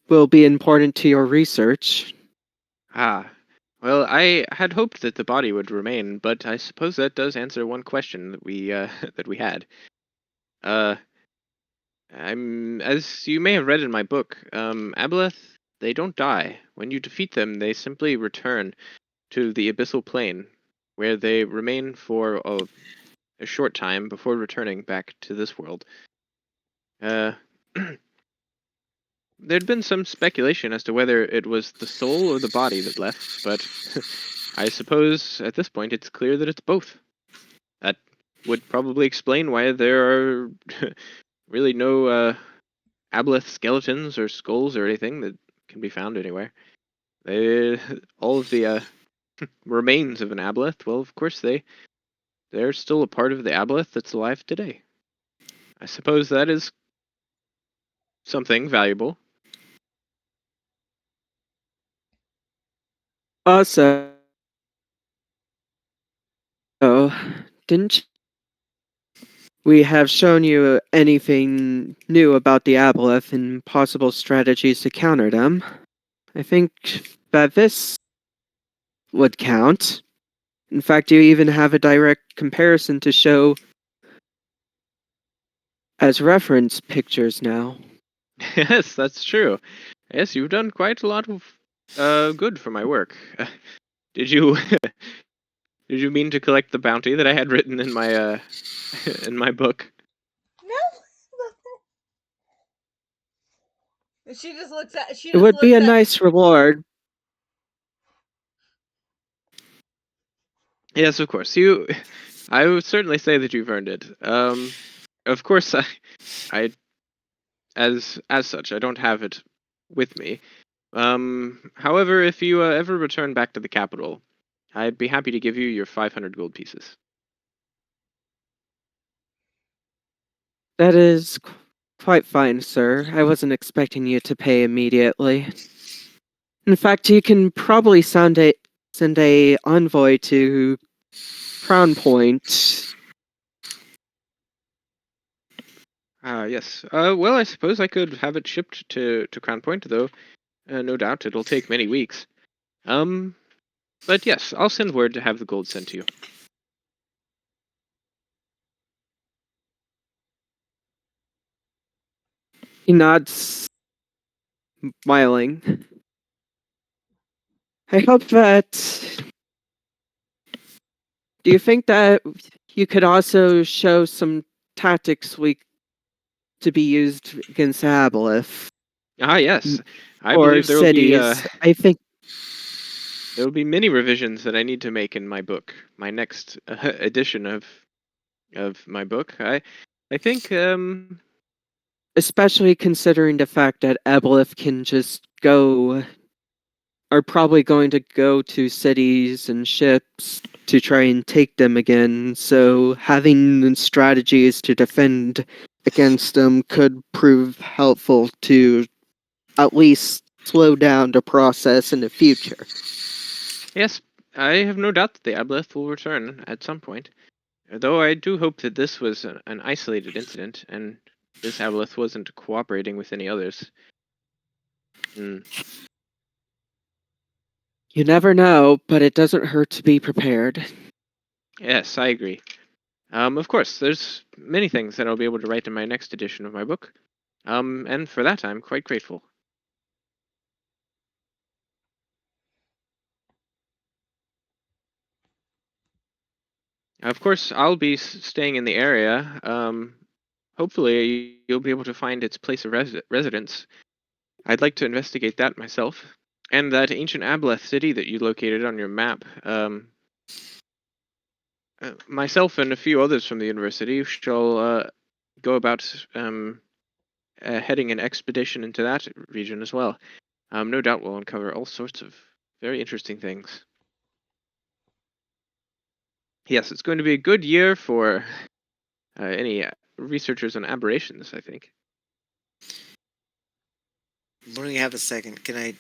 Speaker 4: will be important to your research?
Speaker 3: Ah, well, I had hoped that the body would remain, but I suppose that does answer one question that we that we had. Uh, as you may have read in my book, aboleth, they don't die. When you defeat them, they simply return to the abyssal plane, where they remain for a short time before returning back to this world. Uh, there'd been some speculation as to whether it was the soul or the body that left, but I suppose at this point it's clear that it's both. That would probably explain why there are really no aboleth skeletons or skulls or anything that can be found anywhere. They, all of the remains of an aboleth, well, of course they're still a part of the aboleth that's alive today. I suppose that is something valuable.
Speaker 4: Also, didn't we have shown you anything new about the aboleth and possible strategies to counter them? I think that this would count. In fact, you even have a direct comparison to show as reference pictures now.
Speaker 3: Yes, that's true. Yes, you've done quite a lot of good for my work. Did you did you mean to collect the bounty that I had written in my in my book?
Speaker 1: No. She just looks at. She
Speaker 4: It
Speaker 1: just
Speaker 4: would be
Speaker 1: looks
Speaker 4: a
Speaker 1: at.
Speaker 4: nice reward.
Speaker 3: Yes, of course. I would certainly say that you've earned it. Of course, I as such, I don't have it with me. However, if you ever return back to the capital, I'd be happy to give you your 500 gold pieces.
Speaker 4: That is quite fine, sir. I wasn't expecting you to pay immediately. In fact, you can probably send a envoy to Crown Point.
Speaker 3: Yes. Well, I suppose I could have it shipped to Crown Point, though. No doubt it'll take many weeks. But yes, I'll send word to have the gold sent to you.
Speaker 4: He nods, smiling. I hope that. Do you think that you could also show some tactics to be used against Aboleth
Speaker 3: Ah, yes. I
Speaker 4: or
Speaker 3: believe there will be
Speaker 4: cities? I think
Speaker 3: there will be many revisions that I need to make in my book, my next edition of my book. I think
Speaker 4: especially considering the fact that Aboleth can just go, are probably going to go to cities and ships to try and take them again, so having strategies to defend against them could prove helpful to at least slow down the process in the future.
Speaker 3: yes, I have no doubt that the aboleth will return at some point. Though I do hope that this was an isolated incident, and this aboleth wasn't cooperating with any others. Hmm.
Speaker 4: You never know, but it doesn't hurt to be prepared.
Speaker 3: Yes, I agree. Of course, there's many things that I'll be able to write in my next edition of my book. And for that I'm quite grateful. Of course, I'll be staying in the area. Hopefully, you'll be able to find its place of residence. I'd like to investigate that myself. And that ancient aboleth city that you located on your map. Myself and a few others from the university shall go about heading an expedition into that region as well. No doubt we'll uncover all sorts of very interesting things. Yes, it's going to be a good year for any researchers on aberrations, I think.
Speaker 5: When we have a second, can I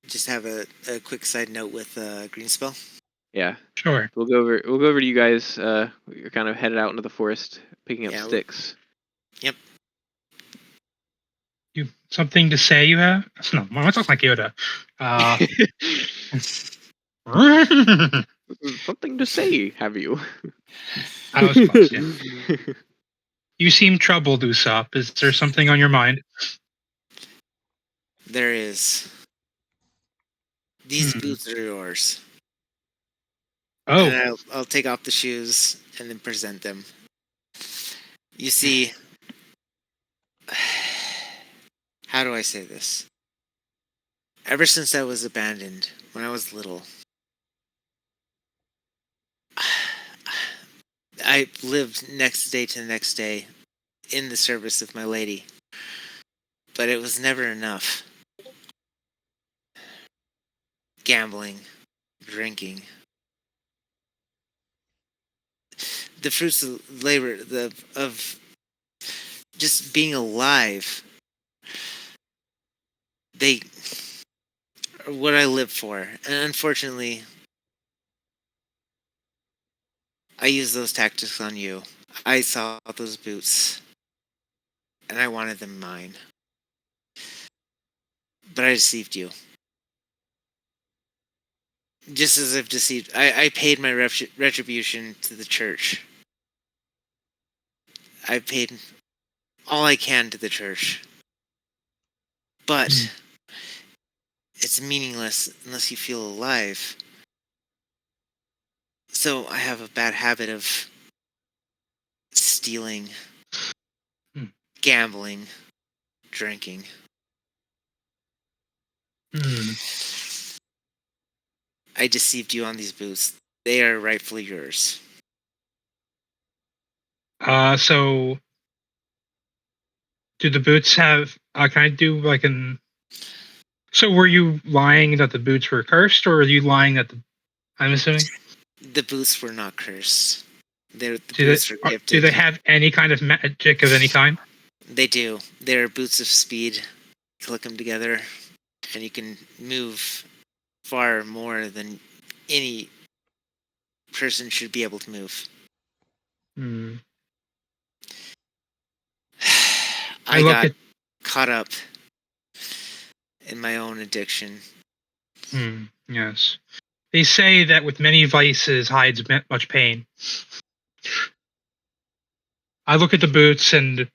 Speaker 5: just have a quick side note with Greenspell?
Speaker 3: Yeah,
Speaker 2: Sure.
Speaker 3: we'll go over to you guys. You're kind of headed out into the forest, picking up
Speaker 5: Yeah,
Speaker 3: sticks.
Speaker 5: Yep.
Speaker 2: You something to say? You have? No, what's like Yoda?
Speaker 3: Something to say, have you?
Speaker 2: I was close. Yeah. You seem troubled, Usopp. Is there something on your mind?
Speaker 5: There is. These boots are yours.
Speaker 2: Oh.
Speaker 5: And I'll take off the shoes and then present them. You see, how do I say this? Ever since I was abandoned, when I was little, I lived next day to the next day in the service of my lady. But it was never enough. Gambling, drinking. The fruits of labor, of just being alive, they are what I live for. And unfortunately, I used those tactics on you. I saw those boots, and I wanted them mine. But I deceived you. Just as I've deceived, I paid my retribution to the church. I paid all I can to the church. But it's meaningless unless you feel alive. So I have a bad habit of stealing, gambling, drinking. I deceived you on these boots. They are rightfully yours.
Speaker 2: So do the boots have? Can I do like an? So were you lying that the boots were cursed, or are you lying that the? I'm assuming.
Speaker 5: The boots were not cursed. The
Speaker 2: Do
Speaker 5: boots are gifted.
Speaker 2: Do they have any kind of magic of any kind?
Speaker 5: They do. They're boots of speed. Click them together, and you can move far more than any person should be able to move. I got caught up in my own addiction.
Speaker 2: Yes. They say that with many vices hides much pain. I look at the boots and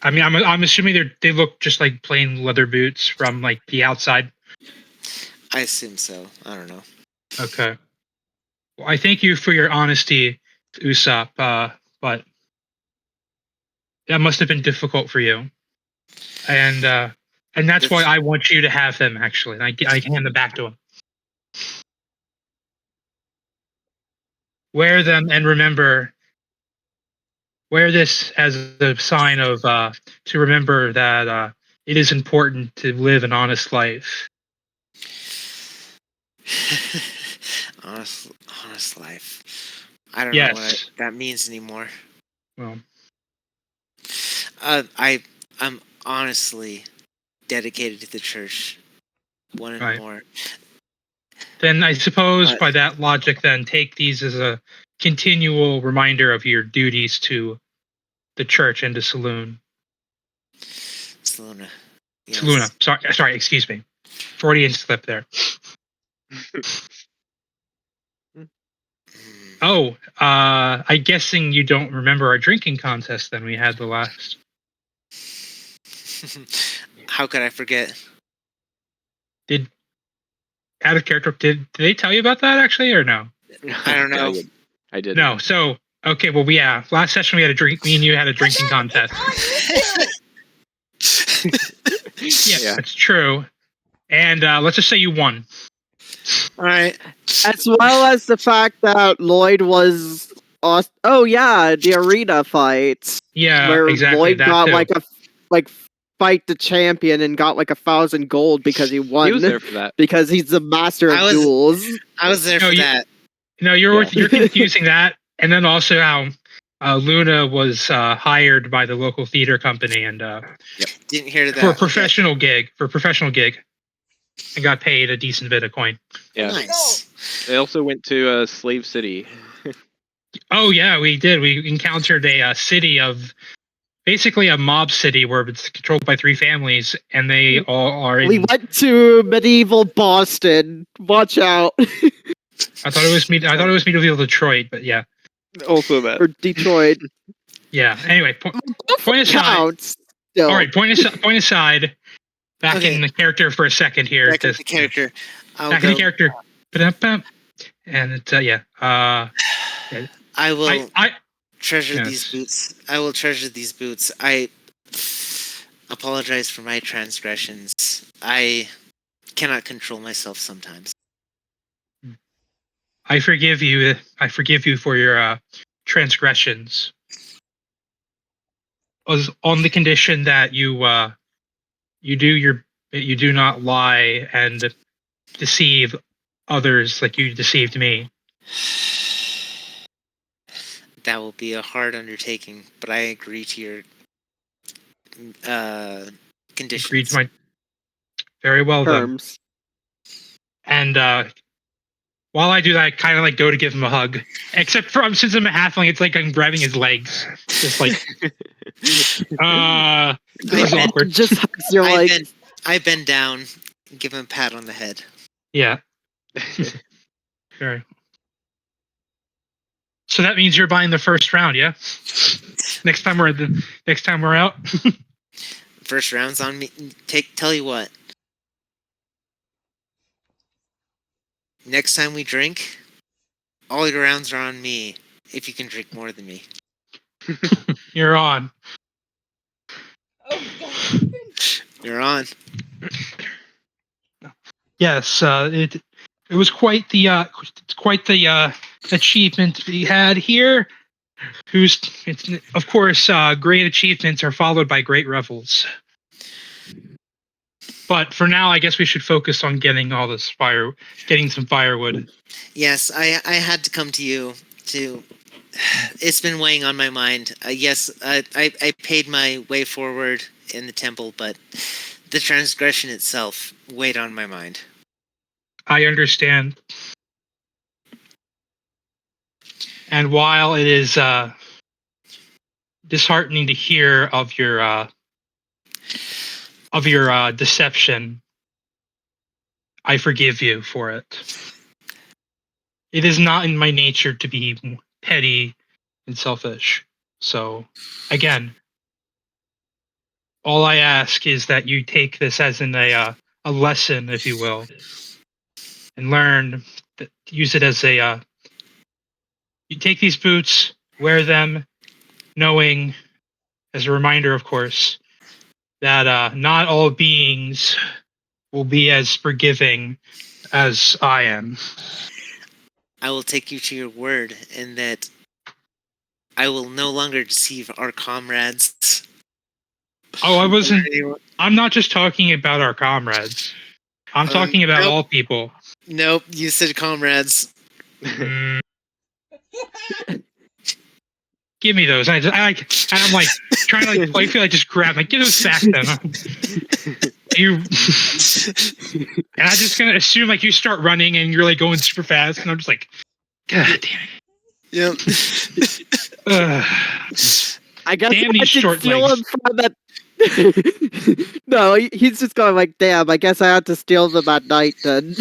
Speaker 2: I mean, I'm assuming they look just like plain leather boots from like the outside.
Speaker 5: I assume so. I don't know.
Speaker 2: Okay. Well, I thank you for your honesty, Usopp. But that must have been difficult for you, and that's why I want you to have them. Actually, and I hand them back to him. Wear them and remember. Wear this as a sign of to remember that it is important to live an honest life.
Speaker 5: honest life. I don't know what that means anymore.
Speaker 2: Well,
Speaker 5: I'm honestly dedicated to the church. One and more.
Speaker 2: Then I suppose by that logic, then take these as a continual reminder of your duties to the church and to Saloon.
Speaker 5: Saluna. Yes.
Speaker 2: Saluna. Sorry. Excuse me. Freudian slip there. Oh, I'm guessing you don't remember our drinking contest then we had the last.
Speaker 5: How could I forget?
Speaker 2: Out of character, did they tell you about that actually or no?
Speaker 5: I don't know.
Speaker 3: I did.
Speaker 2: No. So okay, well, yeah. Last session we had a drink. Me and you had a drinking contest. Yeah, that's true. And let's just say you won.
Speaker 5: All right.
Speaker 4: As well as the fact that Lloyd was. Oh yeah, the arena fight.
Speaker 2: Yeah,
Speaker 4: where
Speaker 2: exactly.
Speaker 4: Lloyd
Speaker 2: that
Speaker 4: got
Speaker 2: too.
Speaker 4: fight the champion and got 1,000 gold because he won.
Speaker 3: He was there for that.
Speaker 4: Because he's the master of duels.
Speaker 5: I was there for that.
Speaker 2: No, you're confusing that, and then also how Luna was hired by the local theater company and
Speaker 5: Didn't hear that
Speaker 2: for a professional gig, and got paid a decent bit of coin.
Speaker 3: Yeah.
Speaker 5: Nice.
Speaker 3: They also went to Slave City.
Speaker 2: Oh yeah, we did. We encountered a city of. Basically a mob city where it's controlled by 3 families, and they all are.
Speaker 4: We went to medieval Boston. Watch out.
Speaker 2: I thought it was medieval Detroit, but yeah.
Speaker 3: Also that.
Speaker 4: Or Detroit.
Speaker 2: Yeah. Anyway, point aside.
Speaker 4: Counts.
Speaker 2: All right, point aside. Back
Speaker 5: Okay.
Speaker 2: in the character for a second here.
Speaker 5: Back in the character.
Speaker 2: Back in the character. And it's yeah.
Speaker 5: I will
Speaker 2: I
Speaker 5: treasure
Speaker 2: yes.
Speaker 5: these boots. I will treasure these boots. I apologize for my transgressions. I cannot control myself sometimes.
Speaker 2: I forgive you. I forgive you for your transgressions. On the condition that you do not lie and deceive others like you deceived me.
Speaker 5: That will be a hard undertaking, but I agree to your conditions.
Speaker 2: Agree to my very well
Speaker 4: Terms.
Speaker 2: then. And while I do that, I kind of go to give him a hug. Except for since I'm a halfling, it's like I'm grabbing his legs, just like. This is awkward.
Speaker 4: Just hugs your legs.
Speaker 5: I bend down, and give him a pat on the head.
Speaker 2: Yeah. Sure. So that means you're buying the first round, yeah? Next time we're out.
Speaker 5: First round's on me. Tell you what. Next time we drink, all your rounds are on me. If you can drink more than me.
Speaker 2: You're on.
Speaker 1: Oh, God.
Speaker 5: You're on.
Speaker 2: Yes, it was quite the achievement we had here. Of course, great achievements are followed by great revels. But for now, I guess we should focus on getting some firewood.
Speaker 5: Yes, I had to come to you to. It's been weighing on my mind. Yes, I paid my way forward in the temple, but the transgression itself weighed on my mind.
Speaker 2: I understand. And while it is disheartening to hear of your deception, I forgive you for it. It is not in my nature to be petty and selfish. So, again, all I ask is that you take this as in a lesson, if you will, and learn that use it as a. You take these boots, wear them, knowing, as a reminder, of course, that not all beings will be as forgiving as I am.
Speaker 5: I will take you to your word, in that I will no longer deceive our comrades.
Speaker 2: Oh, I'm not just talking about our comrades. I'm talking about
Speaker 5: nope.
Speaker 2: all people.
Speaker 5: Nope, you said comrades.
Speaker 2: Mm. Give me those. And I'm like trying to I feel like just grab. Like, give those back then. you and I'm just gonna assume like you start running and you're like going super fast, and I'm just like, God damn it.
Speaker 5: Yep.
Speaker 4: I guess
Speaker 2: Damn
Speaker 4: I
Speaker 2: these
Speaker 4: should
Speaker 2: short
Speaker 4: steal
Speaker 2: legs.
Speaker 4: him from that. No, he's just going like, damn. I guess I have to steal them at night then.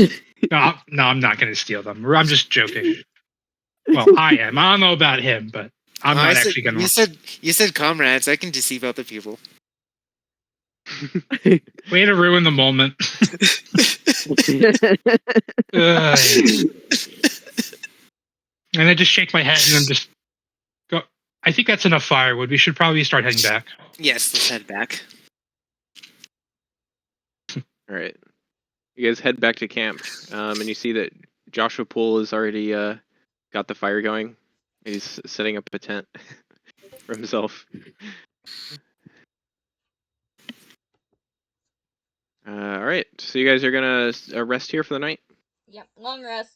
Speaker 2: No, I'm not gonna steal them. I'm just joking. Well, I am. I don't know about him, but I'm not actually gonna.
Speaker 5: You said comrades. I can deceive other people.
Speaker 2: Way to ruin the moment. And I just shake my head and I'm just go. I think that's enough firewood. We should probably start heading back.
Speaker 5: Yes, let's head back.
Speaker 3: All right. You guys head back to camp, and you see that Joshua Poole has already got the fire going. He's setting up a tent for himself. All right. So you guys are gonna rest here for the night.
Speaker 1: Yep, long rest.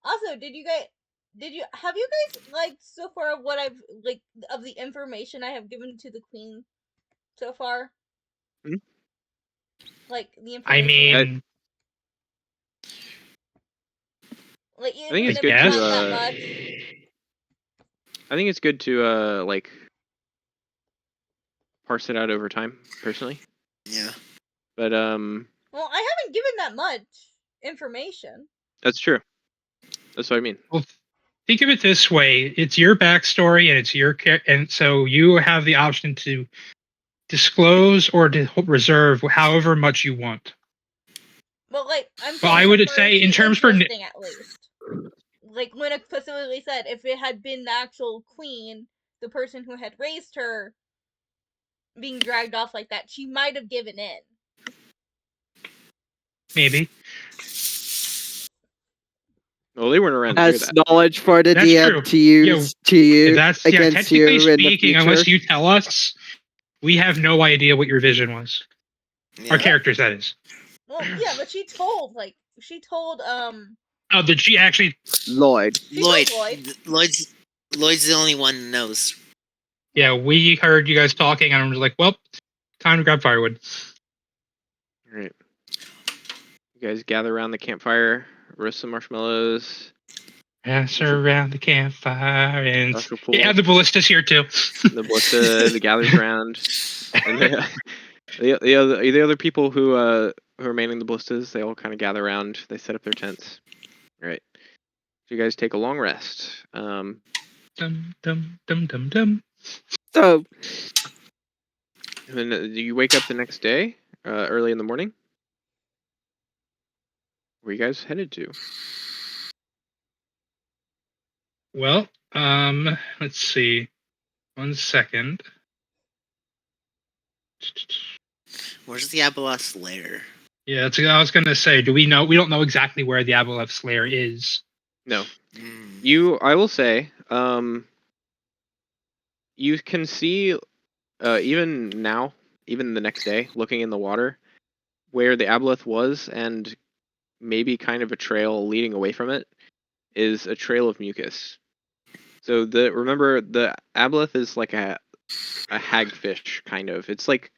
Speaker 1: Also, have you guys liked so far of what I've like of the information I have given to the queen so far?
Speaker 3: Hmm?
Speaker 1: Like the information.
Speaker 2: I mean,
Speaker 1: like
Speaker 3: I think it's
Speaker 1: if
Speaker 3: good
Speaker 1: it's
Speaker 3: to.
Speaker 1: not that much.
Speaker 3: I think it's good to like parse it out over time, personally.
Speaker 5: Yeah.
Speaker 3: But
Speaker 1: Well, I haven't given that much information.
Speaker 3: that's true. That's what I mean.
Speaker 2: well, think of it this way: it's your backstory, and it's your and so you have the option to disclose or to reserve however much you want.
Speaker 1: But like, I'm saying
Speaker 2: Well, I
Speaker 1: for
Speaker 2: would
Speaker 1: it
Speaker 2: say
Speaker 1: to
Speaker 2: in
Speaker 1: be
Speaker 2: terms for
Speaker 1: interesting, at least. Like Linux specifically said, if it had been the actual queen, the person who had raised her, being dragged off like that, she might have given in.
Speaker 2: Maybe.
Speaker 3: Well, they weren't around to hear
Speaker 4: As
Speaker 3: that.
Speaker 4: knowledge for the
Speaker 2: That's
Speaker 4: DM
Speaker 2: true.
Speaker 4: to use to you
Speaker 2: That's
Speaker 4: against
Speaker 2: technically
Speaker 4: you in the
Speaker 2: speaking,
Speaker 4: future.
Speaker 2: unless you tell us, we have no idea what your vision was.
Speaker 5: Yeah.
Speaker 2: Our characters, that is.
Speaker 1: Well, yeah, but she told
Speaker 2: Oh, did she actually?
Speaker 4: Lloyd.
Speaker 1: she told
Speaker 5: Lloyd's the only one who knows.
Speaker 2: Yeah, we heard you guys talking, and I'm just like, well, time to grab firewood.
Speaker 3: All right. You guys gather around the campfire, roast some marshmallows.
Speaker 2: Pass around the campfire, and
Speaker 3: Joshua Poole.
Speaker 2: yeah, the ballista's here too.
Speaker 3: The ballista gathers around, and the other people who are manning the ballistas, they all kind of gather around. They set up their tents. All right. So you guys take a long rest.
Speaker 2: Dum dum dum dum dum.
Speaker 4: So
Speaker 3: And then you wake up the next day, early in the morning. Where you guys headed to?
Speaker 2: Well, let's see. 1 second.
Speaker 5: Where's the Abeloth's lair?
Speaker 2: Yeah, that's what I was gonna say. Do we know? We don't know exactly where the Abeloth's lair is.
Speaker 3: No.
Speaker 5: Hmm.
Speaker 3: I will say, you can see, even now, even the next day, looking in the water, where the aboleth was, and maybe kind of a trail leading away from it, is a trail of mucus. So remember, the aboleth is like a hagfish, kind of. It's like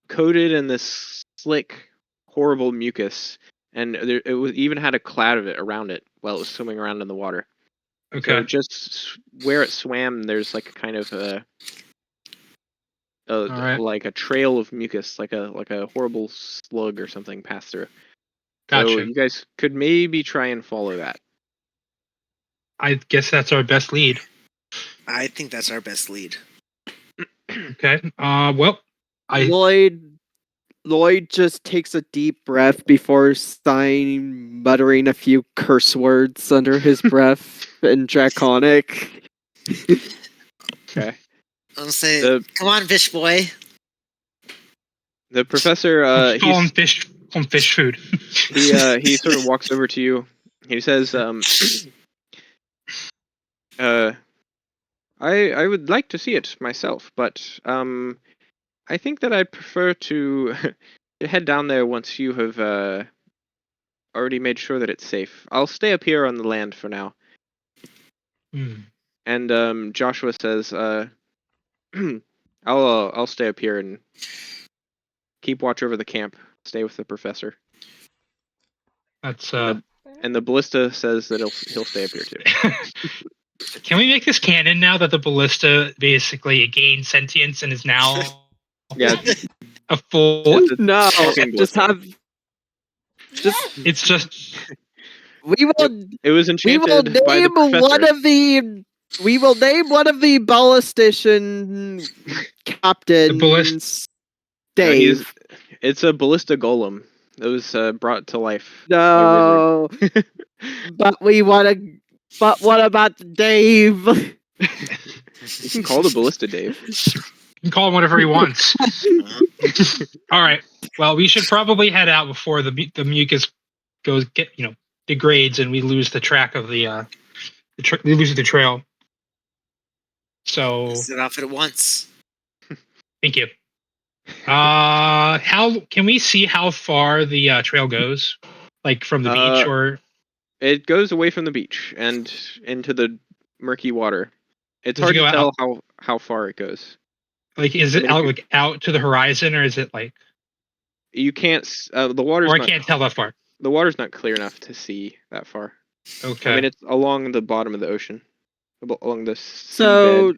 Speaker 3: coated in this slick, horrible mucus, and it even had a cloud of it around it while it was swimming around in the water.
Speaker 2: Okay.
Speaker 3: So just where it swam, there's like a kind of
Speaker 2: Alright.
Speaker 3: like a trail of mucus, like a horrible slug or something passed through.
Speaker 2: Gotcha.
Speaker 3: So you guys could maybe try and follow that.
Speaker 2: I guess that's our best lead.
Speaker 5: I think that's our best lead.
Speaker 2: Okay. Well,
Speaker 4: Lloyd just takes a deep breath before muttering a few curse words under his breath in Draconic.
Speaker 3: Okay.
Speaker 5: I'm saying, come on, fish boy.
Speaker 3: The professor,
Speaker 2: call him fish food.
Speaker 3: he sort of walks over to you. He says, I would like to see it myself, but I think that I'd prefer to head down there once you have already made sure that it's safe. I'll stay up here on the land for now. And Joshua says, I'll stay up here and keep watch over the camp. stay with the professor.
Speaker 2: That's
Speaker 3: And the ballista says that he'll stay up here too.
Speaker 2: Can we make this canon now that the ballista basically gained sentience and is now
Speaker 3: Yeah,
Speaker 2: a full?
Speaker 4: No,
Speaker 3: Talking
Speaker 4: just
Speaker 3: ballista.
Speaker 4: have.
Speaker 1: Yes!
Speaker 2: It's just
Speaker 4: We will.
Speaker 3: It was
Speaker 4: We will
Speaker 3: enchanted by the
Speaker 4: name
Speaker 3: professor.
Speaker 4: one of the. We will name one of the ballistician captains.
Speaker 3: No,
Speaker 4: Dave.
Speaker 3: it's a ballista golem that was brought to life.
Speaker 4: No,
Speaker 3: By Wizard.
Speaker 4: but we want to. But what about Dave?
Speaker 3: You can call the ballista Dave.
Speaker 2: you can call him whatever he wants. All right. Well, we should probably head out before the mucus degrades and we lose the track of we lose the trail. So
Speaker 5: Set off at once.
Speaker 2: thank you. How can we see how far the trail goes? Like from the beach or?
Speaker 3: It goes away from the beach and into the murky water. It's
Speaker 2: Does it
Speaker 3: hard to
Speaker 2: go
Speaker 3: tell how far it goes.
Speaker 2: Like, is it
Speaker 3: I mean,
Speaker 2: out to the horizon, or is it like?
Speaker 3: You can't. The water's
Speaker 2: Or I
Speaker 3: not.
Speaker 2: can't tell that far.
Speaker 3: The water's not clear enough to see that far.
Speaker 2: Okay.
Speaker 3: I mean, it's along the bottom of the ocean, along the
Speaker 4: So,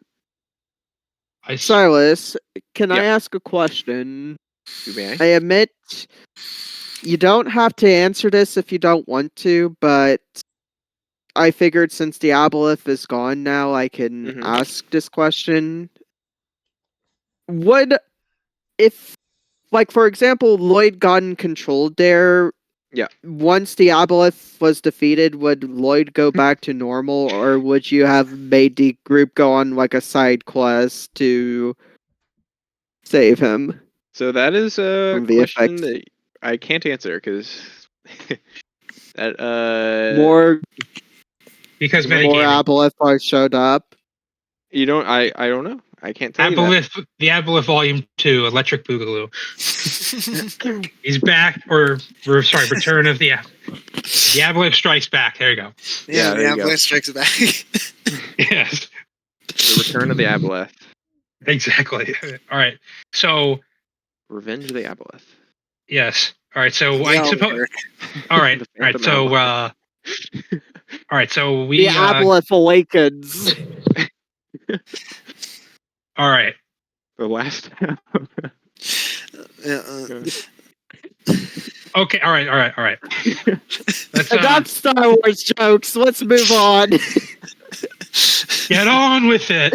Speaker 3: seabed.
Speaker 4: Silas, can I
Speaker 3: Yep.
Speaker 4: ask a question?
Speaker 3: You may.
Speaker 4: I admit you don't have to answer this if you don't want to, but I figured since the Aboleth is gone now, I can
Speaker 3: Mhm.
Speaker 4: ask this question. Would, if, like, for example, Lloyd gotten controlled there,
Speaker 3: Yeah.
Speaker 4: once the Aboleth was defeated, would Lloyd go back to normal, or would you have made the group go on, like, a side quest to save him?
Speaker 3: So that is a
Speaker 4: From the
Speaker 3: question
Speaker 4: effects.
Speaker 3: that I can't answer because that
Speaker 4: More
Speaker 2: because
Speaker 3: More
Speaker 4: more
Speaker 2: metagaming.
Speaker 4: Aboleth are showed up.
Speaker 3: you don't. I don't know. I can't tell you that.
Speaker 2: Aboleth, the Aboleth Volume 2, Electric Boogaloo. He's back, or sorry, Return of the Aboleth Strikes Back. There you go.
Speaker 3: Yeah, there you go.
Speaker 5: Avalanche strikes back.
Speaker 2: Yes,
Speaker 3: The Return of the Aboleth.
Speaker 2: exactly. All right. So
Speaker 3: Revenge of the Aboleth.
Speaker 2: yes. All right. So I
Speaker 5: Yeah,
Speaker 2: suppose.
Speaker 5: work.
Speaker 2: All right.
Speaker 3: The
Speaker 2: All right.
Speaker 3: Phantom
Speaker 2: So
Speaker 3: Aboleth.
Speaker 2: all right. So
Speaker 4: The Aboleth awakens.
Speaker 2: all right.
Speaker 3: The last.
Speaker 2: Okay. All right. All right. All right. Let's
Speaker 4: Enough Star Wars jokes. Let's move on.
Speaker 2: get on with it.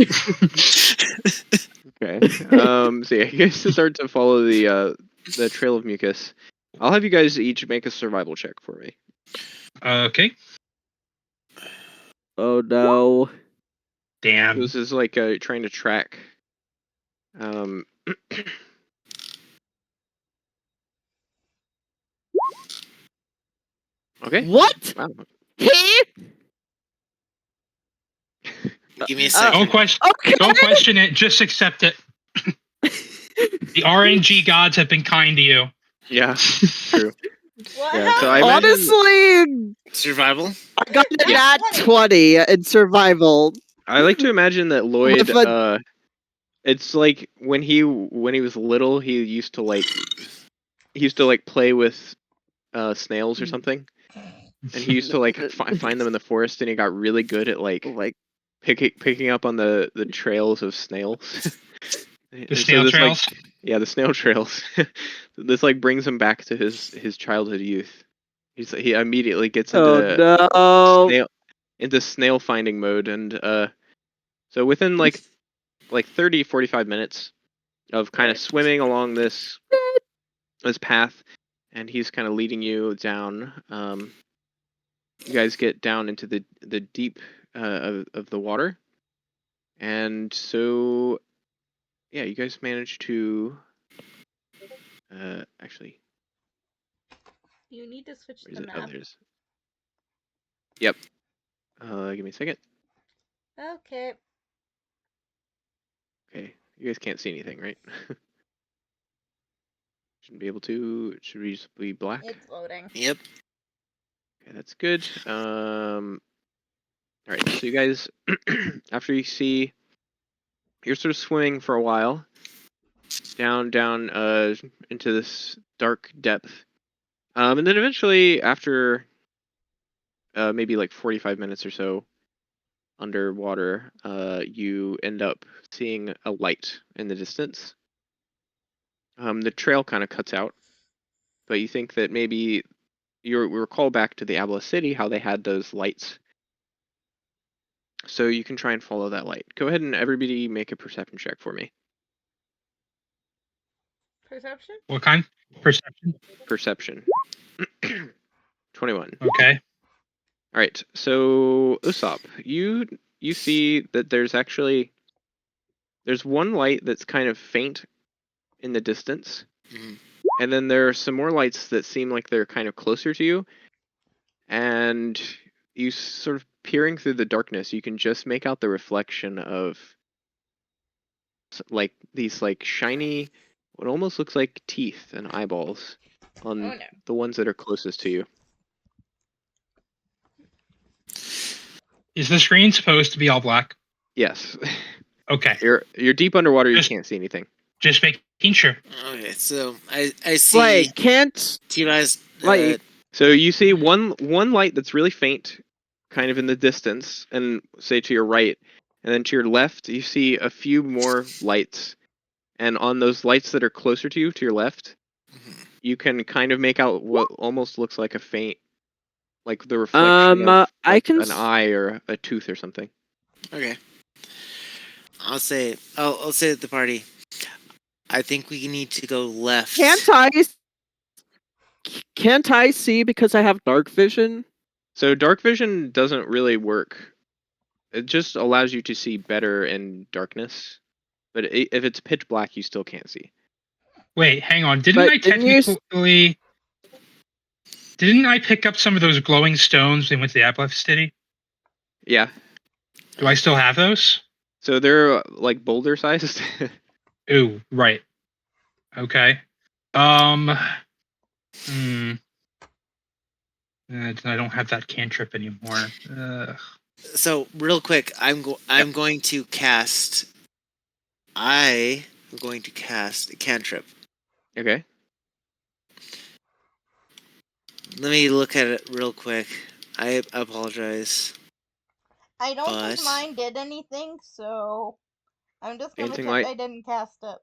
Speaker 3: Okay. So yeah, you guys start to follow the trail of mucus. I'll have you guys each make a survival check for me.
Speaker 2: Okay.
Speaker 4: Oh no.
Speaker 2: Damn.
Speaker 3: This is like trying to track. Okay.
Speaker 4: What?
Speaker 3: Wow.
Speaker 4: He?
Speaker 5: Give me a second.
Speaker 2: Don't question.
Speaker 4: Okay.
Speaker 2: Don't question it. Just accept it. The RNG gods have been kind to you.
Speaker 3: Yeah. True.
Speaker 1: What
Speaker 3: Yeah, so
Speaker 1: happened?
Speaker 3: I imagine-
Speaker 4: Honestly,
Speaker 5: Survival?
Speaker 4: I got a
Speaker 3: Yeah.
Speaker 4: nat 20 in survival.
Speaker 3: I like to imagine that Lloyd.
Speaker 4: With a-
Speaker 3: It's like when he was little, he used to play with snails or something, and he used to like find them in the forest, and he got really good at like picking up on the trails of snails.
Speaker 2: The snail trails.
Speaker 3: Yeah, the snail trails. This like brings him back to his childhood youth. He immediately gets into
Speaker 4: Oh no.
Speaker 3: snail finding mode, and so within like 30-45 minutes of kind of swimming along this path, and he's kind of leading you down. You guys get down into the deep of the water, and so yeah, you guys manage to actually.
Speaker 1: You need to switch
Speaker 3: Where is
Speaker 1: the
Speaker 3: it?
Speaker 1: map.
Speaker 3: Oh, there's. Yep. Give me a second.
Speaker 1: Okay.
Speaker 3: Okay, you guys can't see anything, right? Shouldn't be able to. It should just be black.
Speaker 1: It's loading.
Speaker 5: Yep.
Speaker 3: Okay, that's good. All right, so you guys, after you see, you're sort of swimming for a while, down into this dark depth. And then eventually, after maybe like 45 minutes or so underwater, you end up seeing a light in the distance. The trail kind of cuts out, but you think that maybe you recall back to the Abla City how they had those lights. So you can try and follow that light. Go ahead and everybody make a perception check for me.
Speaker 1: Perception?
Speaker 2: What kind? Perception.
Speaker 3: Perception. 21.
Speaker 2: Okay.
Speaker 3: All right. So Usopp, you see that there's one light that's kind of faint in the distance.
Speaker 5: Mhm.
Speaker 3: And then there are some more lights that seem like they're kind of closer to you. And you sort of peering through the darkness, you can just make out the reflection of like these like shiny, what almost looks like teeth and eyeballs on
Speaker 1: Oh no.
Speaker 3: the ones that are closest to you.
Speaker 2: Is the screen supposed to be all black?
Speaker 3: Yes.
Speaker 2: Okay.
Speaker 3: You're deep underwater, you
Speaker 2: Just-
Speaker 3: can't see anything.
Speaker 2: Just making sure.
Speaker 5: Okay, so I see
Speaker 4: Like, can't
Speaker 5: T-Rise.
Speaker 4: like
Speaker 3: So you see one light that's really faint, kind of in the distance, and say to your right, and then to your left, you see a few more lights. And on those lights that are closer to you, to your left, you can kind of make out what almost looks like a faint, like the reflection of
Speaker 4: I
Speaker 3: like,
Speaker 4: can
Speaker 3: an eye or a tooth or something.
Speaker 5: Okay. I'll say at the party. I think we need to go left.
Speaker 4: can't I see because I have dark vision?
Speaker 3: So dark vision doesn't really work. It just allows you to see better in darkness. But if it's pitch black, you still can't see.
Speaker 2: Wait, hang on. Didn't
Speaker 4: But
Speaker 2: I
Speaker 4: didn't you
Speaker 2: technically? Didn't I pick up some of those glowing stones when we went to the Ableth City?
Speaker 3: Yeah.
Speaker 2: Do I still have those?
Speaker 3: So they're like boulder sized.
Speaker 2: Ooh, right. Okay. Hmm. I don't have that cantrip anymore.
Speaker 5: So real quick, I'm going to cast. I am going to cast a cantrip.
Speaker 3: Okay.
Speaker 5: Let me look at it real quick. I apologize.
Speaker 1: I don't think
Speaker 5: But-
Speaker 1: mine did anything, so I'm just gonna
Speaker 3: Anything
Speaker 1: pretend
Speaker 3: like-
Speaker 1: I didn't cast it.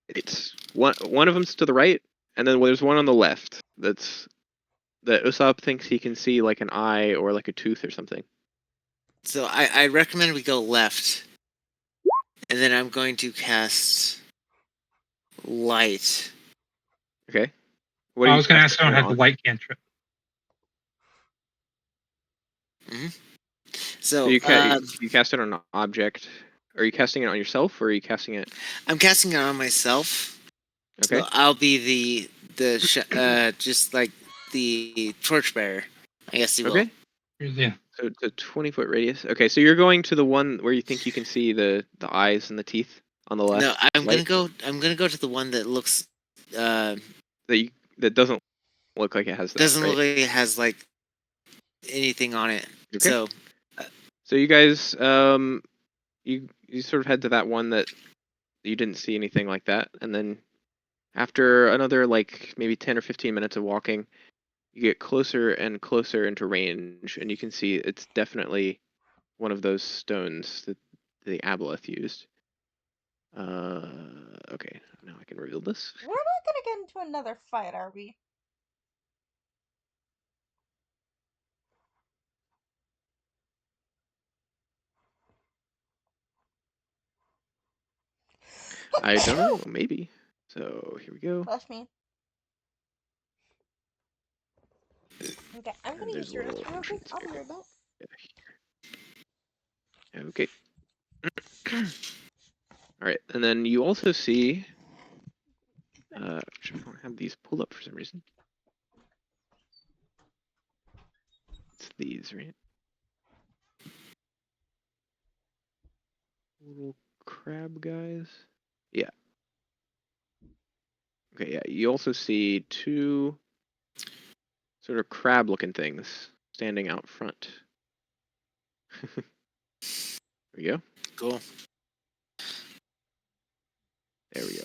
Speaker 3: It's one of them's to the right, and then there's one on the left that Usopp thinks he can see like an eye or like a tooth or something.
Speaker 5: So I recommend we go left, and then I'm going to cast light.
Speaker 3: Okay. What
Speaker 2: I
Speaker 3: are
Speaker 2: was
Speaker 3: you
Speaker 2: going to ask. I don't
Speaker 3: casting
Speaker 2: have the
Speaker 3: on?
Speaker 2: light cantrip.
Speaker 5: So
Speaker 3: So you cast it on an object. Are you casting it on yourself, or are you casting it?
Speaker 5: I'm casting it on myself.
Speaker 3: Okay.
Speaker 5: So I'll be the just like the torchbearer. I guess you will.
Speaker 3: Okay.
Speaker 2: Yeah.
Speaker 3: So it's a 20-foot radius. Okay, so you're going to the one where you think you can see the eyes and the teeth on the left.
Speaker 5: No, I'm
Speaker 3: right?
Speaker 5: gonna go to the one that looks
Speaker 3: that doesn't look like it has that.
Speaker 5: doesn't
Speaker 3: right?
Speaker 5: look like it has like anything on it.
Speaker 3: Okay.
Speaker 5: So
Speaker 3: you guys you sort of head to that one that you didn't see anything like that, and then after another like maybe 10 or 15 minutes of walking, you get closer and closer into range, and you can see it's definitely one of those stones that the Aboleth used. Okay, now I can reveal this.
Speaker 1: We're not gonna get into another fight, are we?
Speaker 3: I don't know, maybe. So here we go.
Speaker 1: Flush me. Okay, I'm
Speaker 3: And
Speaker 1: gonna
Speaker 3: there's
Speaker 1: use your
Speaker 3: little
Speaker 1: restroom real quick.
Speaker 3: options
Speaker 1: I'll be
Speaker 3: here.
Speaker 1: right back.
Speaker 3: Okay. All right, and then you also see. I don't have these pulled up for some reason. It's these, right? Little crab guys. Yeah. Okay, yeah. You also see two sort of crab-looking things standing out front. There we go.
Speaker 5: Cool.
Speaker 3: There we go.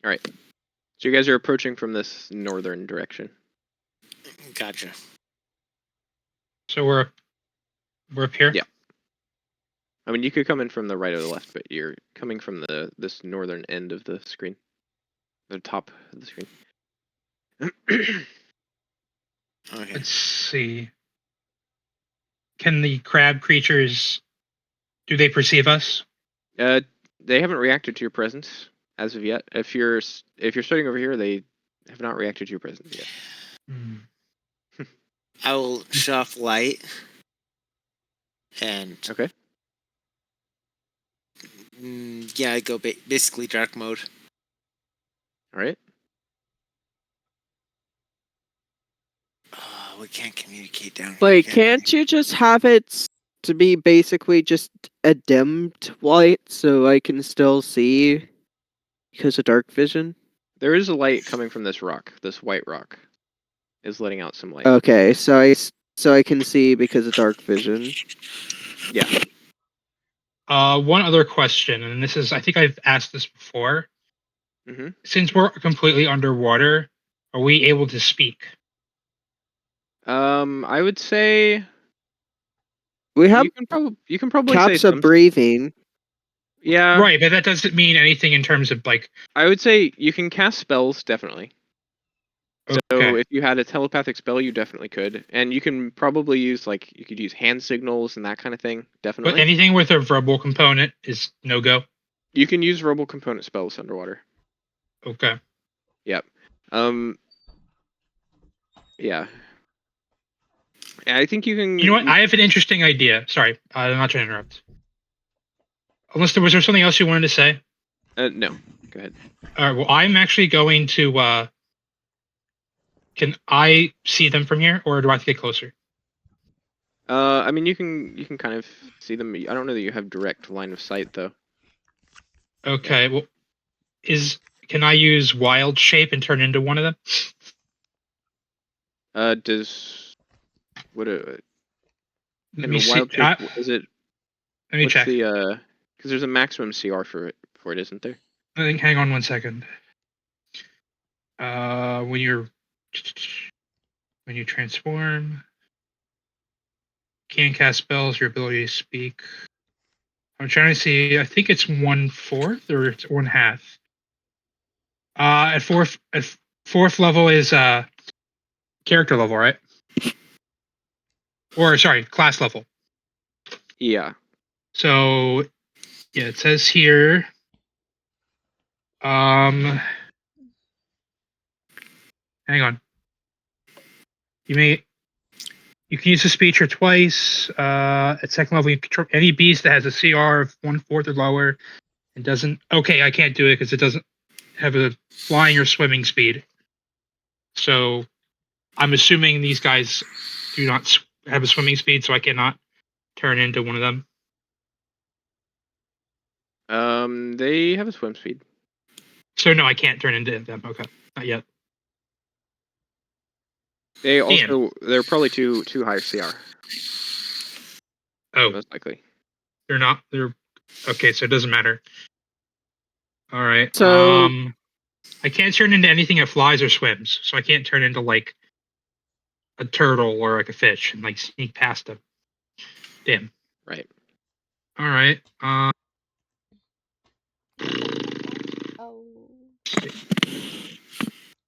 Speaker 3: All right. So you guys are approaching from this northern direction.
Speaker 5: Gotcha.
Speaker 2: So we're up here.
Speaker 3: Yeah. I mean, you could come in from the right or the left, but you're coming from this northern end of the screen, the top of the screen.
Speaker 5: Okay.
Speaker 2: Let's see. Can the crab creatures? Do they perceive us?
Speaker 3: They haven't reacted to your presence as of yet. If you're starting over here, they have not reacted to your presence yet.
Speaker 2: Hmm.
Speaker 5: I will shut off light. And
Speaker 3: Okay.
Speaker 5: yeah, I go basically dark mode.
Speaker 3: All right.
Speaker 5: Oh, we can't communicate down here.
Speaker 4: Wait,
Speaker 5: can we?
Speaker 4: can't you just have it to be basically just a dimmed light so I can still see because of dark vision?
Speaker 3: There is a light coming from this rock. This white rock is letting out some light.
Speaker 4: Okay, so I can see because of dark vision.
Speaker 3: Yeah.
Speaker 2: One other question, and this is, I think I've asked this before.
Speaker 3: Mm-hmm.
Speaker 2: Since we're completely underwater, are we able to speak?
Speaker 3: I would say
Speaker 4: We have
Speaker 3: you can probably say
Speaker 4: caps of
Speaker 3: some.
Speaker 4: breathing.
Speaker 3: Yeah.
Speaker 2: Right, but that doesn't mean anything in terms of like.
Speaker 3: I would say you can cast spells definitely. So
Speaker 2: Okay.
Speaker 3: if you had a telepathic spell, you definitely could, and you can probably use you could use hand signals and that kind of thing. Definitely.
Speaker 2: But anything with a verbal component is no go.
Speaker 3: You can use verbal component spells underwater.
Speaker 2: Okay.
Speaker 3: Yep. Yeah. I think you can.
Speaker 2: You know what? I have an interesting idea. Sorry, I'm not trying to interrupt. Unless was there something else you wanted to say?
Speaker 3: No. Go ahead.
Speaker 2: All right. Well, I'm actually going to. Can I see them from here, or do I have to get closer?
Speaker 3: I mean, you can kind of see them. I don't know that you have direct line of sight though.
Speaker 2: Okay. Well, can I use wild shape and turn into one of them?
Speaker 3: Does what a
Speaker 2: Let
Speaker 3: in
Speaker 2: me
Speaker 3: a
Speaker 2: see.
Speaker 3: wild shape, is it?
Speaker 2: Let me
Speaker 3: What's
Speaker 2: check.
Speaker 3: the because there's a maximum CR for it, isn't there?
Speaker 2: I think. Hang on one second. When you transform, can cast spells, your ability to speak. I'm trying to see. I think it's 1/4 or it's 1/2. At fourth level is character level, right? Or sorry, class level.
Speaker 3: Yeah.
Speaker 2: So yeah, it says here. Hang on. You can use the speecher twice. At second level, you control any beast that has a CR of 1/4 or lower. It doesn't. Okay, I can't do it because it doesn't have a flying or swimming speed. So I'm assuming these guys do not have a swimming speed, so I cannot turn into one of them.
Speaker 3: They have a swim speed.
Speaker 2: So no, I can't turn into them. Okay, not yet.
Speaker 3: They're probably too high CR.
Speaker 2: Oh,
Speaker 3: Most likely.
Speaker 2: they're not. They're okay. So it doesn't matter. All right.
Speaker 4: So
Speaker 2: I can't turn into anything that flies or swims, so I can't turn into like a turtle or like a fish and like sneak past them. Damn.
Speaker 3: Right.
Speaker 2: All right.
Speaker 1: Oh.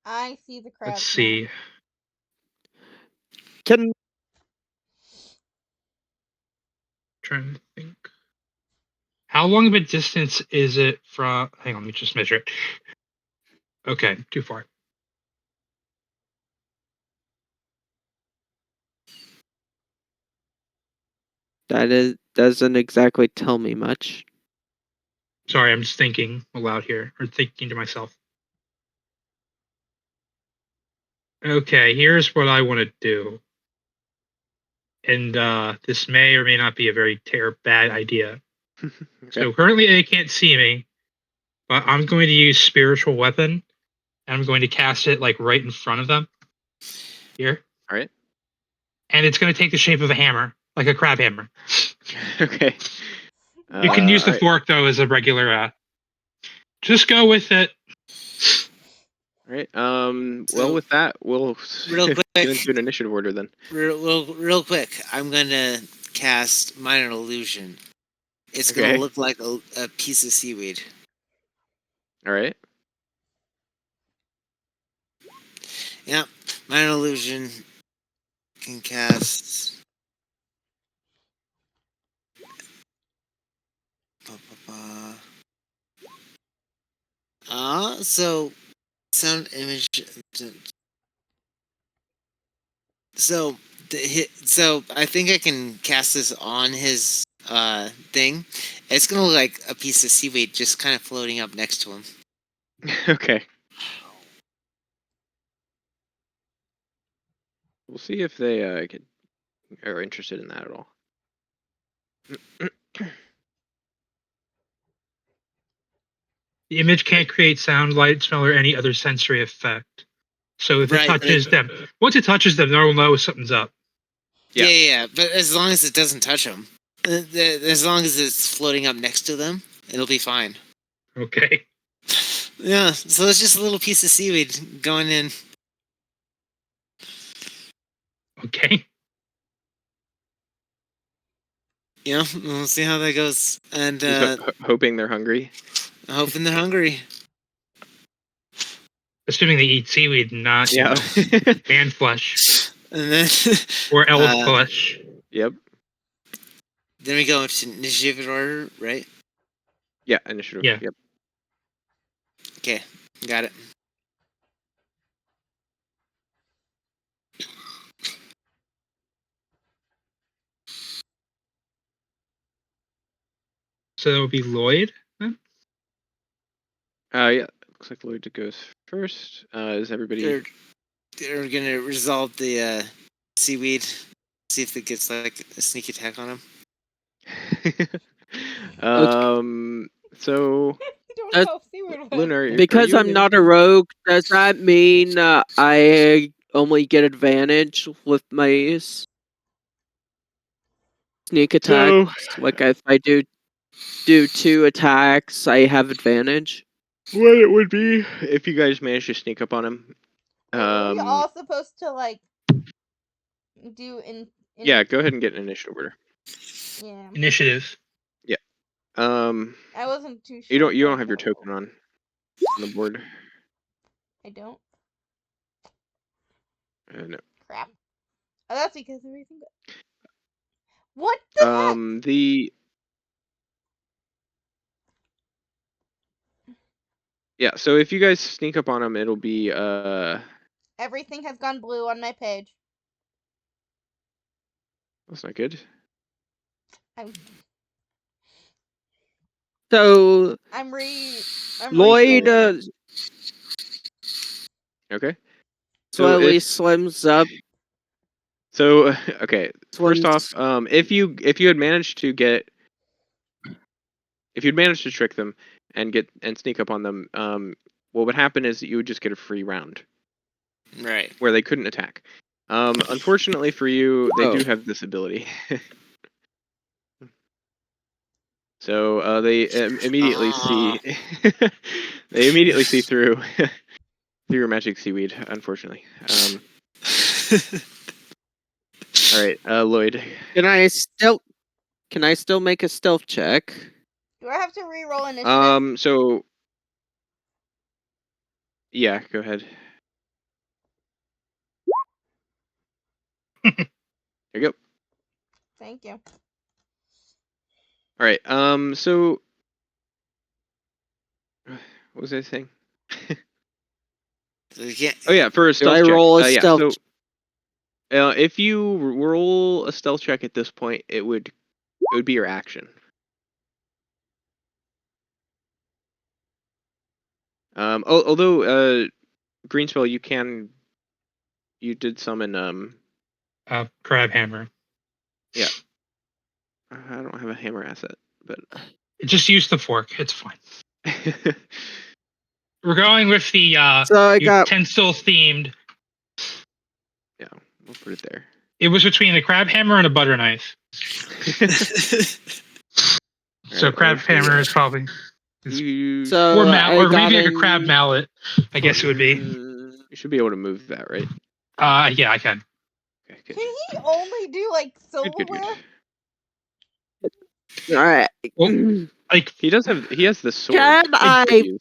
Speaker 1: I see the crab.
Speaker 2: Let's see.
Speaker 4: can
Speaker 2: Trying to think. How long of a distance is it from? Hang on, let me just measure it. Okay, too far.
Speaker 4: doesn't exactly tell me much.
Speaker 2: Sorry, I'm just thinking aloud here, or thinking to myself. Okay, here's what I want to do. And this may or may not be a very bad idea.
Speaker 3: Okay.
Speaker 2: So currently they can't see me, but I'm going to use spiritual weapon, and I'm going to cast it like right in front of them. Here.
Speaker 3: All right.
Speaker 2: and it's going to take the shape of a hammer, like a crab hammer.
Speaker 3: Okay.
Speaker 2: You can use the
Speaker 3: alright.
Speaker 2: fork though as a regular. Just go with it.
Speaker 3: All right.
Speaker 5: So-
Speaker 3: Well, with that, we'll
Speaker 5: Real
Speaker 3: get
Speaker 5: quick.
Speaker 3: into an initiative order then.
Speaker 5: Real quick, I'm gonna cast Minor Illusion. It's
Speaker 3: Okay.
Speaker 5: gonna look like a piece of seaweed.
Speaker 3: All right.
Speaker 5: Yeah, Minor Illusion can cast. So sound image. So so I think I can cast this on his thing. It's gonna look like a piece of seaweed just kind of floating up next to him.
Speaker 3: Okay. We'll see if they are interested in that at all.
Speaker 2: The image can't create sound, light, smell, or any other sensory effect. So if it
Speaker 5: Right, but
Speaker 2: touches them, once it touches them, they'll know something's up.
Speaker 3: Yeah.
Speaker 5: Yeah. But as long as it doesn't touch them, as long as it's floating up next to them, it'll be fine.
Speaker 2: Okay.
Speaker 5: Yeah. So it's just a little piece of seaweed going in.
Speaker 2: Okay.
Speaker 5: You know, we'll see how that goes. And
Speaker 3: Just hoping they're hungry.
Speaker 5: hoping they're hungry.
Speaker 2: Assuming they eat seaweed and not
Speaker 3: Yeah.
Speaker 2: man flesh
Speaker 5: And then
Speaker 2: or elk flesh.
Speaker 3: Yep.
Speaker 5: then we go into initiative order, right?
Speaker 3: Yeah. Initiative.
Speaker 2: Yeah.
Speaker 3: Yep.
Speaker 5: Okay, got it.
Speaker 2: So that would be Lloyd.
Speaker 3: Yeah. Looks like Lloyd goes first. Is everybody?
Speaker 5: They're gonna resolve the seaweed. See if it gets like a sneak attack on him.
Speaker 3: So
Speaker 1: I don't
Speaker 4: Uh,
Speaker 1: know. See what
Speaker 3: Lunar,
Speaker 4: Because I'm not a rogue, does that mean I only get advantage with my sneak attacks? Like if I do 2 attacks, I have advantage.
Speaker 3: what it would be if you guys manage to sneak up on him.
Speaker 1: Are we all supposed to like do in
Speaker 3: Yeah, go ahead and get an initiative order.
Speaker 1: Yeah.
Speaker 2: Initiative.
Speaker 1: I wasn't too sure.
Speaker 3: You don't
Speaker 1: if
Speaker 3: have your
Speaker 1: I-
Speaker 3: token on the board.
Speaker 1: I don't.
Speaker 3: No.
Speaker 1: Crap. Oh, that's because everything. What the heck?
Speaker 3: Yeah, so if you guys sneak up on him, it'll be
Speaker 1: Everything has gone blue on my page.
Speaker 3: that's not good.
Speaker 4: So
Speaker 1: I'm
Speaker 4: Lloyd
Speaker 3: Okay.
Speaker 4: slowly
Speaker 3: if-
Speaker 4: slims up.
Speaker 3: So okay, first
Speaker 4: Slims.
Speaker 3: off, if you had managed to get if you'd managed to trick them and sneak up on them, what would happen is that you would just get a free round
Speaker 5: Right.
Speaker 3: where they couldn't attack. Unfortunately for you, they do
Speaker 4: Oh.
Speaker 3: have this ability. So they immediately see they immediately see through your magic seaweed. Unfortunately. All right, Lloyd.
Speaker 4: Can I still make a stealth check?
Speaker 1: Do I have to re-roll initiative?
Speaker 3: So yeah, go ahead. There you go.
Speaker 1: Thank you.
Speaker 3: All right. So what was I saying? Oh yeah, for a
Speaker 4: Do
Speaker 3: stealth
Speaker 4: I
Speaker 3: check.
Speaker 4: roll a
Speaker 3: Yeah,
Speaker 4: stealth?
Speaker 3: so, if you roll a stealth check at this point, it would be your action. Although Greenspell, you did summon
Speaker 2: Crab hammer.
Speaker 3: yeah. I don't have a hammer asset, but
Speaker 2: Just use the fork. It's fine. We're going with the
Speaker 4: So I got
Speaker 2: utensil themed.
Speaker 3: yeah, we'll put it there.
Speaker 2: It was between a crab hammer and a butter knife. So
Speaker 3: Alright,
Speaker 2: crab hammer is probably,
Speaker 3: You,
Speaker 4: So
Speaker 2: or
Speaker 4: I
Speaker 2: or
Speaker 4: got
Speaker 2: maybe like a crab
Speaker 4: in-
Speaker 2: mallet. I guess it would be.
Speaker 3: you should be able to move that, right?
Speaker 2: Yeah, I can.
Speaker 3: Okay, good.
Speaker 1: Can he only do like
Speaker 3: Good, good,
Speaker 1: silverware?
Speaker 3: good.
Speaker 4: All right.
Speaker 2: Well, like
Speaker 3: He has the sword.
Speaker 4: Can
Speaker 3: that he could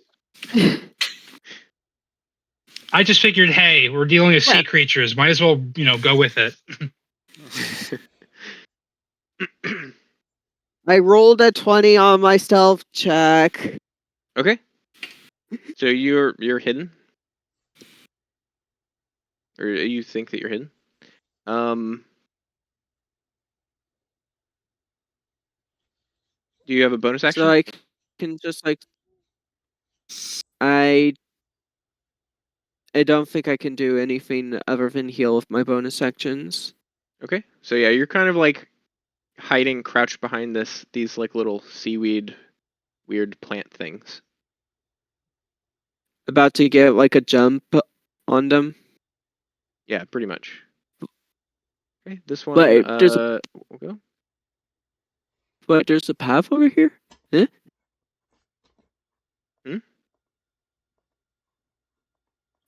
Speaker 4: I?
Speaker 3: use.
Speaker 2: I just figured, hey, we're dealing with sea
Speaker 4: Yeah.
Speaker 2: creatures. Might as well, go with it.
Speaker 4: I rolled a 20 on my stealth check.
Speaker 3: Okay. So you're hidden? Or you think that you're hidden? Do you have a bonus action?
Speaker 4: So I can just like I don't think I can do anything other than heal with my bonus actions.
Speaker 3: Okay. So yeah, you're kind of like hiding, crouched behind these like little seaweed, weird plant things.
Speaker 4: About to get like a jump on them.
Speaker 3: Yeah, pretty much. Okay, this one.
Speaker 4: Wait,
Speaker 3: We'll go.
Speaker 4: Wait, there's a path over here? Huh?
Speaker 3: Hmm?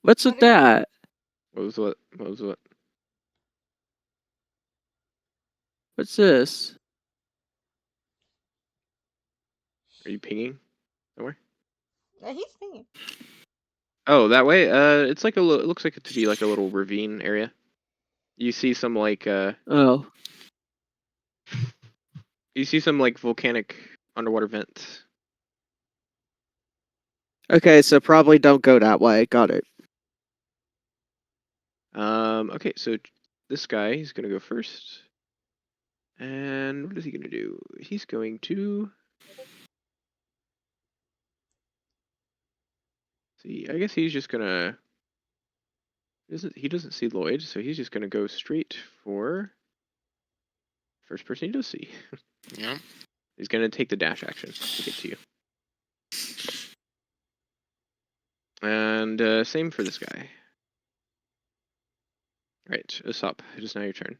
Speaker 4: What's with that?
Speaker 3: What was what? What was what?
Speaker 4: What's this?
Speaker 3: Are you pinging somewhere?
Speaker 1: Yeah, he's thinking.
Speaker 3: Oh, that way. It's like it looks like it to be like a little ravine area. You see some like
Speaker 4: Oh.
Speaker 3: you see some like volcanic underwater vents.
Speaker 4: Okay, so probably don't go that way. Got it.
Speaker 3: Okay, so this guy, he's gonna go first. And what is he gonna do? He's going to see. I guess he's just gonna. He doesn't see Lloyd, so he's just gonna go straight for first person he does see.
Speaker 5: Yeah.
Speaker 3: He's gonna take the dash action to get to you. And same for this guy. Right, Usopp, it is now your turn.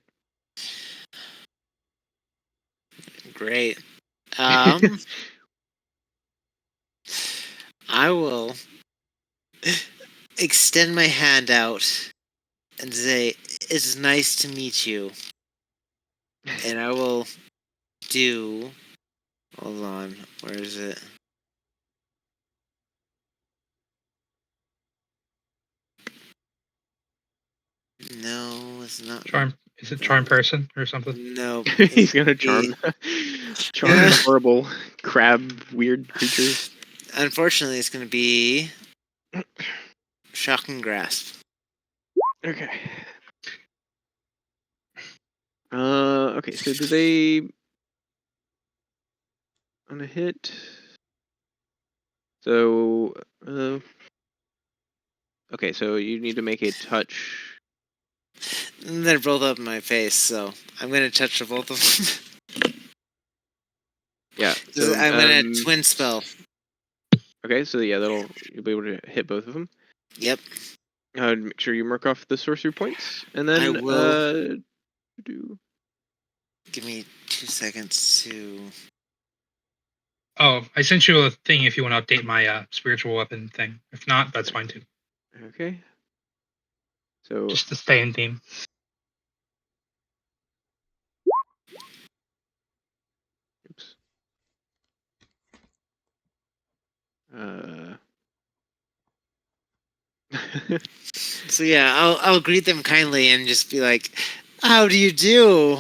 Speaker 5: Great. I will extend my hand out and say, "It's nice to meet you." And I will do. Hold on, where is it? No, it's not.
Speaker 2: Charm. Is it charm person or something?
Speaker 5: No.
Speaker 3: He's gonna charm the horrible crab weird creatures.
Speaker 5: Unfortunately, it's going to be Shocking Grasp.
Speaker 3: Okay. Okay, so do they on a hit? So okay, so you need to make a touch.
Speaker 5: They're both up in my face, so I'm going to touch both of them.
Speaker 3: Yeah. So
Speaker 5: I'm going to twin spell.
Speaker 3: Okay, so yeah, you'll be able to hit both of them.
Speaker 5: Yep.
Speaker 3: Make sure you mark off the sorcery points, and then
Speaker 5: I will.
Speaker 3: do.
Speaker 5: Give me 2 seconds to.
Speaker 2: Oh, I sent you a thing if you want to update my spiritual weapon thing. If not, that's fine too.
Speaker 3: Okay. So
Speaker 2: Just to stay in theme.
Speaker 3: oops.
Speaker 5: So yeah, I'll greet them kindly and just be like, "How do you do?"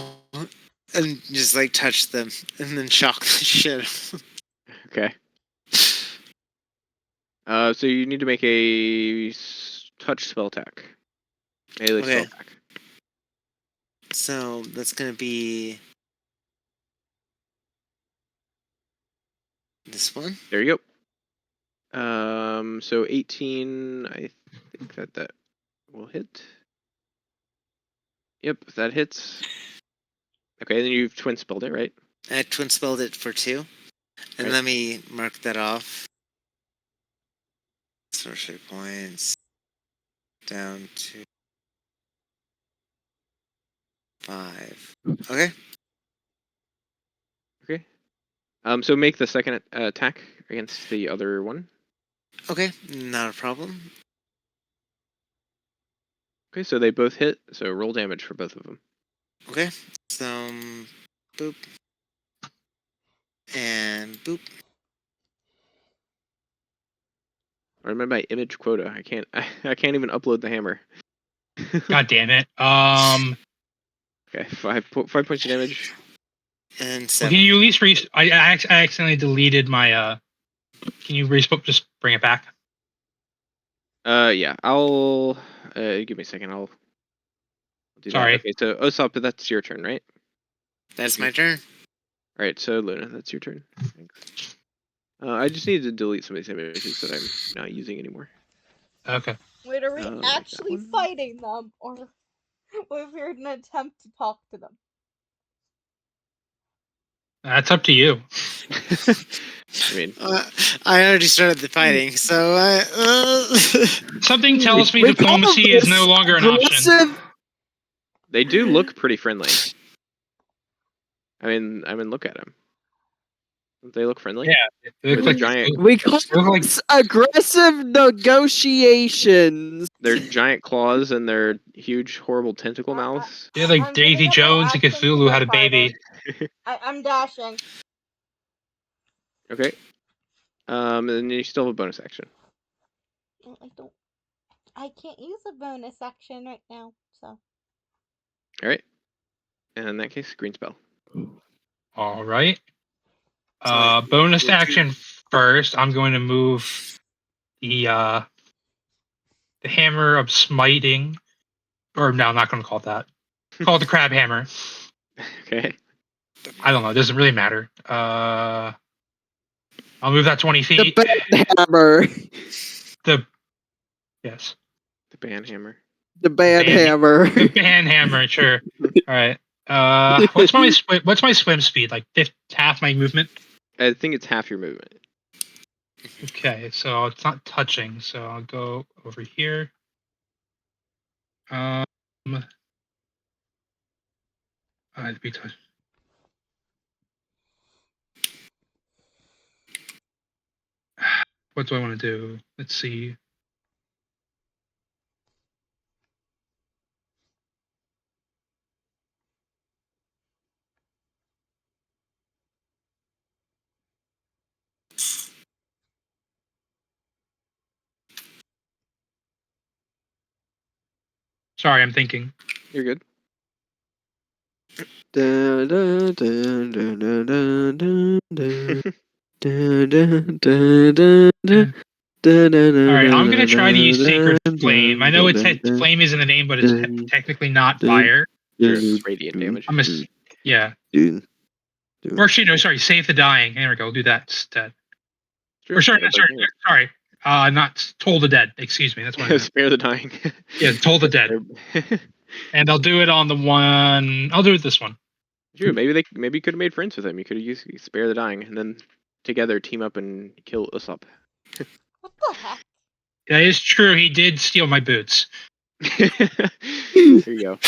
Speaker 5: And just like touch them and then shock the shit.
Speaker 3: Okay. So you need to make a touch spell attack. Melee spell
Speaker 5: Okay.
Speaker 3: attack.
Speaker 5: So that's gonna be this one.
Speaker 3: There you go. So 18. I think that will hit. Yep, that hits. Okay, then you've twin spelled it, right?
Speaker 5: I twin spelled it for 2, and
Speaker 3: Right.
Speaker 5: let me mark that off. Sorcery points down to 5. Okay.
Speaker 3: Okay. So make the second attack against the other one.
Speaker 5: Okay, not a problem.
Speaker 3: Okay, so they both hit. So roll damage for both of them.
Speaker 5: Okay, so boop and boop.
Speaker 3: I remember my image quota. I can't. I can't even upload the hammer.
Speaker 2: God damn it.
Speaker 3: Okay, 5 points of damage.
Speaker 5: And
Speaker 2: Well,
Speaker 5: 7.
Speaker 2: can you at least I accidentally deleted my Can you just bring it back?
Speaker 3: Yeah. I'll. Give me a second. I'll do
Speaker 2: Sorry.
Speaker 3: that. Okay, so Usopp, that's your turn, right?
Speaker 5: That's my turn.
Speaker 3: All right, so Luna, that's your turn. Thanks. I just need to delete some of these images that I'm not using anymore.
Speaker 2: Okay.
Speaker 1: Wait, are we
Speaker 3: Like that
Speaker 1: actually
Speaker 3: one.
Speaker 1: fighting them, or if we're an attempt to talk to them?
Speaker 2: That's up to you.
Speaker 3: I mean,
Speaker 5: I already started the fighting, so
Speaker 2: Something tells me
Speaker 4: We call
Speaker 2: diplomacy is
Speaker 4: this
Speaker 2: no longer an option.
Speaker 4: aggressive.
Speaker 3: they do look pretty friendly. I mean, look at them. Don't they look friendly?
Speaker 2: Yeah. It looks
Speaker 3: With
Speaker 2: like
Speaker 3: giant,
Speaker 4: We call
Speaker 2: Look like-
Speaker 4: this aggressive negotiations.
Speaker 3: their giant claws and their huge, horrible tentacle mouths.
Speaker 2: Yeah, like
Speaker 1: I'm
Speaker 2: Daisy
Speaker 1: giving up my
Speaker 2: Jones and
Speaker 1: action to
Speaker 2: Cthulhu
Speaker 1: go
Speaker 2: had a
Speaker 1: fighting.
Speaker 2: baby.
Speaker 1: I'm dashing.
Speaker 3: Okay. And then you still have a bonus action.
Speaker 1: I don't. I can't use a bonus action right now, so.
Speaker 3: All right. And in that case, green spell.
Speaker 2: All right.
Speaker 5: So
Speaker 2: Bonus
Speaker 5: you do-
Speaker 2: action first. I'm going to move the hammer of smiting, or no, I'm not going to call it that. Call it the crab hammer.
Speaker 3: Okay.
Speaker 2: I don't know. It doesn't really matter. I'll move that 20
Speaker 4: The
Speaker 2: feet.
Speaker 4: band hammer.
Speaker 2: Yes.
Speaker 3: The band hammer.
Speaker 4: The band
Speaker 2: Band-
Speaker 4: hammer.
Speaker 2: The band hammer. Sure. All right. What's my swim speed? Like half my movement.
Speaker 3: I think it's half your movement.
Speaker 2: Okay, so it's not touching. So I'll go over here. I'd be touch. What do I want to do? Let's see. Sorry, I'm thinking.
Speaker 3: You're good.
Speaker 4: Dun, dun, dun, dun, dun, dun, dun, dun, dun, dun, dun, dun.
Speaker 2: All right, I'm gonna try to use Sacred Flame. I know it's flame is in the name, but it's technically not fire.
Speaker 3: Sure, it's radiant damage.
Speaker 2: Yeah. Or actually, no, sorry, Save the Dying. There we go. We'll do that instead.
Speaker 3: Sure,
Speaker 2: Or sorry,
Speaker 3: that'll
Speaker 2: sorry,
Speaker 3: bring it.
Speaker 2: sorry. Not Toll the Dead. Excuse me. That's what I meant.
Speaker 3: Spare the dying.
Speaker 2: Yeah, Toll the Dead. And I'll do it on the one. I'll do it this one.
Speaker 3: Sure, maybe you could have made friends with him. You could have used spare the dying, and then together team up and kill Usopp.
Speaker 1: What the heck?
Speaker 2: That is true. He did steal my boots.
Speaker 3: There you go.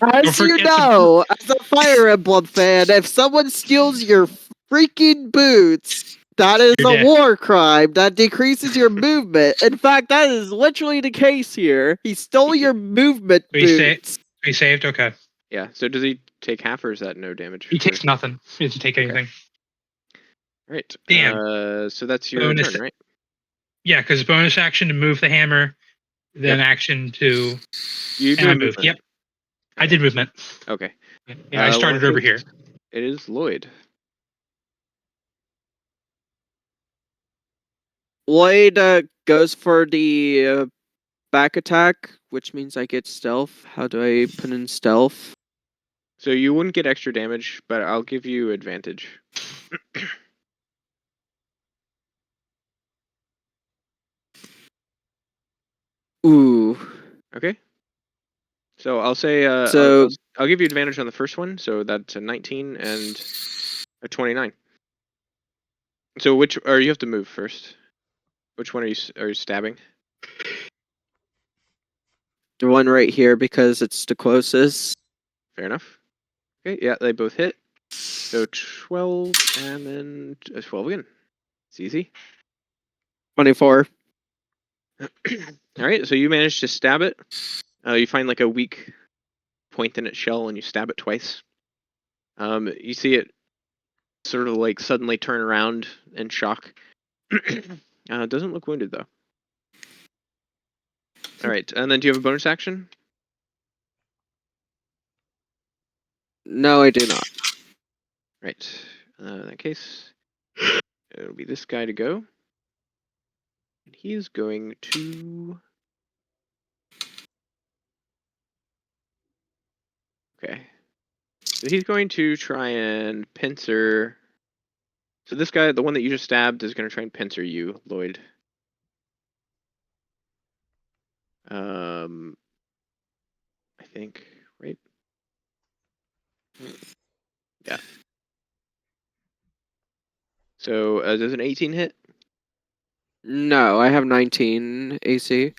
Speaker 4: As you know, as a Fire Emblem fan, if someone steals your freaking boots, that is
Speaker 2: You're
Speaker 4: a
Speaker 2: dead.
Speaker 4: war crime. That decreases your movement. In fact, that is literally the case here. He stole your movement
Speaker 2: We say-
Speaker 4: boots.
Speaker 2: We saved. Okay.
Speaker 3: Yeah. So does he take half, or is that no damage?
Speaker 2: He takes nothing. He doesn't take anything.
Speaker 3: Right.
Speaker 2: Damn.
Speaker 3: So that's your
Speaker 2: Bonus-
Speaker 3: turn, right?
Speaker 2: Yeah, because bonus action to move the hammer, then action to.
Speaker 3: You
Speaker 2: And I
Speaker 3: do
Speaker 2: moved. Yep. I did movement.
Speaker 3: Okay.
Speaker 2: Yeah, I started over here.
Speaker 3: It is Lloyd.
Speaker 4: Lloyd goes for the back attack, which means I get stealth. How do I put in stealth?
Speaker 3: So you wouldn't get extra damage, but I'll give you advantage.
Speaker 4: Ooh.
Speaker 3: Okay. So I'll say
Speaker 4: So-
Speaker 3: I'll give you advantage on the first one. So that's a 19 and a 29. So you have to move first. Which one are you stabbing?
Speaker 4: The one right here because it's the closest.
Speaker 3: Fair enough. Okay, yeah, they both hit. So 12 and then 12 again. It's easy.
Speaker 4: 24.
Speaker 3: All right, so you manage to stab it. You find like a weak point in its shell and you stab it twice. You see it sort of like suddenly turn around in shock. It doesn't look wounded though. All right, and then do you have a bonus action?
Speaker 4: No, I do not.
Speaker 3: Right. In that case, it'll be this guy to go. And he is going to... Okay. So he's going to try and pincer... So this guy, the one that you just stabbed, is going to try and pincer you, Lloyd. I think, right? Yeah. So does an 18 hit?
Speaker 4: No, I have 19 AC.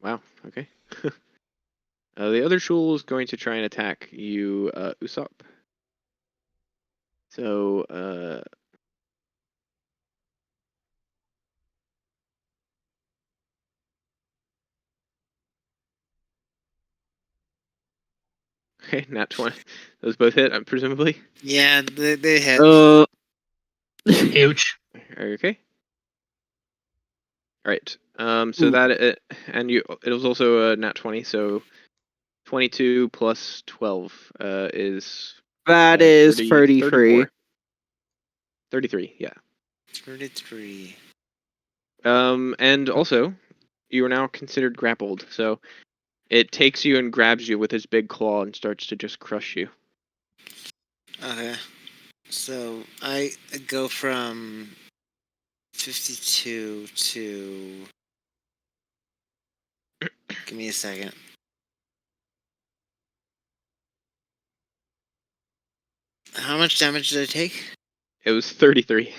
Speaker 3: Wow, okay. The other Shul is going to try and attack you, Usopp. So, okay, nat 20. Those both hit, presumably.
Speaker 5: Yeah, they hit.
Speaker 2: Huge.
Speaker 3: Okay. All right. So that and it was also a nat 20. So 22 plus 12 is
Speaker 4: That is
Speaker 3: 33.
Speaker 4: 33.
Speaker 3: 33. Yeah.
Speaker 5: 33.
Speaker 3: And also, you are now considered grappled. So it takes you and grabs you with its big claw and starts to just crush you.
Speaker 5: Okay. So I go from 52 to... Give me a second. How much damage did I take?
Speaker 3: It was 33.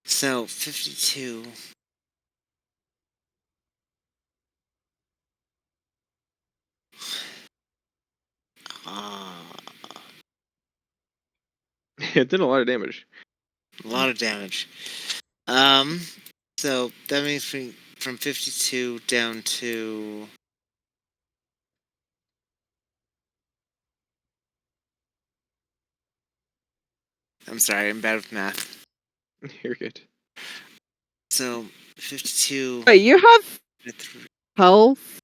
Speaker 5: So 52.
Speaker 3: It did a lot of damage.
Speaker 5: A lot of damage. So that means from 52 down to... I'm sorry, I'm bad with math.
Speaker 3: You're good.
Speaker 5: So 52.
Speaker 4: Wait, you have health?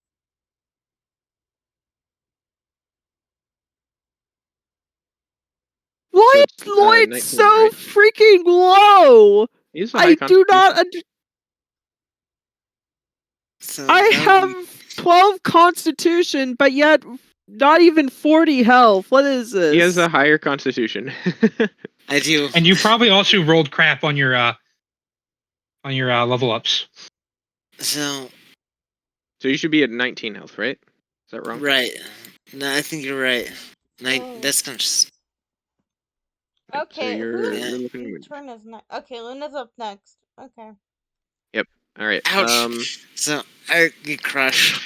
Speaker 4: Why
Speaker 3: So
Speaker 4: is
Speaker 3: it's,
Speaker 4: Lloyd
Speaker 3: 19,
Speaker 4: so
Speaker 3: right?
Speaker 4: freaking low?
Speaker 3: He's a high
Speaker 4: I do not.
Speaker 3: constitution.
Speaker 5: So
Speaker 4: I
Speaker 5: that would be-
Speaker 4: have 12 constitution, but yet not even 40 health. What is this?
Speaker 3: He has a higher constitution.
Speaker 5: I do.
Speaker 2: And you probably also rolled crap on your level ups.
Speaker 5: So
Speaker 3: So you should be at 19 health, right? Is that wrong?
Speaker 5: right. No, I think you're right.
Speaker 1: Oh.
Speaker 5: That's gonna just...
Speaker 1: Okay,
Speaker 3: you're
Speaker 1: whose
Speaker 3: looking good.
Speaker 1: turn is next? Okay, Luna's up next. Okay.
Speaker 3: All right.
Speaker 5: Ouch. So I get crushed.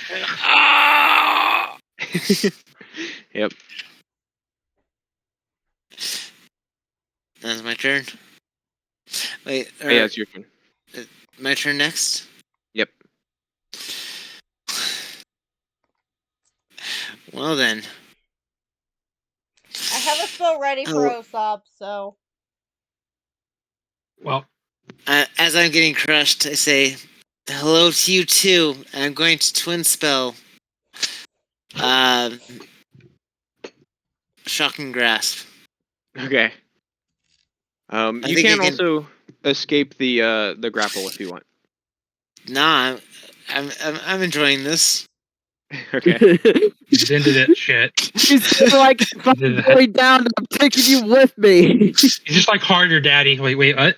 Speaker 3: Yep.
Speaker 5: That's my turn. Wait,
Speaker 3: Oh, yeah, it's your turn.
Speaker 5: my turn next?
Speaker 3: Yep.
Speaker 5: Well then.
Speaker 1: I have a spell ready for Usopp, so.
Speaker 2: Well,
Speaker 5: As I'm getting crushed, I say, hello to you too. I'm going to twin spell. Shocking Grasp.
Speaker 3: Okay. You can also escape the grapple if you want.
Speaker 5: Nah, I'm enjoying this.
Speaker 3: Okay.
Speaker 2: he's into that shit.
Speaker 4: He's like, if I'm going down, I'm taking you with me.
Speaker 2: He's just like harder, daddy. Wait, what?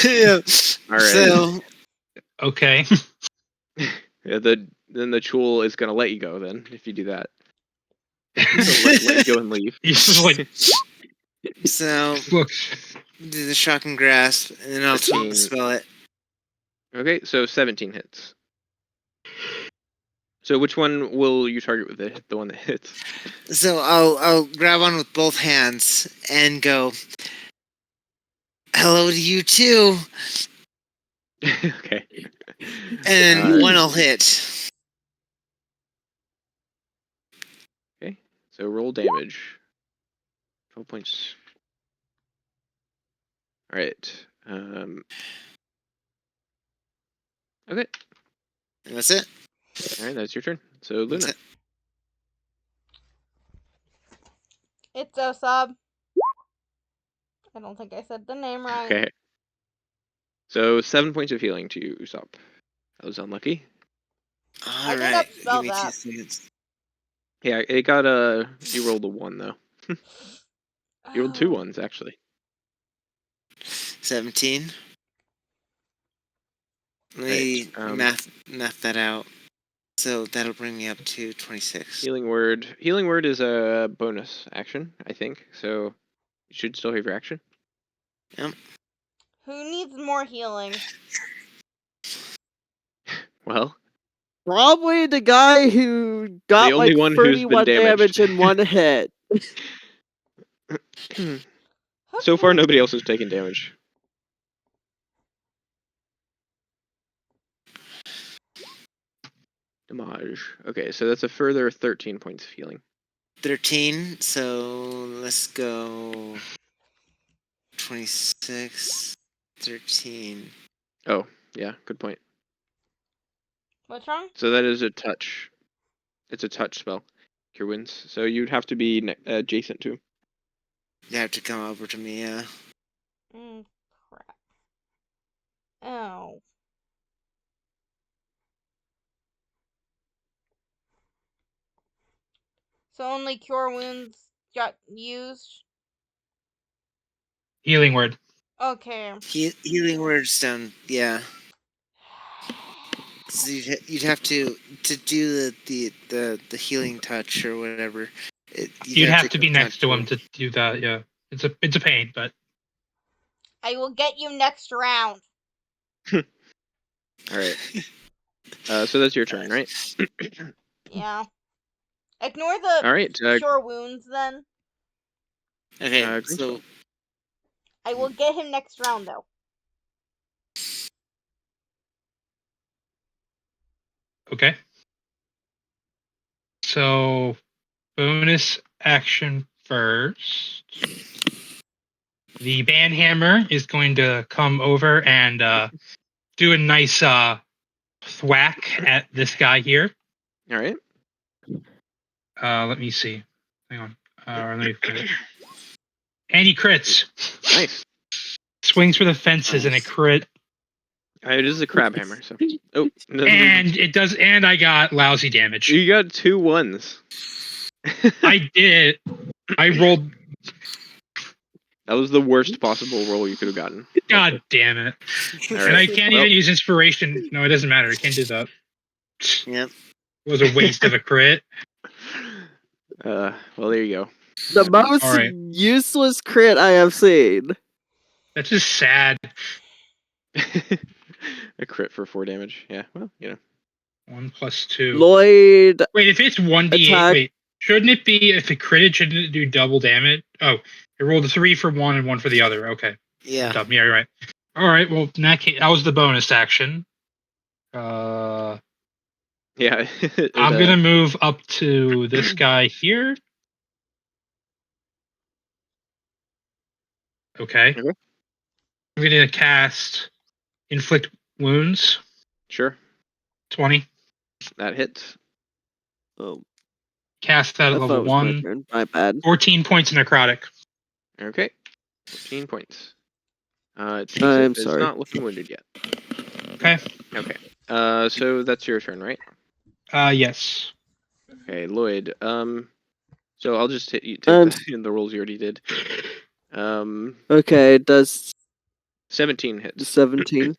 Speaker 5: Yeah.
Speaker 3: All right.
Speaker 5: So
Speaker 2: Okay.
Speaker 3: Yeah, then the Chul is gonna let you go then if you do that. So let you go and leave.
Speaker 2: He's just like,
Speaker 5: so
Speaker 2: look.
Speaker 5: do the Shocking Grasp, and then I'll twin spell it.
Speaker 3: Okay, so 17 hits. So which one will you target with the one that hits?
Speaker 5: So I'll grab on with both hands and go. Hello to you too.
Speaker 3: Okay.
Speaker 5: And one I'll hit.
Speaker 3: Okay. So roll damage. 12 points. All right. Okay.
Speaker 5: And that's it.
Speaker 3: All right. That's your turn. So Luna.
Speaker 5: That's it.
Speaker 1: It's Osab. I don't think I said the name right.
Speaker 3: Okay. So 7 points of healing to you, Usopp. That was unlucky.
Speaker 5: All
Speaker 1: did
Speaker 5: right. Give
Speaker 1: upspell
Speaker 5: me 2
Speaker 1: that.
Speaker 5: seconds.
Speaker 3: Yeah, it got you rolled a 1 though. You rolled 2
Speaker 1: Oh.
Speaker 3: ones actually.
Speaker 5: 17. Let me
Speaker 3: Right,
Speaker 5: math that out. So that'll bring me up to 26.
Speaker 3: Healing word. Healing word is a bonus action, I think. So you should still have your action.
Speaker 5: Yep.
Speaker 1: Who needs more healing?
Speaker 3: Well,
Speaker 4: Probably the guy who got
Speaker 3: the only
Speaker 4: like
Speaker 3: one who's been
Speaker 4: 31 damage
Speaker 3: damaged.
Speaker 4: in one hit.
Speaker 3: So far, nobody else has taken damage. Damage. Okay, so that's a further 13 points of healing.
Speaker 5: 13. So let's go 26, 13.
Speaker 3: Oh, yeah, good point.
Speaker 1: What's wrong?
Speaker 3: So that is a touch. It's a touch spell. Cure Wounds. So you'd have to be adjacent to him.
Speaker 5: You have to come over to me, yeah.
Speaker 1: Crap. Oh. So only cure wounds got used?
Speaker 2: Healing word.
Speaker 1: Okay.
Speaker 5: Healing words down, yeah. So you'd have to do the healing touch or whatever.
Speaker 2: You'd have to be
Speaker 5: come
Speaker 2: next to
Speaker 5: down
Speaker 2: him to do that. Yeah, it's a pain, but
Speaker 1: I will get you next round.
Speaker 3: All right. So that's your turn, right?
Speaker 1: Yeah. Ignore the
Speaker 3: All right.
Speaker 1: cure wounds then.
Speaker 5: Okay,
Speaker 3: Green
Speaker 5: so
Speaker 3: spell.
Speaker 1: I will get him next round though.
Speaker 2: okay. So bonus action first. The banhammer is going to come over and do a nice thwack at this guy here.
Speaker 3: All right.
Speaker 2: Let me see. Hang on. Let me finish. And he crits.
Speaker 3: Nice.
Speaker 2: Swings for the fences and a
Speaker 5: Nice.
Speaker 2: crit.
Speaker 3: It is a crab hammer. So. Oh.
Speaker 2: And it does. And I got lousy damage.
Speaker 3: You got 2 ones.
Speaker 2: I did. I rolled.
Speaker 3: That was the worst possible roll you could have gotten.
Speaker 2: God damn it!
Speaker 3: All
Speaker 2: And I
Speaker 3: right.
Speaker 2: can't even use inspiration. No, it doesn't matter. I can't do that.
Speaker 5: Yep.
Speaker 2: It was a waste of a crit.
Speaker 3: Well, there you go.
Speaker 4: The most
Speaker 2: All right.
Speaker 4: useless crit I have seen.
Speaker 2: That's just sad.
Speaker 3: A crit for 4 damage. Yeah. Well,
Speaker 2: 1 + 2.
Speaker 4: Lloyd
Speaker 2: Wait, if it's 1d8,
Speaker 4: attack.
Speaker 2: wait, shouldn't it be if it critted? Shouldn't it do double damage? Oh, it rolled a 3 for one and 1 for the other. Okay.
Speaker 5: Yeah.
Speaker 2: Dumb. Yeah, you're right. All right. Well, in that case, that was the bonus action.
Speaker 3: yeah.
Speaker 2: I'm gonna move up to this guy here. Okay.
Speaker 3: Okay.
Speaker 2: I'm gonna cast Inflict Wounds.
Speaker 3: Sure.
Speaker 2: 20.
Speaker 3: That hits.
Speaker 4: Oh,
Speaker 2: Cast that
Speaker 4: I
Speaker 2: at
Speaker 4: thought
Speaker 2: level
Speaker 4: it was my
Speaker 2: 1.
Speaker 4: turn. My bad.
Speaker 2: 14 points necrotic.
Speaker 3: Okay. 14 points. It's
Speaker 4: I'm sorry.
Speaker 3: not looking wounded yet.
Speaker 2: Okay.
Speaker 3: Okay. So that's your turn, right?
Speaker 2: Yes.
Speaker 3: Okay, Lloyd. So I'll just hit you in the rolls you already did.
Speaker 4: Okay, does
Speaker 3: 17 hits.
Speaker 4: 17.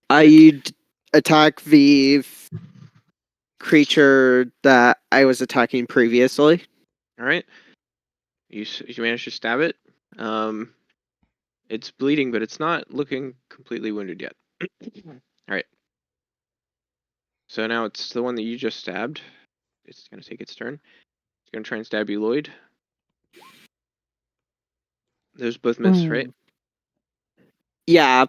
Speaker 4: I attack the creature that I was attacking previously.
Speaker 3: All right. You managed to stab it. It's bleeding, but it's not looking completely wounded yet. All right. So now it's the one that you just stabbed. It's gonna take its turn. It's gonna try and stab you, Lloyd. Those both miss, right?
Speaker 4: Yeah.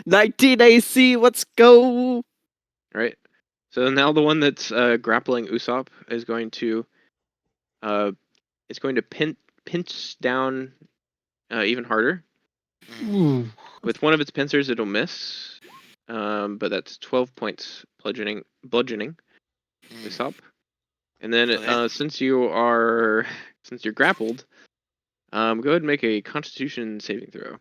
Speaker 4: 19 AC, let's go!
Speaker 3: Right. So now the one that's grappling Usopp is going to it's going to pinch down even harder.
Speaker 2: Ooh.
Speaker 3: With one of its pincers, it'll miss, but that's 12 points bludgeoning Usopp. And then
Speaker 5: Okay.
Speaker 3: since you're grappled, go ahead and make a Constitution saving throw.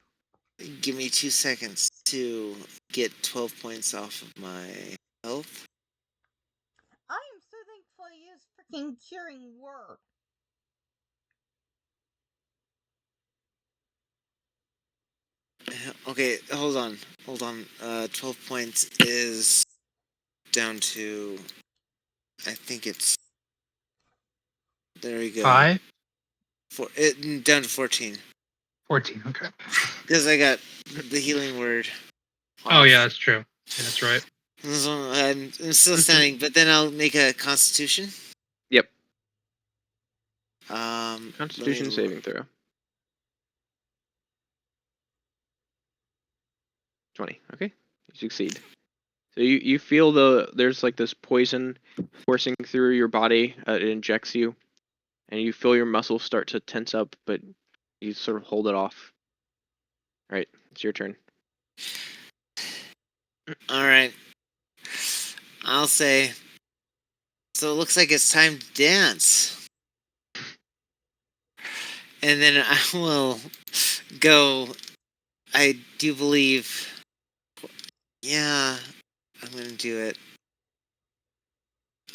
Speaker 5: Give me 2 seconds to get 12 points off of my health.
Speaker 1: I am so thankful I used freaking curing word.
Speaker 5: Okay, hold on. 12 points is down to, I think it's, there we go.
Speaker 2: 5?
Speaker 5: Down to 14.
Speaker 2: 14, okay.
Speaker 5: Because I got the healing word off.
Speaker 2: Oh, yeah, that's true. Yeah, that's right.
Speaker 5: So I'm still standing, but then I'll make a Constitution.
Speaker 3: Yep.
Speaker 5: Constitution
Speaker 3: Constitution saving throw. 20. Okay, you succeed. So you feel there's like this poison coursing through your body. It injects you, and you feel your muscles start to tense up, but you sort of hold it off. All right, it's your turn.
Speaker 5: All right. I'll say. So it looks like it's time to dance. And then I will go. I do believe. Yeah, I'm gonna do it.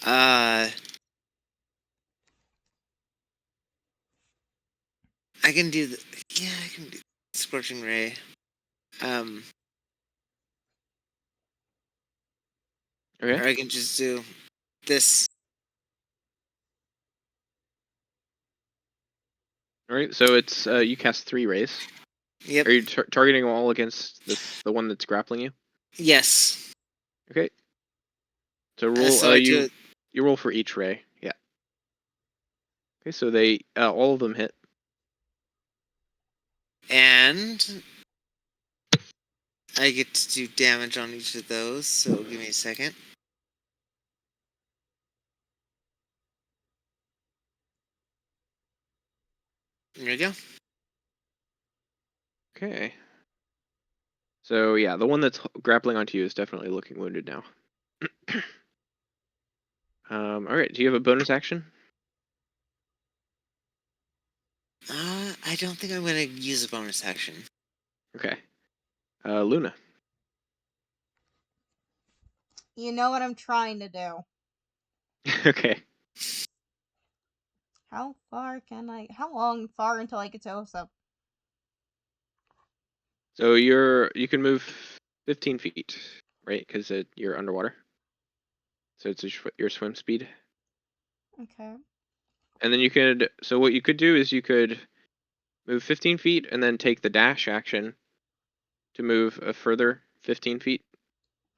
Speaker 5: I can do the. Yeah, I can do Scorching Ray.
Speaker 3: Okay.
Speaker 5: Or I can just do this.
Speaker 3: All right. So it's you cast 3 rays.
Speaker 5: Yep.
Speaker 3: Are you targeting them all against the one that's grappling you?
Speaker 5: Yes.
Speaker 3: Okay. So roll.
Speaker 5: So I do it.
Speaker 3: You roll for each ray. Yeah. Okay. So they all of them hit.
Speaker 5: And I get to do damage on each of those, so give me a second. There we go.
Speaker 3: Okay. So yeah, the one that's grappling onto you is definitely looking wounded now. All right. Do you have a bonus action?
Speaker 5: I don't think I'm gonna use a bonus action.
Speaker 3: Okay. Luna.
Speaker 1: You know what I'm trying to do.
Speaker 3: Okay.
Speaker 1: How long far until I get to Usopp?
Speaker 3: So you can move 15 feet, right? Because you're underwater. So it's your swim speed.
Speaker 1: Okay.
Speaker 3: And then so what you could do is you could move 15 feet and then take the dash action to move a further 15 feet.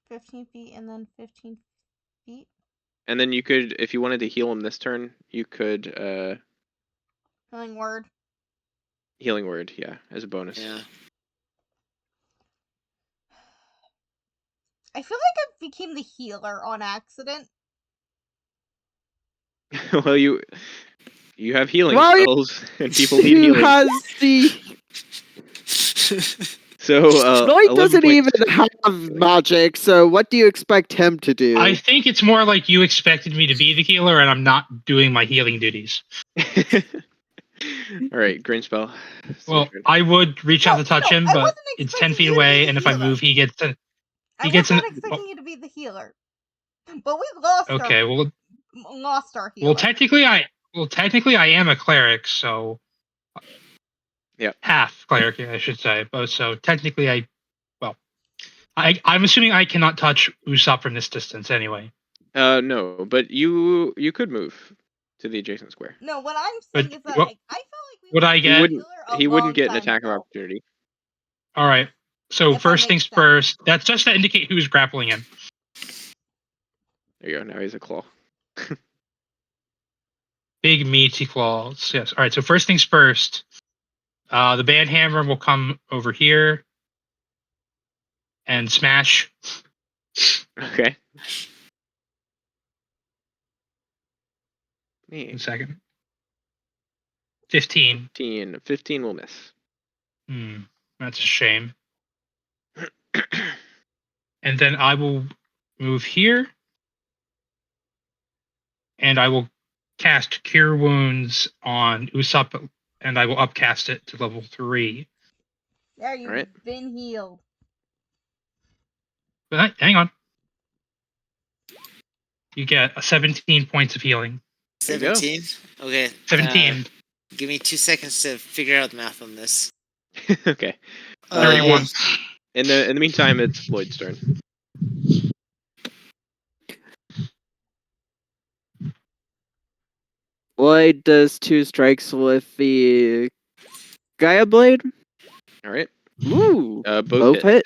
Speaker 1: 15 feet and then 15 feet?
Speaker 3: And then you could, if you wanted to heal him this turn, you could
Speaker 1: Healing word.
Speaker 3: Healing word, yeah, as a bonus.
Speaker 5: Yeah.
Speaker 1: I feel like I became the healer on accident.
Speaker 3: Well, you have healing
Speaker 4: Well,
Speaker 3: spells, and people need healing.
Speaker 4: Has the
Speaker 3: So
Speaker 4: Lloyd
Speaker 3: 11
Speaker 4: doesn't
Speaker 3: points.
Speaker 4: even have magic, so what do you expect him to do?
Speaker 2: I think it's more like you expected me to be the healer and I'm not doing my healing duties.
Speaker 3: All right, green spell.
Speaker 2: Well, I would reach out to touch him,
Speaker 1: I
Speaker 2: but
Speaker 1: wasn't
Speaker 2: it's 10
Speaker 1: expecting
Speaker 2: feet
Speaker 1: you to be
Speaker 2: away,
Speaker 1: the
Speaker 2: and if I
Speaker 1: healer.
Speaker 2: move, he gets an.
Speaker 1: I was not expecting you to be the healer. But we lost
Speaker 2: Okay,
Speaker 1: our healer.
Speaker 2: technically I am a cleric, so
Speaker 3: Yep.
Speaker 2: half cleric, I should say. But so technically I'm assuming I cannot touch Usopp from this distance anyway.
Speaker 3: No, but you could move to the adjacent square.
Speaker 1: No, what I'm saying is that I felt like we
Speaker 2: would I get?
Speaker 3: He wouldn't get an attack of opportunity.
Speaker 2: All right. So
Speaker 1: If that
Speaker 2: first
Speaker 1: makes
Speaker 2: things
Speaker 1: sense.
Speaker 2: first. That's just to indicate who's grappling him.
Speaker 3: There you go. Now he's a claw.
Speaker 2: Big meaty claws. Yes. All right. So first things first. The band hammer will come over here and smash.
Speaker 3: Okay.
Speaker 2: One second. 15.
Speaker 3: 15 will miss.
Speaker 2: That's a shame. And then I will move here. And I will cast Cure Wounds on Usopp, and I will upcast it to level 3.
Speaker 1: Yeah, you've
Speaker 3: Alright.
Speaker 1: been healed.
Speaker 2: But hang on. You get 17 points of healing.
Speaker 3: There you go.
Speaker 5: 17? Okay.
Speaker 2: 17.
Speaker 5: Give me 2 seconds to figure out the math on this.
Speaker 3: Okay.
Speaker 2: 31.
Speaker 3: In the meantime, it's Lloyd's turn.
Speaker 4: Lloyd does 2 strikes with the Gaia Blade.
Speaker 3: All right.
Speaker 4: Ooh.
Speaker 3: Both hit.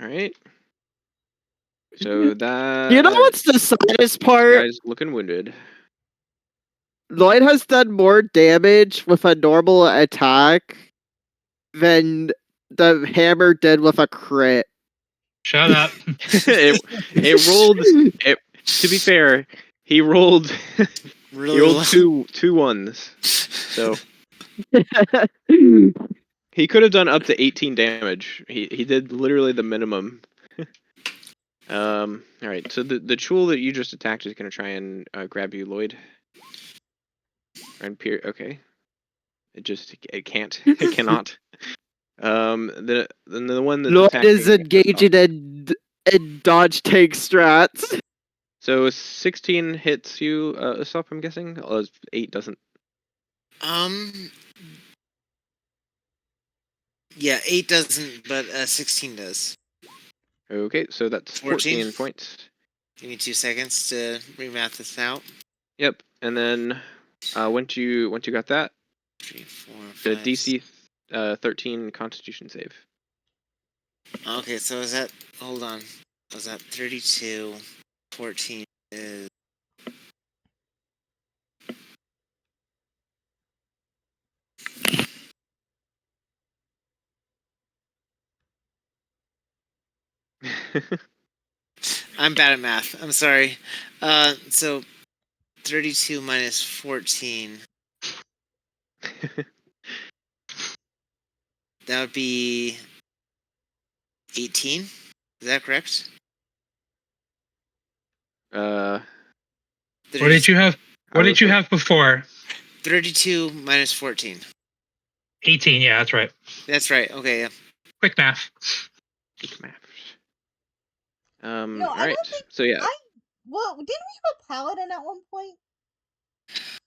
Speaker 3: All right. So that.
Speaker 4: You know what's the saddest part?
Speaker 3: Guy's looking wounded.
Speaker 4: Lloyd has done more damage with a normal attack than the hammer did with a crit.
Speaker 2: Shut up.
Speaker 3: it rolled. To be fair, he rolled.
Speaker 5: Really
Speaker 3: He rolled
Speaker 5: low.
Speaker 3: two ones. So he could have done up to 18 damage. He did literally the minimum. All right. So the tool that you just attacked is going to try and grab you, Lloyd. And okay. It can't. It cannot. The one that's
Speaker 4: Lloyd
Speaker 3: attacking
Speaker 4: is engaging in dodge tank strats.
Speaker 3: So 16 hits you, Usopp, I'm guessing? 8 doesn't.
Speaker 5: Yeah, 8 doesn't, but 16 does.
Speaker 3: Okay, so that's 14 points.
Speaker 5: Give me 2 seconds to remath this out.
Speaker 3: Yep, and then once you got that,
Speaker 5: 3, 4,
Speaker 3: the
Speaker 5: 5,
Speaker 3: DC 13 Constitution save.
Speaker 5: Okay, so is that... Hold on. Was that 32? 14 is... I'm bad at math. I'm sorry. So 32 minus 14. That would be 18. Is that correct?
Speaker 2: What did you have? What did you have before?
Speaker 5: 32 minus 14.
Speaker 2: 18. Yeah, that's right.
Speaker 5: That's right. Okay. Yeah.
Speaker 2: Quick math.
Speaker 3: Quick math.
Speaker 1: No,
Speaker 3: all
Speaker 1: I
Speaker 3: right.
Speaker 1: don't think
Speaker 3: So yeah.
Speaker 1: Well, didn't we have a paladin at one point?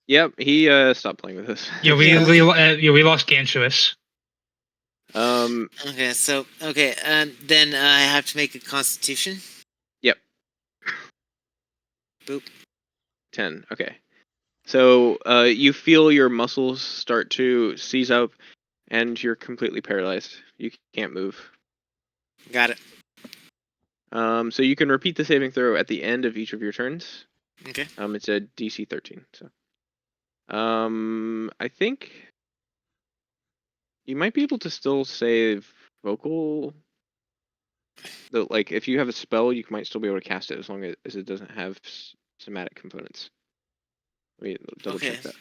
Speaker 3: Yep, he stopped playing with us.
Speaker 2: Yeah, we lost Gantuous.
Speaker 5: Okay. So then I have to make a Constitution.
Speaker 3: Yep.
Speaker 5: Boop.
Speaker 3: 10. Okay. So you feel your muscles start to seize up, and you're completely paralyzed. You can't move.
Speaker 5: Got it.
Speaker 3: So you can repeat the saving throw at the end of each of your turns.
Speaker 5: Okay.
Speaker 3: It's a DC 13. So, I think you might be able to still save vocal. Though, like, if you have a spell, you might still be able to cast it as long as it doesn't have somatic components. Let me double check that.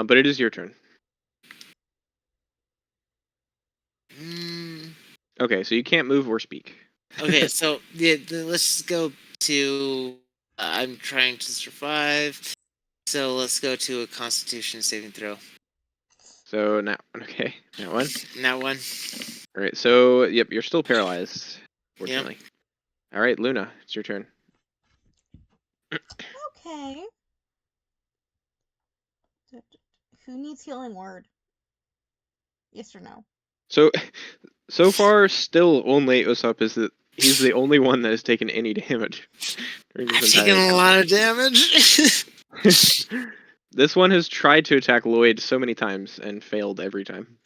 Speaker 3: But it is your turn. Okay, so you can't move or speak.
Speaker 5: Okay, so let's just go to. I'm trying to survive. So let's go to a Constitution saving throw.
Speaker 3: So now, okay, that one.
Speaker 5: That one.
Speaker 3: All right, so yep, you're still paralyzed. Fortunately.
Speaker 5: Yep.
Speaker 3: All right, Luna, it's your turn.
Speaker 1: Okay. Who needs healing word? Yes or no?
Speaker 3: So far, still only Usopp is that he's the only one that has taken any damage.
Speaker 5: I've taken a lot of damage.
Speaker 3: This one has tried to attack Lloyd so many times and failed every time.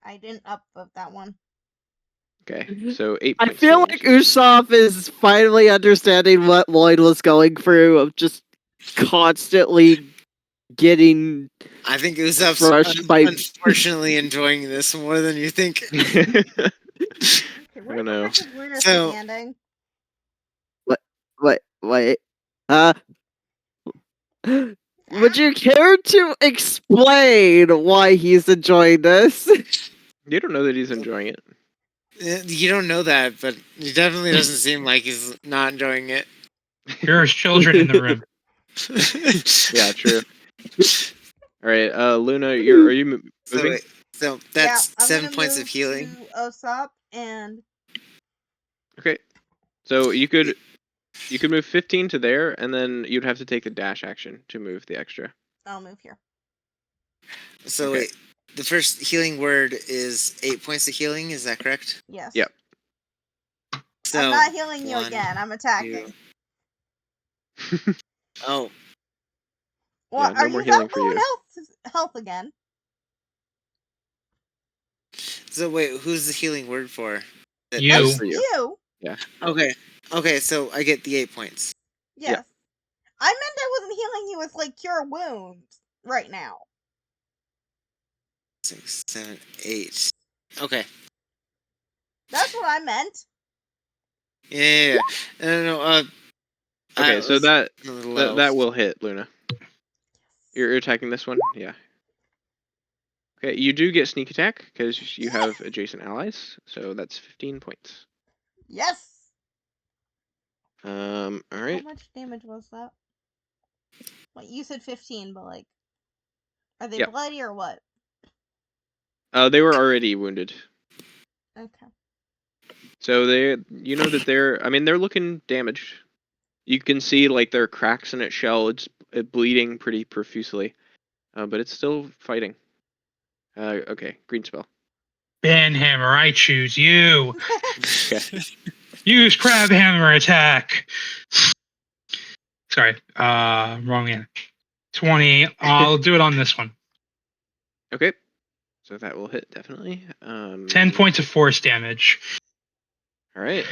Speaker 1: I didn't upvote that one.
Speaker 3: Okay, so 8
Speaker 4: I
Speaker 3: points.
Speaker 4: feel
Speaker 3: damage.
Speaker 4: like Usopp is finally understanding what Lloyd was going through of just constantly getting
Speaker 5: I think Usopp's
Speaker 4: crushed by.
Speaker 5: unfortunately enjoying this more than you think.
Speaker 1: Okay, where
Speaker 3: don't
Speaker 1: the
Speaker 3: know.
Speaker 1: heck is Luna
Speaker 5: So-
Speaker 1: standing?
Speaker 4: Wait. Would you care to explain why he's enjoying this?
Speaker 3: You don't know that he's enjoying it.
Speaker 5: You don't know that, but it definitely doesn't seem like he's not enjoying it.
Speaker 2: There's children in the room.
Speaker 3: Yeah, true. All right, Luna, are you moving?
Speaker 5: So that's
Speaker 1: I'm
Speaker 5: 7
Speaker 1: gonna
Speaker 5: points
Speaker 1: move
Speaker 5: of healing.
Speaker 1: to Usopp and
Speaker 3: Okay, so you could move 15 to there, and then you'd have to take a dash action to move the extra.
Speaker 1: I'll move here.
Speaker 5: So
Speaker 3: Okay.
Speaker 5: wait, the first healing word is 8 points of healing. Is that correct?
Speaker 1: Yes.
Speaker 3: Yep.
Speaker 5: So
Speaker 1: I'm not healing you
Speaker 5: 1,
Speaker 1: again. I'm attacking.
Speaker 5: 2. Oh,
Speaker 1: Well,
Speaker 3: no
Speaker 1: are
Speaker 3: more
Speaker 1: you
Speaker 3: healing
Speaker 1: not
Speaker 3: for
Speaker 1: low in
Speaker 3: you.
Speaker 1: health again?
Speaker 5: so wait, who's the healing word for?
Speaker 2: You.
Speaker 3: That's for you.
Speaker 1: You?
Speaker 5: Okay, so I get the 8 points.
Speaker 1: Yes. I meant I wasn't healing you with like cure wounds right now.
Speaker 5: 6, 7, 8. Okay.
Speaker 1: That's what I meant.
Speaker 5: Yeah. No.
Speaker 3: Okay, so that
Speaker 5: low.
Speaker 3: that will hit, Luna. You're attacking this one? Yeah. Okay, you do get sneak attack because you have adjacent allies, so that's 15 points.
Speaker 1: Yes.
Speaker 3: All
Speaker 1: How
Speaker 3: right.
Speaker 1: much damage was that? Like you said 15, but like, are they
Speaker 3: Yep.
Speaker 1: bloody or what?
Speaker 3: They were already wounded,
Speaker 1: Okay.
Speaker 3: so you know that they're looking damaged. You can see like there are cracks in its shell. It's bleeding pretty profusely, but it's still fighting. Okay, green spell.
Speaker 2: Banhammer, I choose you.
Speaker 3: Okay.
Speaker 2: Use crab hammer attack. Sorry, wrong end. 20. I'll do it on this one.
Speaker 3: Okay. So that will hit definitely.
Speaker 2: 10 points of force damage.
Speaker 3: All right.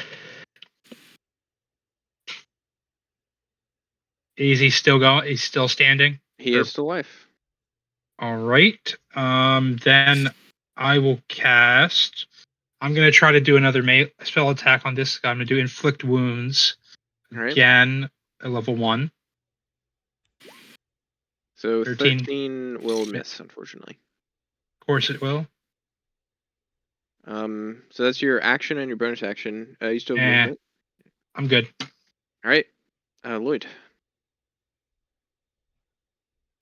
Speaker 2: Is he still going? He's still standing?
Speaker 3: He is still alive.
Speaker 2: All right. Then I will cast. I'm gonna try to do another spell attack on this guy. I'm gonna do inflict wounds
Speaker 3: All right.
Speaker 2: again at level 1.
Speaker 3: So
Speaker 2: 13.
Speaker 3: 13 will miss, unfortunately.
Speaker 2: Of course it will.
Speaker 3: So that's your action and your bonus action. You still have
Speaker 2: Eh.
Speaker 3: movement.
Speaker 2: I'm good.
Speaker 3: All right. Lloyd.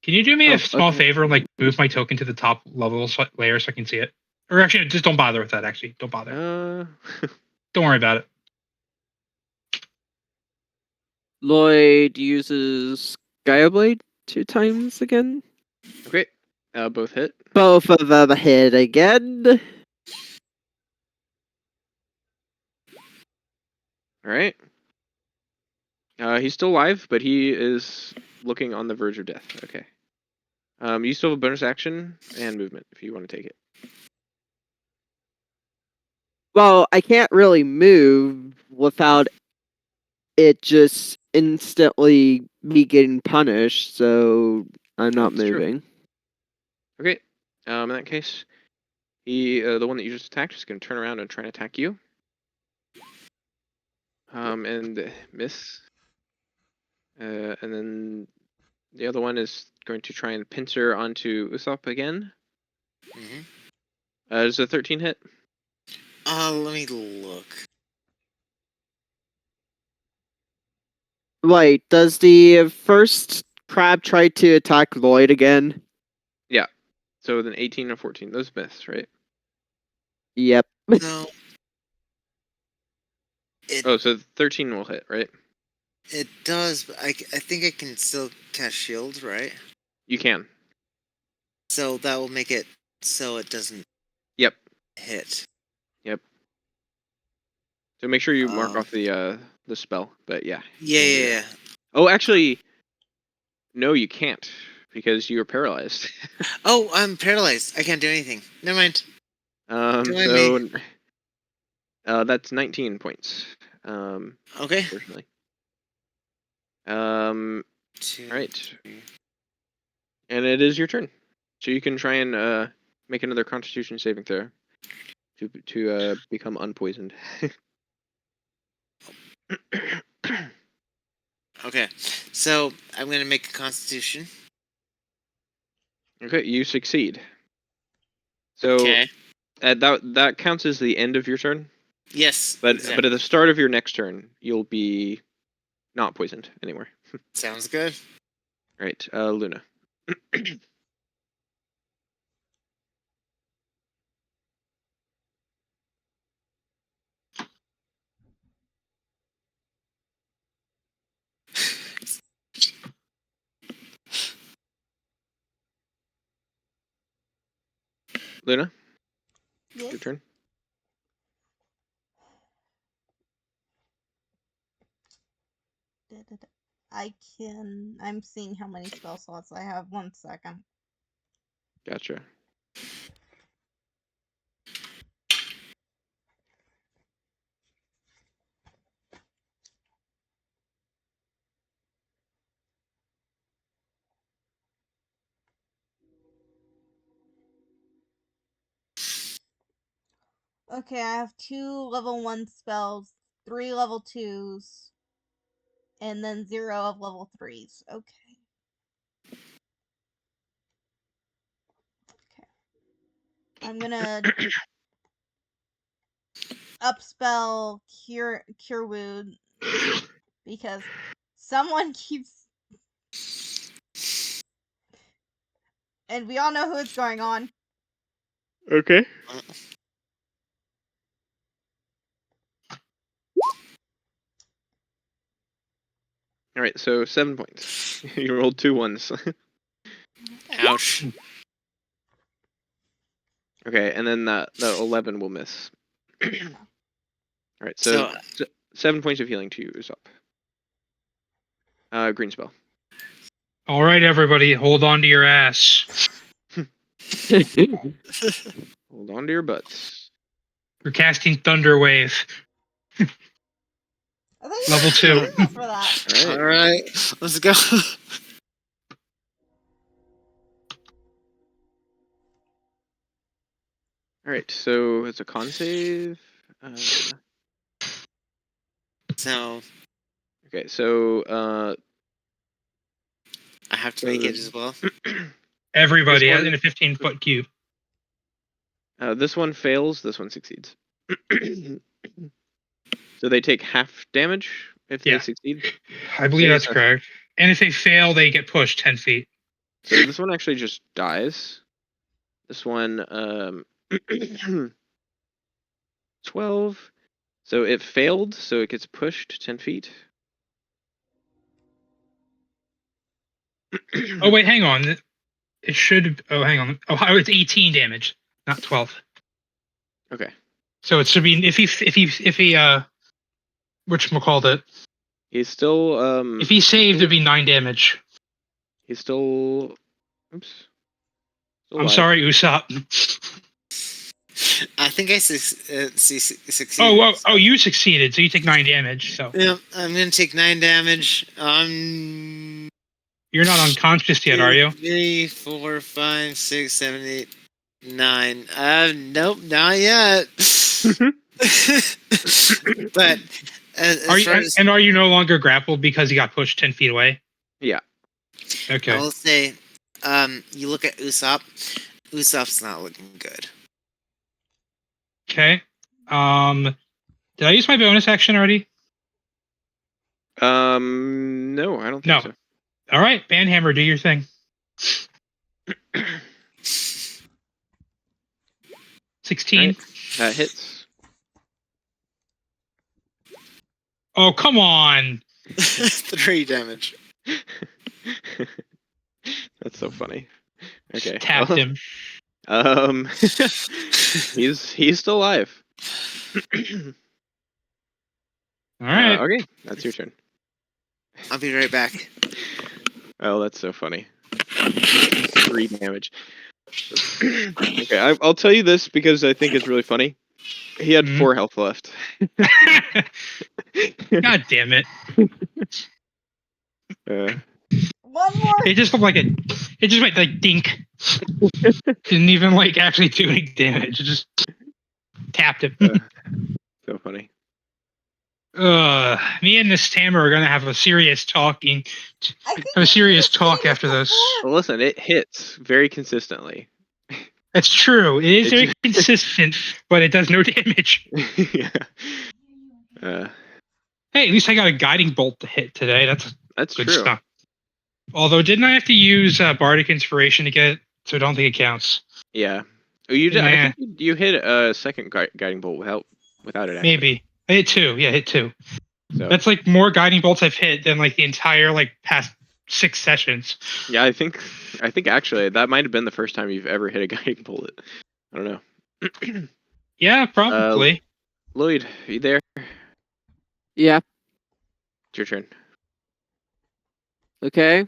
Speaker 2: Can you do me
Speaker 4: Oh,
Speaker 2: a small
Speaker 4: okay.
Speaker 2: favor and like move my token to the top level layer so I can see it? Or actually, just don't bother with that. Actually, don't bother. Don't worry about it.
Speaker 4: Lloyd uses Gaia Blade 2 times again.
Speaker 3: Okay. Both hit.
Speaker 4: Both of them hit again.
Speaker 3: All right. He's still alive, but he is looking on the verge of death. Okay. You still have a bonus action and movement if you want to take it.
Speaker 4: Well, I can't really move without it just instantly me getting punished, so I'm not
Speaker 3: That's true.
Speaker 4: moving.
Speaker 3: Okay. In that case, the one that you just attacked is going to turn around and try and attack you. And miss. And then the other one is going to try and pincer onto Usopp again.
Speaker 5: Mm-hmm.
Speaker 3: Does a 13 hit?
Speaker 5: Let me look.
Speaker 4: Wait, does the first crab try to attack Lloyd again?
Speaker 3: Yeah. So then 18 and 14. Those miss, right?
Speaker 4: Yep.
Speaker 5: No.
Speaker 3: Oh, so 13 will hit, right?
Speaker 5: It does, but I think I can still cast shield, right?
Speaker 3: You can.
Speaker 5: So that will make it so it doesn't
Speaker 3: Yep.
Speaker 5: hit.
Speaker 3: So make sure you mark off the spell. But yeah.
Speaker 5: Yeah.
Speaker 3: Oh, actually, No, you can't because you are paralyzed.
Speaker 5: Oh, I'm paralyzed. I can't do anything. Never mind. Join
Speaker 3: so
Speaker 5: me.
Speaker 3: that's 19 points.
Speaker 5: Okay.
Speaker 3: Unfortunately. All
Speaker 5: 2,
Speaker 3: right,
Speaker 5: 3.
Speaker 3: and it is your turn. So you can try and make another Constitution saving throw to become unpoisoned.
Speaker 5: Okay. So I'm gonna make a Constitution.
Speaker 3: Okay, you succeed. So
Speaker 5: Okay.
Speaker 3: that counts as the end of your turn.
Speaker 5: Yes.
Speaker 3: But
Speaker 5: exactly.
Speaker 3: at the start of your next turn, you'll be not poisoned anymore.
Speaker 5: Sounds good.
Speaker 3: Right, Luna. Luna,
Speaker 1: Yes.
Speaker 3: your turn.
Speaker 1: I'm seeing how many spell slots I have. 1 second.
Speaker 3: Gotcha.
Speaker 1: Okay, I have 2 level 1 spells, 3 level 2s, and then 0 of level 3s. Okay. I'm gonna upspell cure wound because someone keeps, and we all know who it's going on.
Speaker 3: Okay. All right, so 7 points. You rolled 2 ones.
Speaker 5: Ouch.
Speaker 3: Okay, and then the 11 will miss. All right, so 7 points of healing to you, Usopp. Green spell.
Speaker 2: All right, everybody, hold on to your ass.
Speaker 3: Hold on to your butts.
Speaker 2: We're casting Thunder Wave,
Speaker 1: I thought you
Speaker 2: level
Speaker 1: were
Speaker 2: 2.
Speaker 1: shooting us for that.
Speaker 3: All right.
Speaker 5: All right. Let's go.
Speaker 3: All right, so it's a con save.
Speaker 5: So
Speaker 3: Okay, so
Speaker 5: I have to make it as well.
Speaker 2: Everybody
Speaker 3: This one-
Speaker 2: in a 15-foot cube.
Speaker 3: this one fails. This one succeeds. So they take half damage if they
Speaker 2: Yeah.
Speaker 3: succeed.
Speaker 2: I believe
Speaker 3: Yeah.
Speaker 2: that's correct. And if they fail, they get pushed 10 feet.
Speaker 3: So this one actually just dies. This one 12. So it failed, so it gets pushed 10 feet.
Speaker 2: Oh, wait, hang on. It should. Oh, hang on. Oh, it's 18 damage, not 12.
Speaker 3: Okay.
Speaker 2: So it should be if he whatchamacallit it.
Speaker 3: He's still
Speaker 2: If he saved, it'd be 9 damage.
Speaker 3: He's still oops. Still
Speaker 2: I'm
Speaker 3: alive.
Speaker 2: sorry, Usopp.
Speaker 5: I think I succeeded.
Speaker 2: Oh, you succeeded, so you take 9 damage. So
Speaker 5: Yeah, I'm gonna take 9 damage.
Speaker 2: you're not unconscious yet, are you?
Speaker 5: 3, 4, 5, 6, 7, 8, 9. Nope, not yet. But
Speaker 2: are you no longer grappled because you got pushed 10 feet away?
Speaker 3: Yeah.
Speaker 2: Okay.
Speaker 5: I will say, you look at Usopp. Usopp's not looking good.
Speaker 2: Okay. Did I use my bonus action already?
Speaker 3: No, I don't think so.
Speaker 2: All right, Banhammer, do your thing. 16.
Speaker 3: Right. That hits.
Speaker 2: Oh, come on.
Speaker 5: 3 damage.
Speaker 3: That's so funny. Okay.
Speaker 2: Tapped him.
Speaker 3: He's still alive.
Speaker 2: All right.
Speaker 3: Okay, that's your turn.
Speaker 5: I'll be right back.
Speaker 3: Oh, that's so funny. 3 damage. Okay, I'll tell you this because I think it's really funny. He had
Speaker 2: Mhm.
Speaker 3: 4 health left.
Speaker 2: God damn it!
Speaker 1: One more.
Speaker 2: It just looked like it. It just went like dink. Didn't even like actually do any damage. It just tapped him.
Speaker 3: So funny.
Speaker 2: Me and this Tamara are gonna have a serious talking.
Speaker 1: I think
Speaker 2: Have a serious
Speaker 1: you've saying
Speaker 2: talk after this.
Speaker 1: before.
Speaker 3: Well, listen, it hits very consistently.
Speaker 2: That's true. It is
Speaker 3: It
Speaker 2: very
Speaker 3: just-
Speaker 2: consistent, but it does no damage.
Speaker 3: Yeah.
Speaker 2: Hey, at least I got a guiding bolt to hit today. That's
Speaker 3: That's
Speaker 2: good
Speaker 3: true.
Speaker 2: stuff. Although, didn't I have to use Bardic Inspiration to get it? So I don't think it counts.
Speaker 3: Yeah. Oh, you did.
Speaker 2: Nah.
Speaker 3: I think you hit a second guiding bolt without it. Actually.
Speaker 2: Maybe. I hit 2. Yeah, I hit 2.
Speaker 3: So
Speaker 2: That's like more guiding bolts I've hit than like the entire like past 6 sessions.
Speaker 3: yeah, I think actually that might have been the first time you've ever hit a guiding bolt. I don't know.
Speaker 2: Yeah, probably.
Speaker 3: Lloyd, are you there?
Speaker 4: Yeah.
Speaker 3: It's your turn.
Speaker 4: Okay.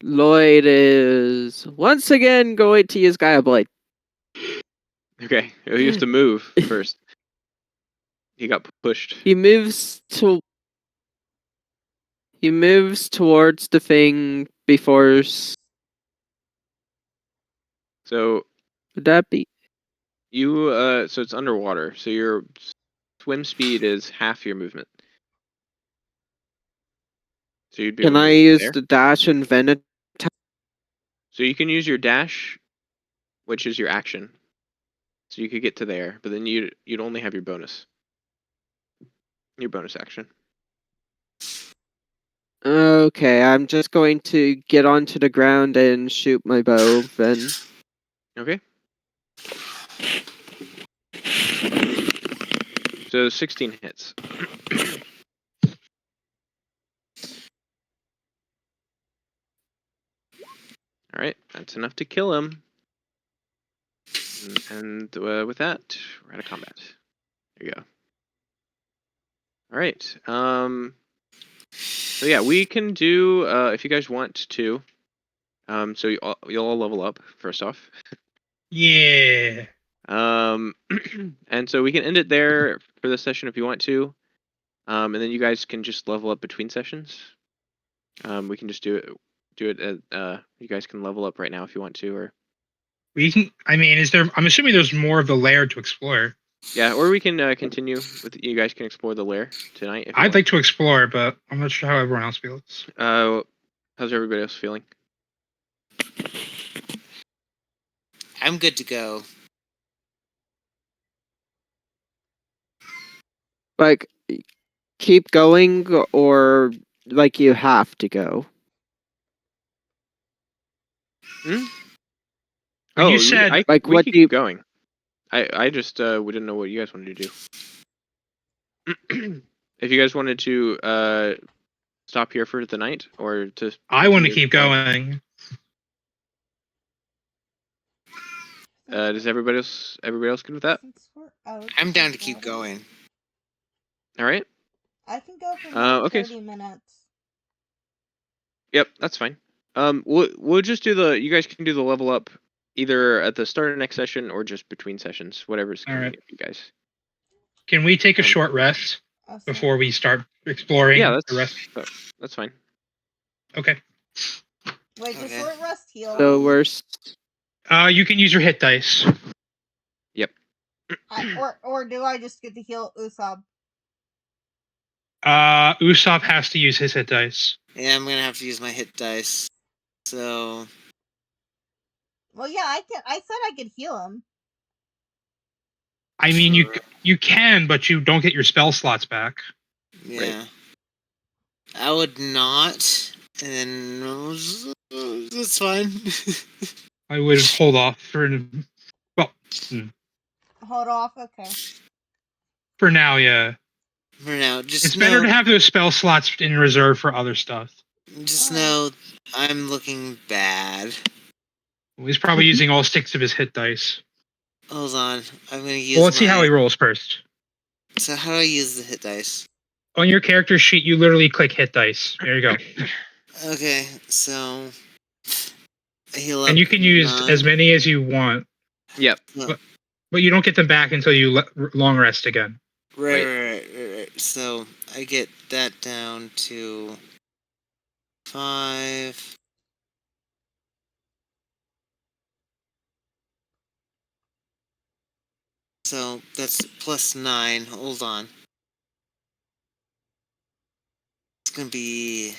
Speaker 4: Lloyd is once again going to use Gaia Blade.
Speaker 3: Okay, you have to move first. He got pushed.
Speaker 4: He moves towards the thing before.
Speaker 3: So
Speaker 4: Would that be?
Speaker 3: you so it's underwater. So your swim speed is half your movement. So you'd be
Speaker 4: Can
Speaker 3: able to
Speaker 4: I
Speaker 3: get
Speaker 4: use
Speaker 3: there.
Speaker 4: the dash and Venet?
Speaker 3: So you can use your dash, which is your action. So you could get to there, but then you'd only have your bonus action.
Speaker 4: Okay, I'm just going to get onto the ground and shoot my bow then.
Speaker 3: Okay. So 16 hits. All right, that's enough to kill him. And with that, we're out of combat. There you go. All right. So yeah, we can do if you guys want to. So you'll all level up first off.
Speaker 2: Yeah.
Speaker 3: And so we can end it there for this session if you want to. And then you guys can just level up between sessions. We can just do it. You guys can level up right now if you want to, or
Speaker 2: We can. I mean, is there? I'm assuming there's more of the lair to explore.
Speaker 3: yeah, or we can continue with. You guys can explore the lair tonight. If you
Speaker 2: I'd
Speaker 3: want.
Speaker 2: like to explore, but I'm not sure how everyone else feels.
Speaker 3: How's everybody else feeling?
Speaker 5: I'm good to go.
Speaker 4: Like, keep going, or like you have to go.
Speaker 2: When you said
Speaker 3: we
Speaker 4: what
Speaker 3: could
Speaker 4: do you-
Speaker 3: keep going. I just we didn't know what you guys wanted to do. If you guys wanted to stop here for the night, or to
Speaker 2: I want to
Speaker 3: continue
Speaker 2: keep going.
Speaker 3: Does everybody else good with that?
Speaker 1: Since we're out
Speaker 5: I'm down to
Speaker 1: of
Speaker 5: keep
Speaker 1: water,
Speaker 5: going.
Speaker 3: All right.
Speaker 1: I can go for another
Speaker 3: Okay.
Speaker 1: 30 minutes.
Speaker 3: Yep, that's fine. We'll just do the. You guys can do the level up either at the start of next session or just between sessions, whatever's
Speaker 2: All right.
Speaker 3: convenient for you guys.
Speaker 2: Can we take a short rest
Speaker 1: Awesome.
Speaker 2: before we start exploring
Speaker 3: Yeah,
Speaker 2: the rest?
Speaker 3: that's fine.
Speaker 2: Okay.
Speaker 1: Wait, the
Speaker 5: Okay.
Speaker 1: short rest heal.
Speaker 4: The worst.
Speaker 2: You can use your hit dice.
Speaker 1: Or do I just get to heal Usopp?
Speaker 2: Usopp has to use his hit dice.
Speaker 5: Yeah, I'm gonna have to use my hit dice. So
Speaker 1: Well, yeah, I said I could heal him.
Speaker 2: I mean,
Speaker 5: Sure.
Speaker 2: you can, but you don't get your spell slots back.
Speaker 5: yeah, I would not, and then that's fine.
Speaker 2: I would hold off for
Speaker 1: Hold off. Okay.
Speaker 2: for now. Yeah,
Speaker 5: For now, just
Speaker 2: it's
Speaker 5: know,
Speaker 2: better to have those spell slots in reserve for other stuff.
Speaker 5: just know I'm looking bad.
Speaker 2: He's probably using all 6 of his hit dice.
Speaker 5: Hold on, I'm gonna use.
Speaker 2: Well, let's see how he rolls first.
Speaker 5: So how do I use the hit dice?
Speaker 2: On your character sheet, you literally click hit dice. There you go.
Speaker 5: Okay, so I heal up.
Speaker 2: And you can use
Speaker 5: 9.
Speaker 2: as many as you want,
Speaker 3: Yep.
Speaker 2: but you don't get them back until you long rest again.
Speaker 5: Right. So I get that down to 5. So that's plus 9. Hold on. It's gonna be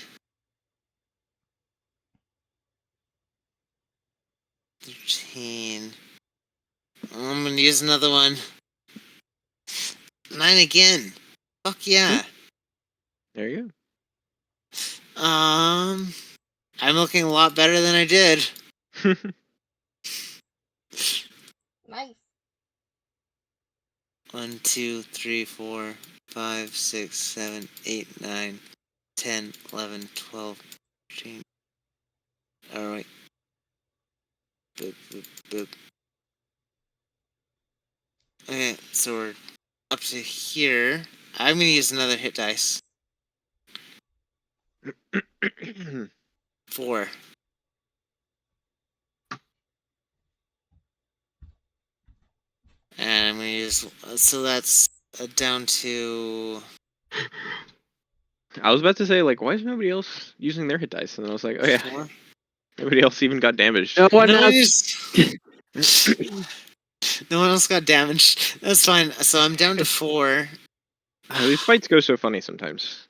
Speaker 5: 13. I'm gonna use another one. 9 again. Fuck yeah.
Speaker 3: There you
Speaker 5: I'm looking a lot better than I did.
Speaker 3: go.
Speaker 1: Nice.
Speaker 5: 1, 2, 3, 4, 5, 6, 7, 8, 9, 10, 11, 12, 13. Alright. Boop, boop, boop. Okay, so we're up to here. I'm gonna use another hit dice. 4. And I'm gonna use. So that's down to.
Speaker 3: I was about to say, like, why is nobody else using their hit dice? And then I was like, oh yeah,
Speaker 5: 4.
Speaker 3: nobody else even got damaged.
Speaker 4: No one
Speaker 5: No,
Speaker 4: else.
Speaker 5: no one else got damaged. That's fine. So I'm down to 4.
Speaker 3: These fights go so funny sometimes.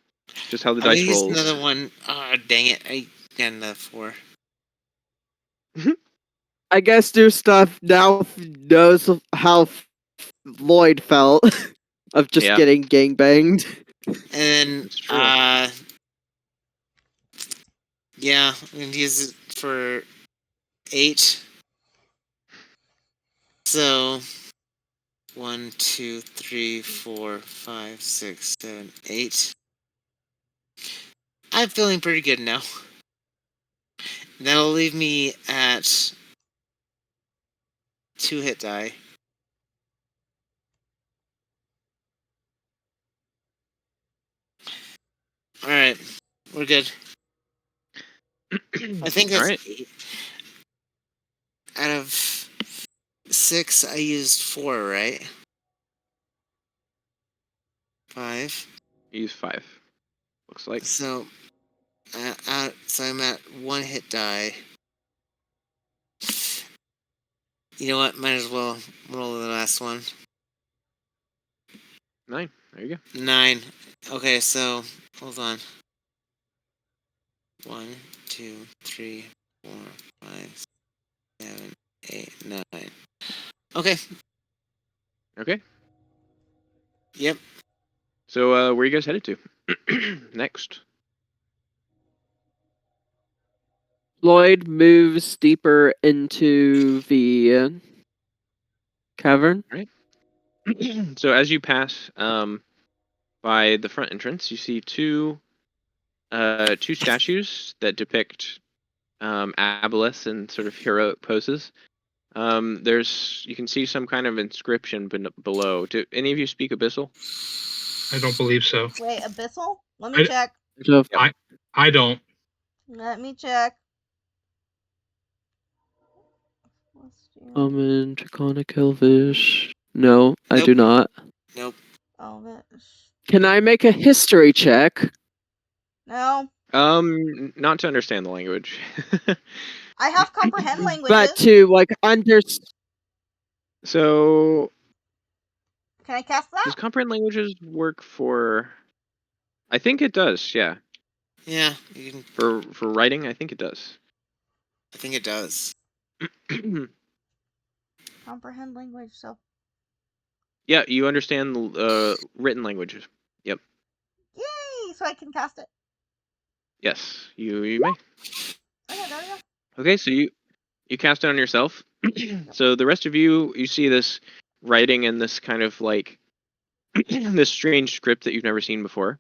Speaker 3: Just how the
Speaker 5: I'll
Speaker 3: dice
Speaker 5: use
Speaker 3: rolls.
Speaker 5: another one. Ah, dang it! I got another 4.
Speaker 4: I guess new stuff now knows how Lloyd felt of just
Speaker 3: Yeah.
Speaker 4: getting gangbanged.
Speaker 5: And then,
Speaker 3: It's true.
Speaker 5: yeah, I'm gonna use it for 8. So 1, 2, 3, 4, 5, 6, 7, 8. I'm feeling pretty good now. That'll leave me at 2 hit die. Alright, we're good. I think that's
Speaker 3: All right.
Speaker 5: 8. Out of 6, I used 4, right? 5.
Speaker 3: Use 5. Looks like.
Speaker 5: So, so I'm at 1 hit die. You know what? Might as well roll the last one.
Speaker 3: 9. There you go.
Speaker 5: 9. Okay, so hold on. 1, 2, 3, 4, 5, 7, 8, 9. Okay.
Speaker 3: Okay.
Speaker 5: Yep.
Speaker 3: So, where are you guys headed to? Next.
Speaker 4: Lloyd moves deeper into the cavern.
Speaker 3: So, as you pass by the front entrance, you see two statues that depict aboleths in sort of heroic poses. You can see some kind of inscription below. Do any of you speak Abyssal?
Speaker 2: I don't believe so.
Speaker 1: Wait, Abyssal? Let me check.
Speaker 2: I don't.
Speaker 1: Let me check.
Speaker 4: Common, Draconic, Elvish. No, I
Speaker 5: Nope.
Speaker 4: do not.
Speaker 5: Nope.
Speaker 1: Elvish.
Speaker 4: Can I make a history check?
Speaker 1: No.
Speaker 3: Not to understand the language.
Speaker 1: I have comprehend languages.
Speaker 4: But to like understand.
Speaker 3: So,
Speaker 1: Can I cast that?
Speaker 3: does comprehend languages work for? I think it does. Yeah.
Speaker 5: Yeah, you can.
Speaker 3: For writing, I think it does.
Speaker 5: I think it does.
Speaker 1: Comprehend language, so.
Speaker 3: Yeah, you understand the written languages. Yep.
Speaker 1: Yay! So I can cast it.
Speaker 3: Yes, you may.
Speaker 1: Okay, there we go.
Speaker 3: Okay, so you cast it on yourself. So the rest of you see this writing in this kind of like this strange script that you've never seen before.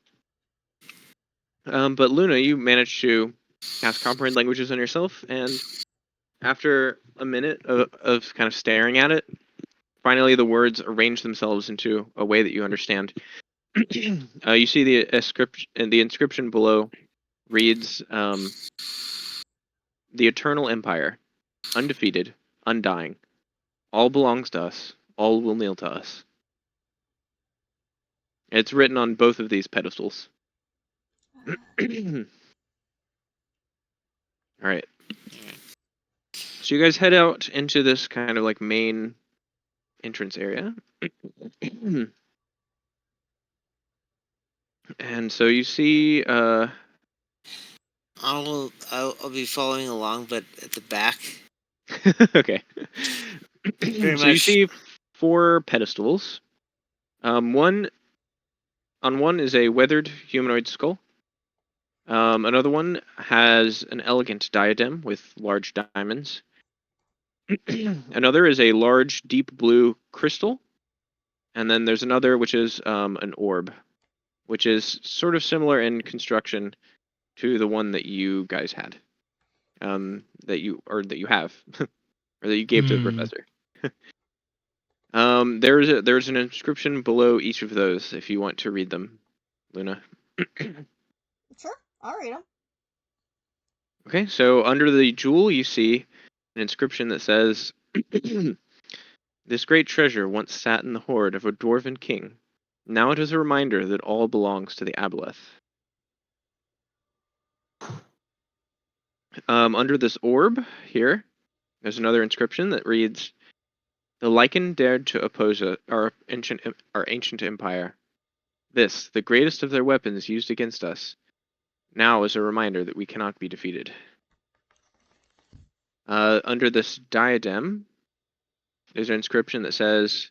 Speaker 3: But Luna, you managed to cast comprehend languages on yourself, and after a minute of kind of staring at it, finally the words arrange themselves into a way that you understand. You see the inscription below reads, "The Eternal Empire, undefeated, undying, all belongs to us. All will kneel to us." It's written on both of these pedestals. All right. So you guys head out into this kind of like main entrance area. And so you see
Speaker 5: I'll be following along, but at the back.
Speaker 3: okay.
Speaker 5: Pretty
Speaker 3: So you
Speaker 5: much.
Speaker 3: see 4 pedestals. One is a weathered humanoid skull. Another one has an elegant diadem with large diamonds. Another is a large, deep blue crystal. And then there's another which is an orb, which is sort of similar in construction to the one that you guys had. That you have, or that you gave to the professor. There's an inscription below each of those if you want to read them, Luna.
Speaker 1: Sure, I'll read them.
Speaker 3: Okay, so under the jewel you see an inscription that says, "This great treasure once sat in the hoard of a dwarven king. Now it is a reminder that all belongs to the aboleth." Under this orb here, there's another inscription that reads, "The Lycan dared to oppose our ancient empire. This, the greatest of their weapons used against us, now is a reminder that we cannot be defeated." Under this diadem, there's an inscription that says,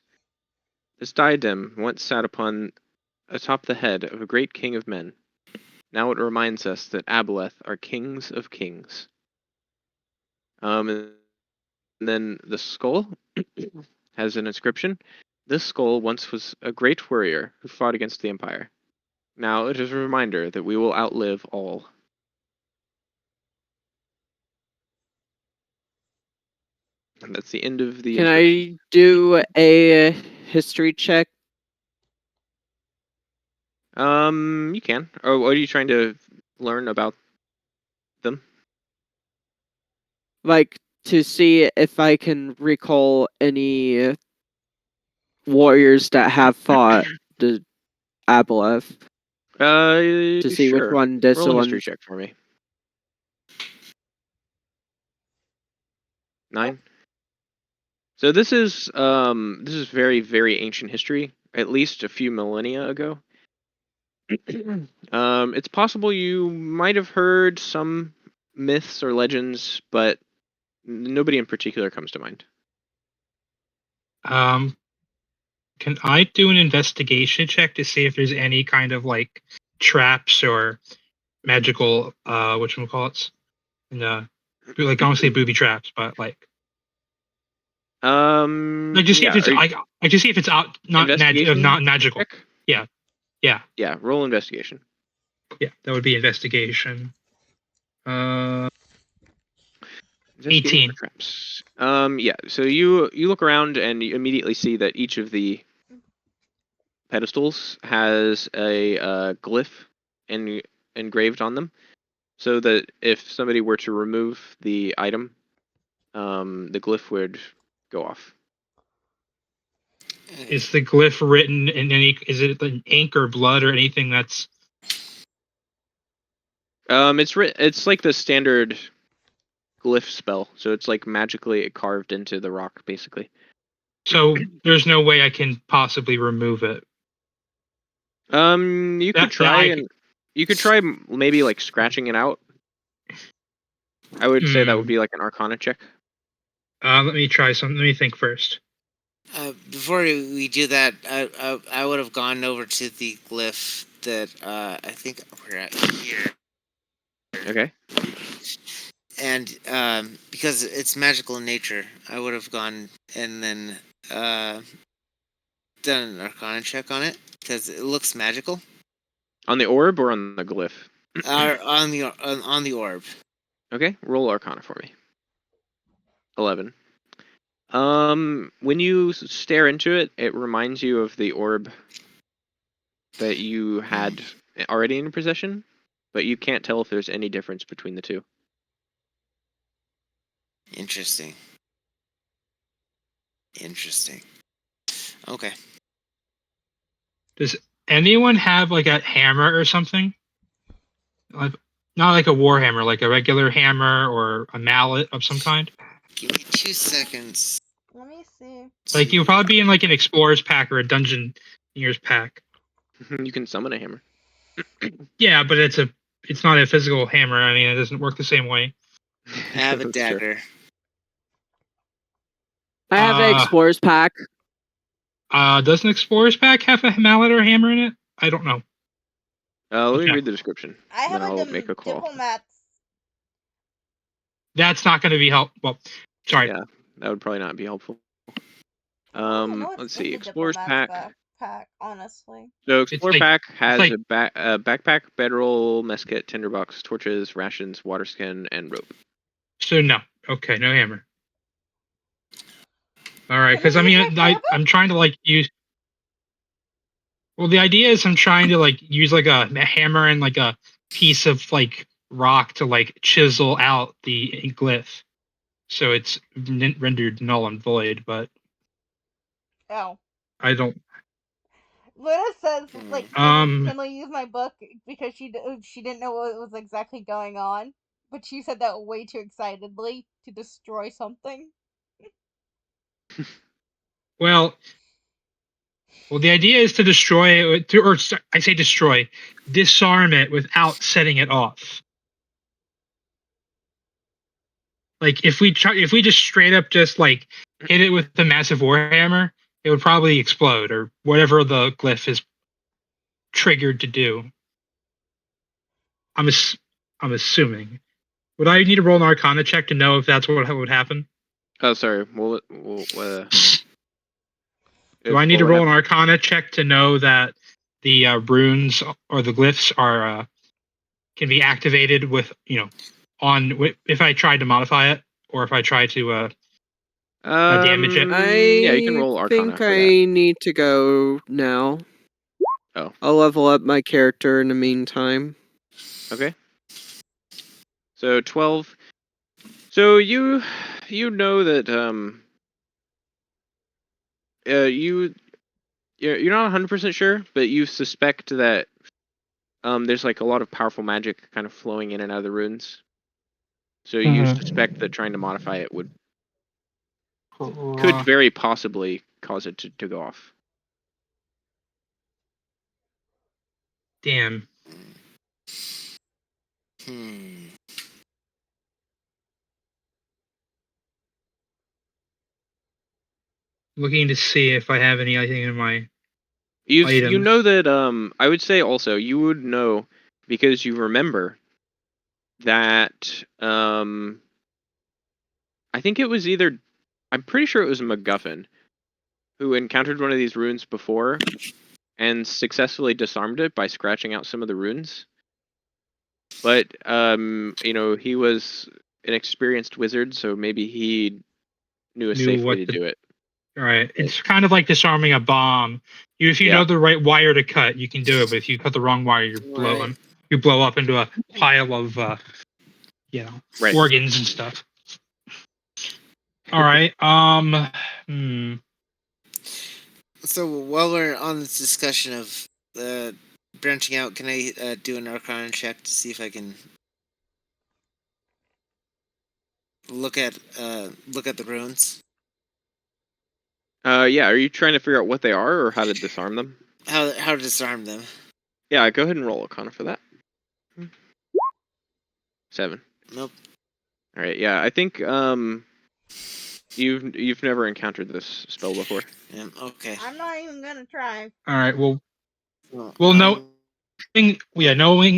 Speaker 3: "This diadem once sat atop the head of a great king of men. Now it reminds us that aboleth are kings of kings." And then the skull has an inscription. "This skull once was a great warrior who fought against the empire. Now it is a reminder that we will outlive all." And that's the end of the
Speaker 4: Can
Speaker 3: inscription.
Speaker 4: I do a history check?
Speaker 3: You can. Oh, what are you trying to learn about them?
Speaker 4: Like, to see if I can recall any warriors that have fought the Aboleth. To see which
Speaker 3: Sure.
Speaker 4: one this
Speaker 3: Roll a history
Speaker 4: one.
Speaker 3: check for me. 9. So this is very, very ancient history, at least a few millennia ago. It's possible you might have heard some myths or legends, but nobody in particular comes to mind.
Speaker 2: Can I do an investigation check to see if there's any kind of like traps or magical whatchamacallits? And like honestly booby traps, but like just see if
Speaker 3: Yeah.
Speaker 2: it's I just see if it's out not
Speaker 3: Investigation
Speaker 2: magical.
Speaker 3: check?
Speaker 2: Yeah.
Speaker 3: Yeah. Roll investigation.
Speaker 2: Yeah, that would be investigation. 18.
Speaker 3: For traps. Yeah. So you look around and you immediately see that each of the pedestals has a glyph engraved on them, so that if somebody were to remove the item, the glyph would go off.
Speaker 2: Is the glyph written in any? Is it in ink or blood or anything that's?
Speaker 3: It's like the standard glyph spell, so it's like magically carved into the rock, basically.
Speaker 2: So there's no way I can possibly remove it.
Speaker 3: You could try you could try maybe like scratching it out. I would say that would be like an Arcana check.
Speaker 2: Let me try some. Let me think first.
Speaker 5: Before we do that, I would have gone over to the glyph that I think we're at here.
Speaker 3: Okay.
Speaker 5: And because it's magical in nature, I would have gone and then done an Arcana check on it because it looks magical.
Speaker 3: On the orb or on the glyph?
Speaker 5: On the orb.
Speaker 3: Okay, roll Arcana for me. 11. When you stare into it, it reminds you of the orb that you had already in your possession, but you can't tell if there's any difference between the two.
Speaker 5: Interesting. Okay.
Speaker 2: Does anyone have like a hammer or something? Like, not like a war hammer, like a regular hammer or a mallet of some kind.
Speaker 5: Give me 2 seconds.
Speaker 1: Let me see.
Speaker 2: Like you'll probably be in like an explorer's pack or a dungeoneer's pack.
Speaker 3: You can summon a hammer.
Speaker 2: Yeah, but it's not a physical hammer. I mean, it doesn't work the same way.
Speaker 5: I have a
Speaker 3: That's true.
Speaker 5: dagger.
Speaker 4: I have an explorer's pack.
Speaker 2: Does an explorer's pack have a mallet or hammer in it? I don't know.
Speaker 3: Let me
Speaker 2: Okay.
Speaker 3: read the description.
Speaker 1: I have
Speaker 3: then
Speaker 1: a
Speaker 3: I'll make a call.
Speaker 1: diplomat's.
Speaker 2: That's not going to be helpful. Well, sorry.
Speaker 3: Yeah, that would probably not be helpful.
Speaker 1: I don't know what's
Speaker 3: Let's
Speaker 1: in
Speaker 3: see.
Speaker 1: the
Speaker 3: Explorer's
Speaker 1: diplomat's
Speaker 3: pack.
Speaker 1: backpack, honestly.
Speaker 3: So Explorer
Speaker 2: like-
Speaker 3: pack has
Speaker 2: like-
Speaker 3: a backpack, bedroll, musket, tinderbox, torches, rations, water skin, and rope.
Speaker 2: So no. Okay, no hammer. All right,
Speaker 1: Can
Speaker 2: because
Speaker 1: I
Speaker 2: I
Speaker 1: use
Speaker 2: mean,
Speaker 1: my hammer?
Speaker 2: I'm trying to like use. Well, the idea is I'm trying to like use like a hammer and like a piece of like rock to like chisel out the glyph, so it's rendered null and void. But
Speaker 1: Oh.
Speaker 2: I don't.
Speaker 1: Luna says, like,
Speaker 2: Um.
Speaker 1: can we use my book? Because she didn't know what was exactly going on. But she said that way too excitedly to destroy something.
Speaker 2: Well, the idea is to destroy it, or I say destroy, disarm it without setting it off. Like if we just straight up just like hit it with the massive warhammer, it would probably explode or whatever the glyph is triggered to do. I'm assuming. Would I need to roll an Arcana check to know if that's what would happen?
Speaker 3: Oh, sorry. We'll
Speaker 2: Do I need to roll an Arcana check to know that the runes or the glyphs are can be activated with if I tried to modify it or if I try to damage it?
Speaker 3: Yeah, you can roll Arcana
Speaker 4: think
Speaker 3: for
Speaker 4: I
Speaker 3: that.
Speaker 4: need to go now.
Speaker 3: Oh.
Speaker 4: I'll level up my character in the meantime.
Speaker 3: Okay. So 12. So you know that you're not 100% sure, but you suspect that there's like a lot of powerful magic kind of flowing in and out of the runes. So you suspect that trying to modify it could very possibly cause it to go off.
Speaker 2: Damn. Looking to see if I have anything in my
Speaker 3: You
Speaker 2: items.
Speaker 3: know that I would say also you would know because you remember that I think it was I'm pretty sure it was MacGuffin who encountered one of these runes before and successfully disarmed it by scratching out some of the runes. But he was an experienced wizard, so maybe he knew a safe way to do it.
Speaker 2: Right. It's kind of like disarming a bomb. If you know the right wire to cut, you can do it. But if you cut the wrong wire, you blow up into a pile of organs and stuff. All right.
Speaker 5: So while we're on this discussion of branching out, can I do an Arcana check to see if I can look at the runes?
Speaker 3: Yeah. Are you trying to figure out what they are or how to disarm them?
Speaker 5: How to disarm them?
Speaker 3: Yeah. Go ahead and roll Arcana for that. 7.
Speaker 5: Nope.
Speaker 3: All right. Yeah. I think you've never encountered this spell before.
Speaker 5: Yeah, okay.
Speaker 1: I'm not even gonna try.
Speaker 2: All right. Well, knowing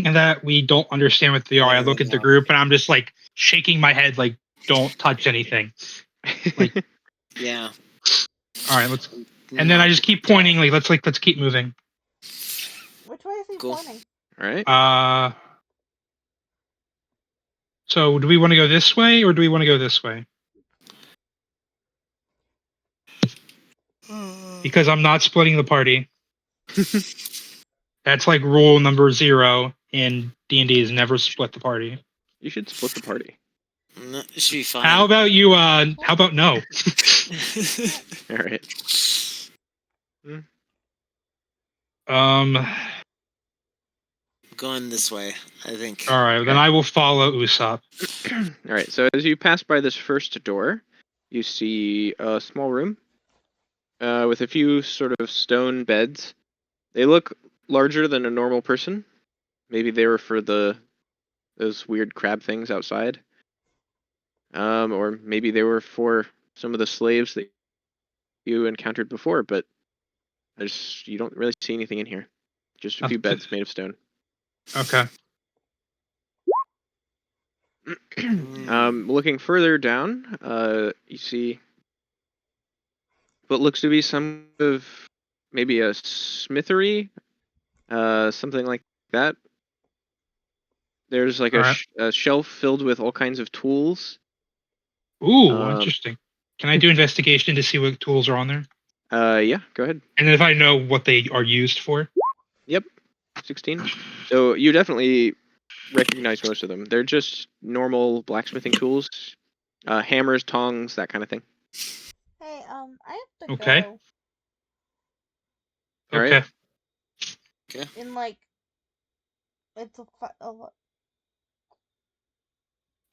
Speaker 2: that we don't understand what they are, I look at the group and I'm just like shaking my head, like don't touch anything. Like,
Speaker 5: yeah.
Speaker 2: All right. And then I just keep pointing. Like let's keep moving.
Speaker 1: Which way is he pointing?
Speaker 3: All right.
Speaker 2: So do we want to go this way or do we want to go this way? Because I'm not splitting the party. That's like rule number 0 in D&D is never split the party.
Speaker 3: You should split the party.
Speaker 5: No, it should be fine.
Speaker 2: How about you? How about no?
Speaker 3: All right.
Speaker 5: Going this way, I think.
Speaker 2: All right, then I will follow Usopp.
Speaker 3: All right. So as you pass by this first door, you see a small room with a few sort of stone beds. They look larger than a normal person. Maybe they were for those weird crab things outside. Or maybe they were for some of the slaves that you encountered before, but you don't really see anything in here. Just a few beds made of stone.
Speaker 2: Okay.
Speaker 3: Looking further down, you see what looks to be some of maybe a smithery, something like that. There's like a shelf filled with all kinds of tools.
Speaker 2: Ooh, interesting. Can I do investigation to see what tools are on there?
Speaker 3: Yeah, go ahead.
Speaker 2: And if I know what they are used for?
Speaker 3: Yep, 16. So you definitely recognize most of them. They're just normal blacksmithing tools, hammers, tongs, that kind of thing.
Speaker 1: Hey, I have to
Speaker 2: Okay.
Speaker 1: go.
Speaker 3: All right.
Speaker 5: Okay.
Speaker 1: In like, it's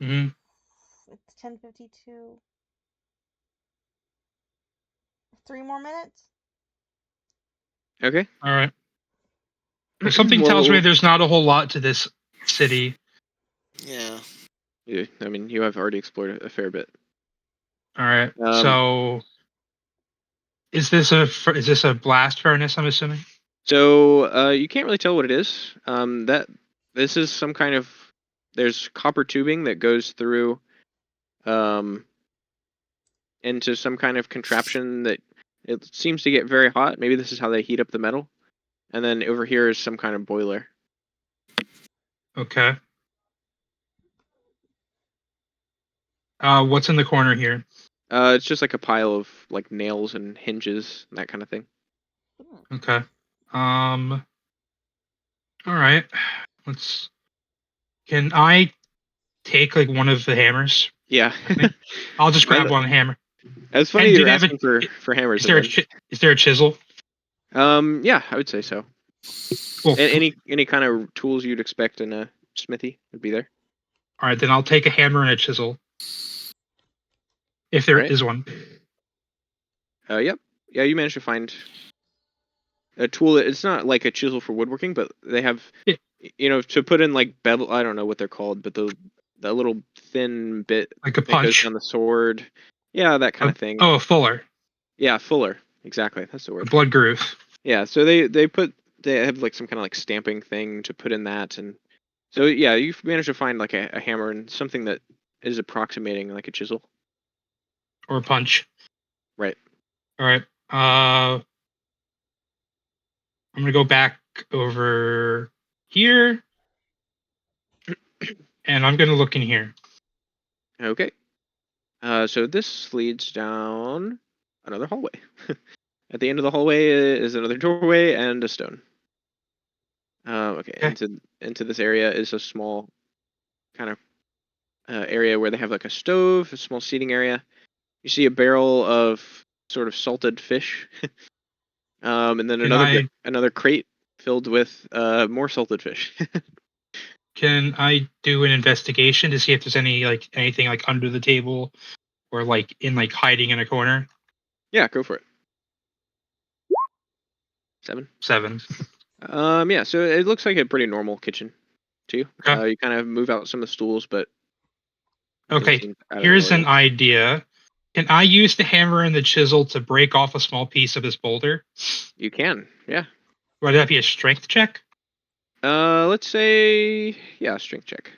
Speaker 2: Mm-hmm.
Speaker 1: It's 10:52. 3 more minutes.
Speaker 3: Okay.
Speaker 2: All right. Well, something tells me there's not a whole lot to this city.
Speaker 5: Yeah.
Speaker 3: Yeah, I mean, you have already explored a fair bit.
Speaker 2: All right. So, is this a blast furnace? I'm assuming.
Speaker 3: So you can't really tell what it is. This is some kind of there's copper tubing that goes through into some kind of contraption that it seems to get very hot. Maybe this is how they heat up the metal. And then over here is some kind of boiler.
Speaker 2: Okay. What's in the corner here?
Speaker 3: It's just like a pile of like nails and hinges and that kind of thing.
Speaker 2: Okay. All right. Can I take like one of the hammers?
Speaker 3: Yeah.
Speaker 2: I'll just grab one hammer.
Speaker 3: It's funny you're asking for hammers.
Speaker 2: Is there a chisel?
Speaker 3: Yeah, I would say so.
Speaker 2: Well,
Speaker 3: any kind of tools you'd expect in a smithy would be there.
Speaker 2: All right, then I'll take a hammer and a chisel. If there is one.
Speaker 3: Yep. Yeah, you managed to find a tool that it's not like a chisel for woodworking, but they have, to put in like bevel. I don't know what they're called, but the little thin bit
Speaker 2: like a
Speaker 3: that
Speaker 2: punch
Speaker 3: goes on the sword. Yeah, that kind of thing.
Speaker 2: Oh, a fuller.
Speaker 3: Yeah, fuller. Exactly, that's the word.
Speaker 2: A blood groove.
Speaker 3: Yeah, so they have like some kind of like stamping thing to put in that, and so yeah, you've managed to find like a hammer and something that is approximating like a chisel
Speaker 2: or a punch.
Speaker 3: Right.
Speaker 2: All right. I'm gonna go back over here, and I'm gonna look in here.
Speaker 3: Okay. So this leads down another hallway. At the end of the hallway is another doorway and a stone. Okay. Into this area is a small kind of area where they have like a stove, a small seating area. You see a barrel of sort of salted fish, and then another crate filled with more salted fish.
Speaker 2: Can I do an investigation to see if there's anything like under the table or like hiding in a corner?
Speaker 3: Yeah, go for it. 7. Yeah, so it looks like a pretty normal kitchen to you.
Speaker 2: Okay.
Speaker 3: You kind of move out some of the stools, but
Speaker 2: okay. Here's an idea. Can I use the hammer and the chisel to break off a small piece of this boulder?
Speaker 3: You can, yeah.
Speaker 2: Would that be a strength check?
Speaker 3: Let's say, yeah, strength check.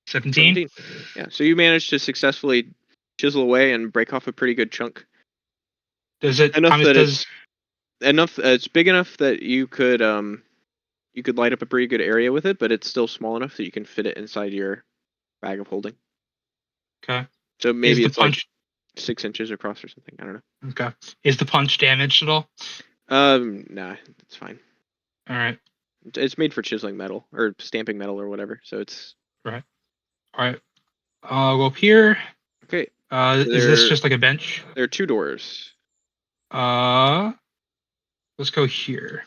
Speaker 2: 17?
Speaker 3: Yeah, so you managed to successfully chisel away and break off a pretty good chunk.
Speaker 2: Does it
Speaker 3: it's big enough that you could light up a pretty good area with it, but it's still small enough that you can fit it inside your bag of holding.
Speaker 2: Okay.
Speaker 3: So maybe it's like 6 inches across or something. I don't know.
Speaker 2: Okay. Is the punch damaged at all?
Speaker 3: Nah, it's fine.
Speaker 2: All right.
Speaker 3: It's made for chiseling metal or stamping metal or whatever, so it's
Speaker 2: All right. I'll go up here.
Speaker 3: okay.
Speaker 2: Is this just like a bench?
Speaker 3: There are 2 doors.
Speaker 2: Let's go here.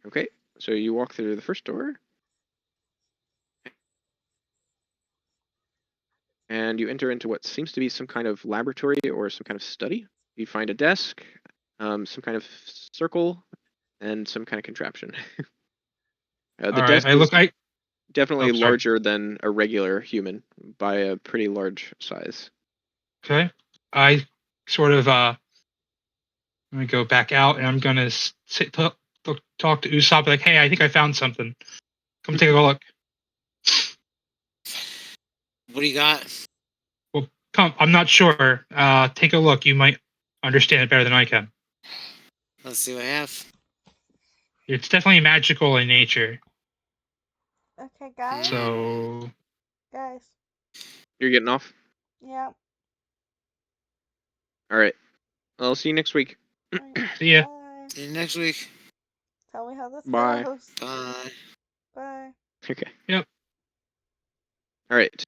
Speaker 3: Okay, so you walk through the first door, and you enter into what seems to be some kind of laboratory or some kind of study. You find a desk, some kind of circle, and some kind of contraption. The
Speaker 2: All
Speaker 3: desk
Speaker 2: right.
Speaker 3: is definitely
Speaker 2: Oh, sorry.
Speaker 3: larger than a regular human by a pretty large size.
Speaker 2: Okay. I sort of let me go back out, and I'm gonna talk to Usopp like, hey, I think I found something. Come take a look.
Speaker 5: What do you got?
Speaker 2: Well, come. I'm not sure. Take a look. You might understand it better than I can.
Speaker 5: Let's see what I have.
Speaker 2: It's definitely magical in nature.
Speaker 1: Okay, guys.
Speaker 2: So
Speaker 1: Guys.
Speaker 3: You're getting off?
Speaker 1: Yeah.
Speaker 3: All right. I'll see you next week.
Speaker 2: see ya.
Speaker 1: Bye.
Speaker 5: See you next week.
Speaker 1: Tell me how this
Speaker 3: Bye.
Speaker 1: goes.
Speaker 5: Bye.
Speaker 1: Bye.
Speaker 3: Okay.
Speaker 2: Yep.
Speaker 3: All right.